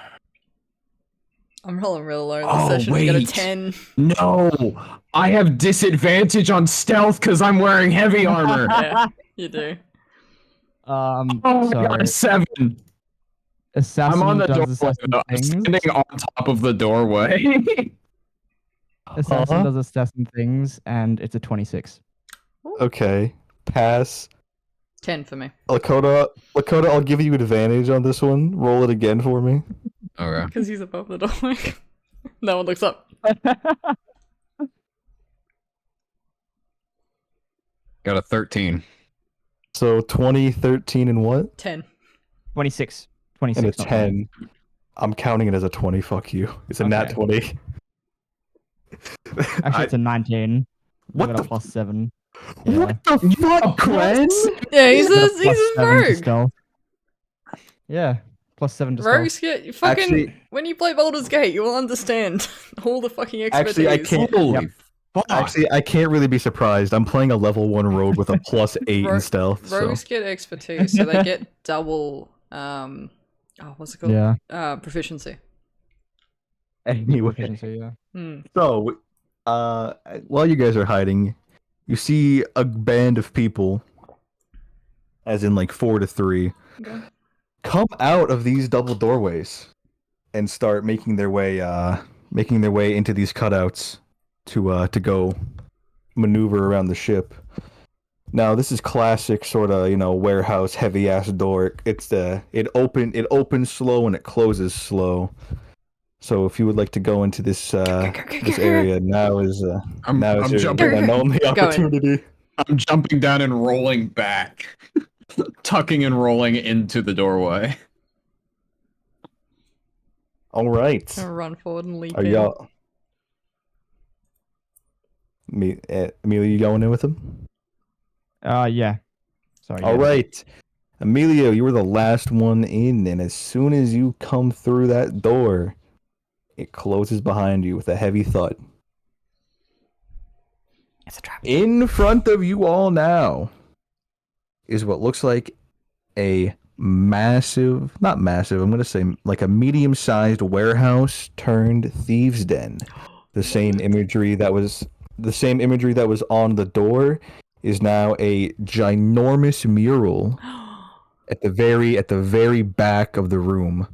I'm rolling real low in this Oh, session. We got a wait. 10. No, I have disadvantage on stealth because I'm wearing heavy armor. Yeah, you do. Oh my Sorry. god, 7. Assassin I'm on the does doorway. assassin I'm things. standing on top of the doorway. Assassin Huh? does assassin things, and it's a 26. Okay. Pass. 10 for me. Lakota, I'll give you advantage on this one. Roll it again for me. Okay. Because he's above the doorway. No one looks up. Got a 13. So 20, 13, and what? 10. 26. And 26. a not 20. 10. I'm counting it as a 20. Fuck you. It's a nat Okay. 20. Actually, it's a 19. What I got a the- plus 7. Yeah. What the fuck, Gren? Yeah, he's I got a, a he's plus a 7 to rogue. stealth. Yeah. Plus 7 to Rogues stealth. get fucking. Actually- when you play Baldur's Gate, you will understand all the fucking expertise. Actually, I can't. Holy fuck. Actually, I can't really be surprised. I'm playing a level 1 rogue with a plus 8 Ro- in stealth. So. Rogues get expertise, so they get double. What's it called? Yeah. Proficiency. Anyway, Efficiency, yeah. so while you guys are hiding, you see a band of people, as in like 4 to 3, Okay. come out of these double doorways and start making their way into these cutouts to go maneuver around the ship. Now this is classic sort of, warehouse heavy ass door. It opens slow and it closes slow. So if you would like to go into this area, now is I'm your jumping. one and only Go in. opportunity. I'm jumping down and rolling back, tucking and rolling into the doorway. All right. Gonna run forward and leap Are in. y'all? Amelia, you going in with him? Yeah. Sorry. All yeah. right. Emilio, you were the last one in, and as soon as you come through that door, it closes behind you with a heavy thud. It's a trap. In front of you all now is what looks like a massive, not massive, I'm going to say like a medium-sized warehouse turned thieves' den. The same imagery that was on the door is now a ginormous mural at the very back of the room.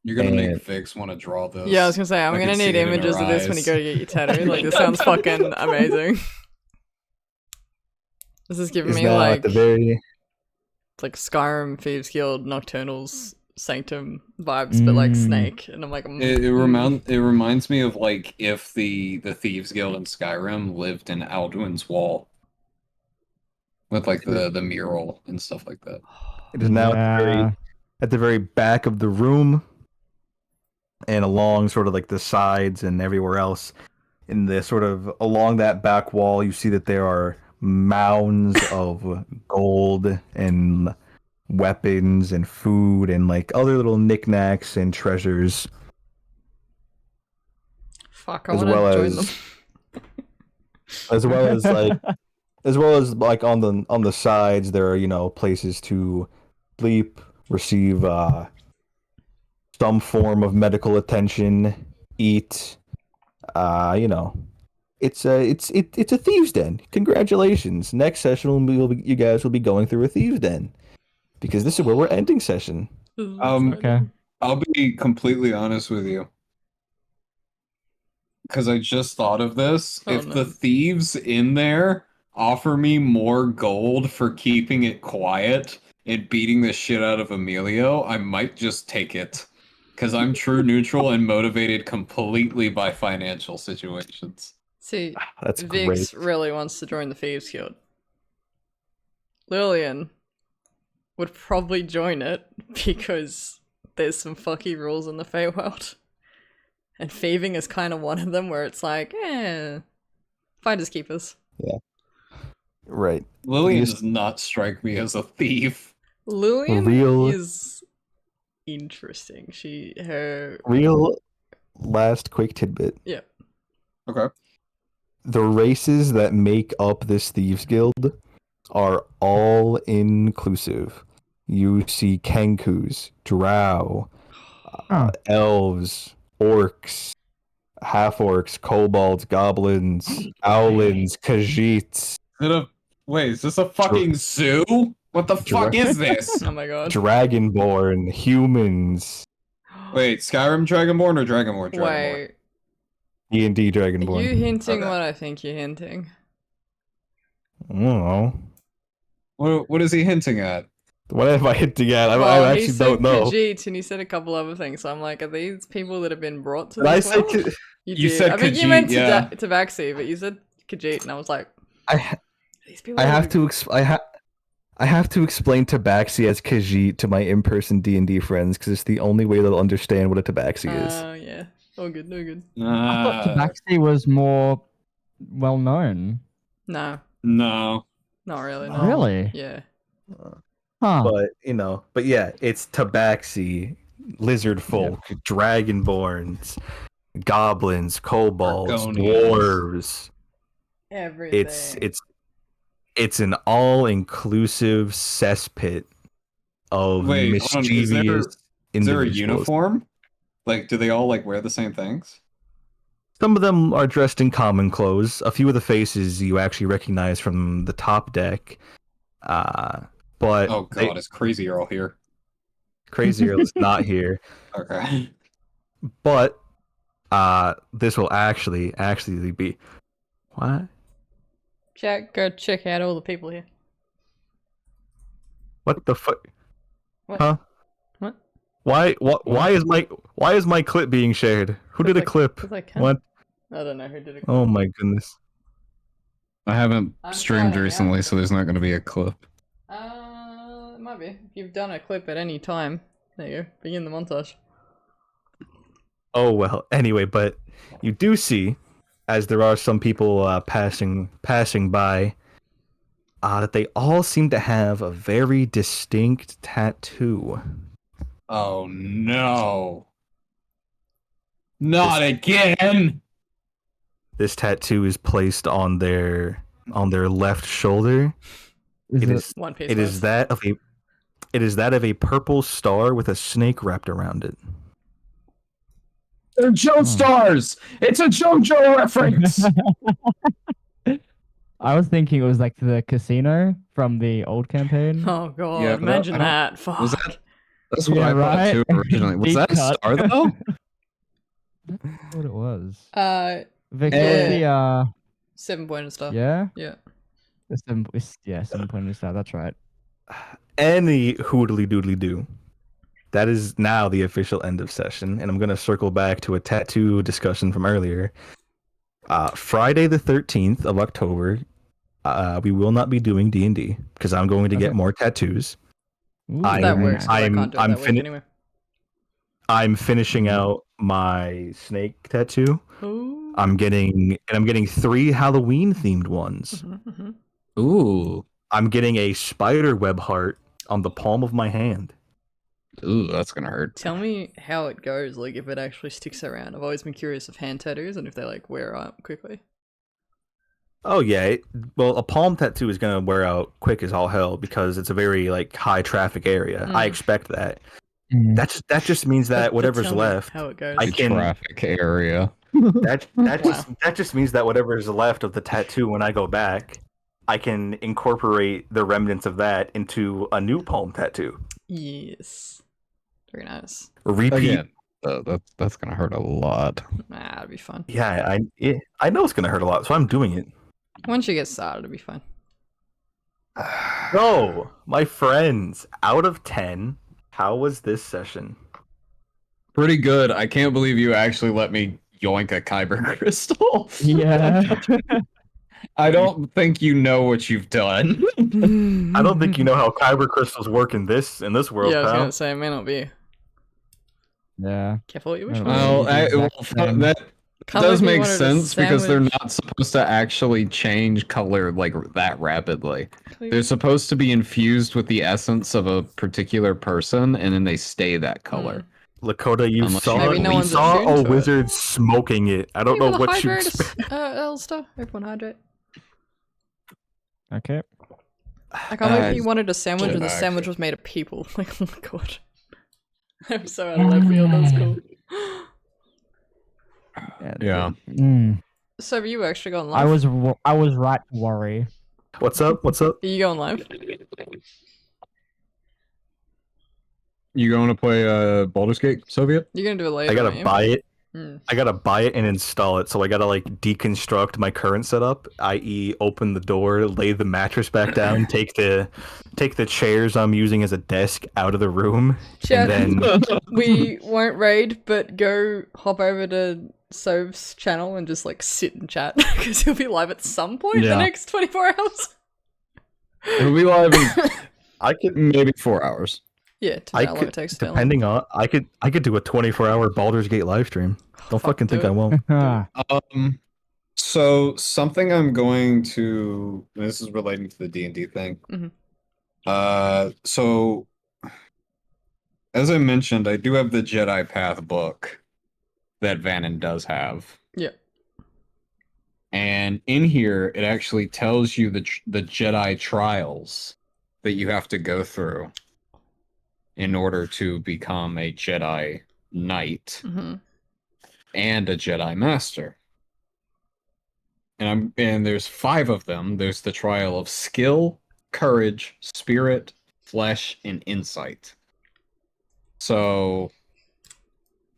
You're gonna And- make Vix want to draw this. Yeah, I was gonna say, I'm I gonna can see need it in her images of this when you eyes. go to get your tattoo. Like, this sounds fucking amazing. This is giving Is me, now like, at the very it's like Skyrim, Thieves Guild, Nocturnals, Sanctum vibes, but like Snake. And I'm like, It reminds me of like if the Thieves Guild in Skyrim lived in Alduin's Wall. With like the mural and stuff like that. It is now at the very back of the room, and along sort of like the sides and everywhere else. In the sort of along that back wall, you see that there are mounds of gold and weapons and food and like other little knickknacks and treasures, fuck, I as wanna well join as- them. as well as like on the sides there are places to sleep, receive some form of medical attention, eat. It's a thieves' den. Congratulations. Next session you guys will be going through a thieves' den, because this is where we're ending session. Okay. I'll be completely honest with you. Because I just thought of this. Oh, If no. the thieves in there offer me more gold for keeping it quiet and beating the shit out of Emilio, I might just take it. Because I'm true neutral and motivated completely by financial situations. See, That's Vix great. really wants to join the Thieves Guild. Lillian would probably join it because there's some fucky rules in the Feywild. And thieving is kind of one of them where it's like, finders keepers. Right. Lillian Yes. does not strike me as a thief. Lillian Real- is interesting. Her Real last quick tidbit. Yeah. Okay. The races that make up this thieves guild are all inclusive. You see Kenkus, Drow, Oh. elves, orcs, half-orcs, kobolds, goblins, owlins, khajiits. Wait, is this a fucking zoo? What the fuck is this? Oh my god. Dragonborn humans. Wait, Skyrim Dragonborn or Dragonborn Dragonborn? Wait. D&D Are Dragonborn. you hinting Okay. what I think you're hinting? I don't know. What is he hinting at? What have I hit to get? I Well, he actually said don't know. Khajiit and he said a couple other things. So I'm like, are these people that have been brought to Did I this say world? You did. said I think you Khajiit, meant yeah. Tabaxi, but you said Khajiit, and I was like, I these people. I that have to I have to explain Tabaxi as Khajiit to my in-person D&D friends because it's the only way they'll understand what a Tabaxi is. Oh yeah. Oh good. No good. I thought Tabaxi was more well known. No, No. not really. No. Really? Yeah. Huh. But yeah, it's Tabaxi, lizard folk, dragonborns, goblins, kobolds, Argonians. dwarves. Everything. It's an all-inclusive cesspit of Wait, hold on, mischievous is there a individuals. uniform? Like, do they all like wear the same things? Some of them are dressed in common clothes. A few of the faces you actually recognize from the top deck. But Oh god, it's Crazy Earl here. Crazy Earl is not here. Okay. But this will actually be what? Go check out all the people here. What the fuck? What? Huh? What? Why is my clip being shared? Who did a clip? 'Cause I can. What? I don't know who did it. Oh my goodness. I haven't I'm streamed trying, recently, yeah. so there's not going to be a clip. It might be. If you've done a clip at any time, there you go. Begin the montage. Oh well. Anyway, but you do see, as there are some people passing by, that they all seem to have a very distinct tattoo. Oh no. Not again! This tattoo is placed on their left shoulder. It is One piece. it is that of a purple star with a snake wrapped around it. They're Joestars! It's a JoJo reference! I was thinking it was like the casino from the old campaign. Oh god, Yeah, but imagine I don't- that. Fuck. was that- That's what Yeah, I thought right? too originally. Was Deep that a cut. star though? That's what it was. Victor, the 7-pointed star. yeah, Yeah. the 7-pointed star. That's right. Any hoodly doodly do. That is now the official end of session, and I'm gonna circle back to a tattoo discussion from earlier. Friday the 13th of October, we will not be doing D&D because I'm going to get Okay. more tattoos. Ooh, I That am- works. 'cause I I'm- can't do it I'm that week fini- anyway. I'm finishing out my snake tattoo. Ooh. I'm getting 3 Halloween themed ones. Mhm, mhm. Ooh. I'm getting a spider web heart on the palm of my hand. Ooh, that's gonna hurt. Tell me how it goes, like if it actually sticks around. I've always been curious of hand tattoos and if they like wear out quickly. Oh yeah, well a palm tattoo is gonna wear out quick as all hell because it's a very like high traffic area. I Mm. expect that. Mm. That just means that But whatever's tell me left, how it goes. I can- Traffic area. that just means that whatever is left of the tattoo when I go back, I can incorporate the remnants of that into a new palm tattoo. Yes. Very nice. Repeat. Again, that's gonna hurt a lot. Nah, it'll be fun. Yeah, I know it's gonna hurt a lot, so I'm doing it. Once you get started, it'll be fun. So, my friends, out of 10, how was this session? Pretty good. I can't believe you actually let me yoink a Kyber crystal. Yeah. I don't think you know what you've done. I don't think you know how kyber crystals work in this world, Yeah, I was pal. gonna say, it may not be. Yeah. Careful what you wish I for. don't know. Well, Exact same. that Can't does believe you make wanted a sense because they're sandwich. not supposed to actually change color like that rapidly. Please. They're supposed to be infused with the essence of a particular person, and then they stay that color. Lakota, you Unless saw Maybe no we one's saw attuned a to it. wizard smoking it. I don't know People what you hydrate expect. Elster. Everyone hydrate. Okay. I can't believe he wanted a sandwich and the Jack. sandwich was made of people. Like, oh my god. I'm so out of left field, that's cool. Yeah. Mm. So have you actually gone live? I was right to worry. What's up? What's up? Are you going live? You going to play Baldur's Gate Soviet? You're gonna do it later. I aren't gotta you? buy it. Hmm. I gotta buy it and install it. So I gotta like deconstruct my current setup, i.e., open the door, lay the mattress back down, take the chairs I'm using as a desk out of the room, Chat, and then we won't raid, but go hop over to Sove's channel and just like sit and chat because he'll be live at some point in the Yeah. next 24 hours. It'll be live in I could maybe 4 hours. Yeah, to I how long could it takes to download. depending on I could do a 24-hour Baldur's Gate live stream. Don't Fuck, fucking do think it. I won't. So something I'm going to. This is relating to the D&D thing. Mhm. So as I mentioned, I do have the Jedi Path book that Vannon does have. Yeah. And in here, it actually tells you the Jedi trials that you have to go through in order to become a Jedi Knight Hmm. and a Jedi Master. And there's 5 of them. There's the trial of skill, courage, spirit, flesh, and insight. So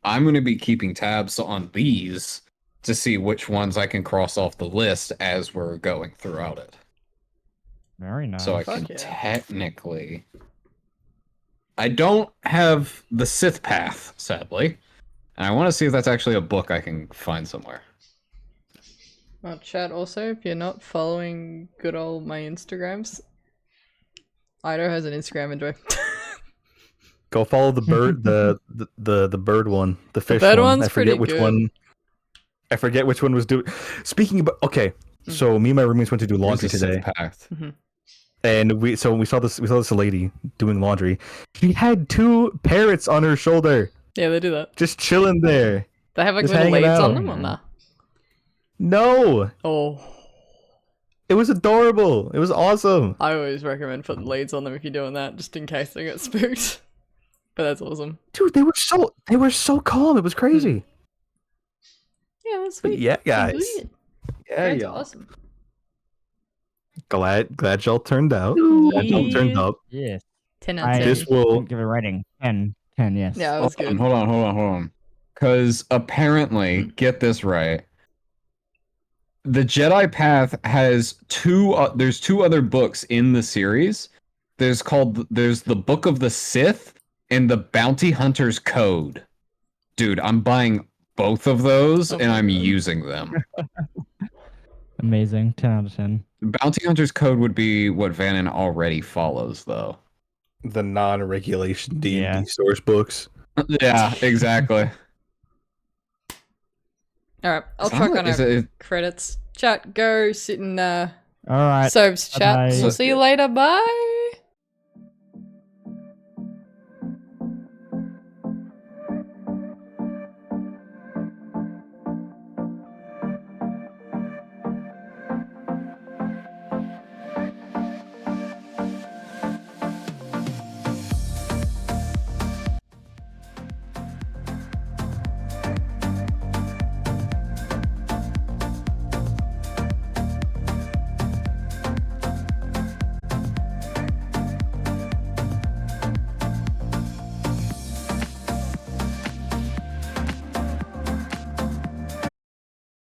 I'm going to be keeping tabs on these to see which ones I can cross off the list as we're going throughout it. Very nice. So I Fuck can yeah. technically. I don't have the Sith Path, sadly. And I want to see if that's actually a book I can find somewhere. Well, chat also, if you're not following good old my Instagrams, Ido has an Instagram, enjoy. Go follow the bird, the bird one, the fish bird one. one's I forget pretty which good. one. I forget which one was doing. Speaking about okay, so me and my roommates went to do laundry There's a today, Sith Path. and we saw this lady doing laundry. She had 2 parrots on her shoulder, Yeah, they do that. just chilling there. They have like Just little hanging leads on out. them or nah? No, Oh, it was adorable. It was awesome. I always recommend putting leads on them if you're doing that, just in case they get spooked. But that's awesome. Dude, they were so calm. It was crazy. Yeah, that's But sweet. yeah, Sounds guys. good. Yeah, That's y'all. awesome. Glad y'all turned out. Glad y'all turned Yeah. up. Yes. 10 out of I 10. This will give a rating. 10. 10, yes. Yeah, it was good. Hold on. Because apparently, get this right. The Jedi Path has 2. There's 2 other books in the series. There's the Book of the Sith and the Bounty Hunter's Code. Dude, I'm buying both of those Oh and my I'm God. using them. Amazing. 10 out of 10. Bounty Hunter's Code would be what Vannon already follows, though. the non-regulation D&D Yeah. source books. Yeah, exactly. Alright, I'll Sounds truck like- on is our it- chat. Go sit in All right. Soap's chat. Bye-bye. We'll see you later. Bye.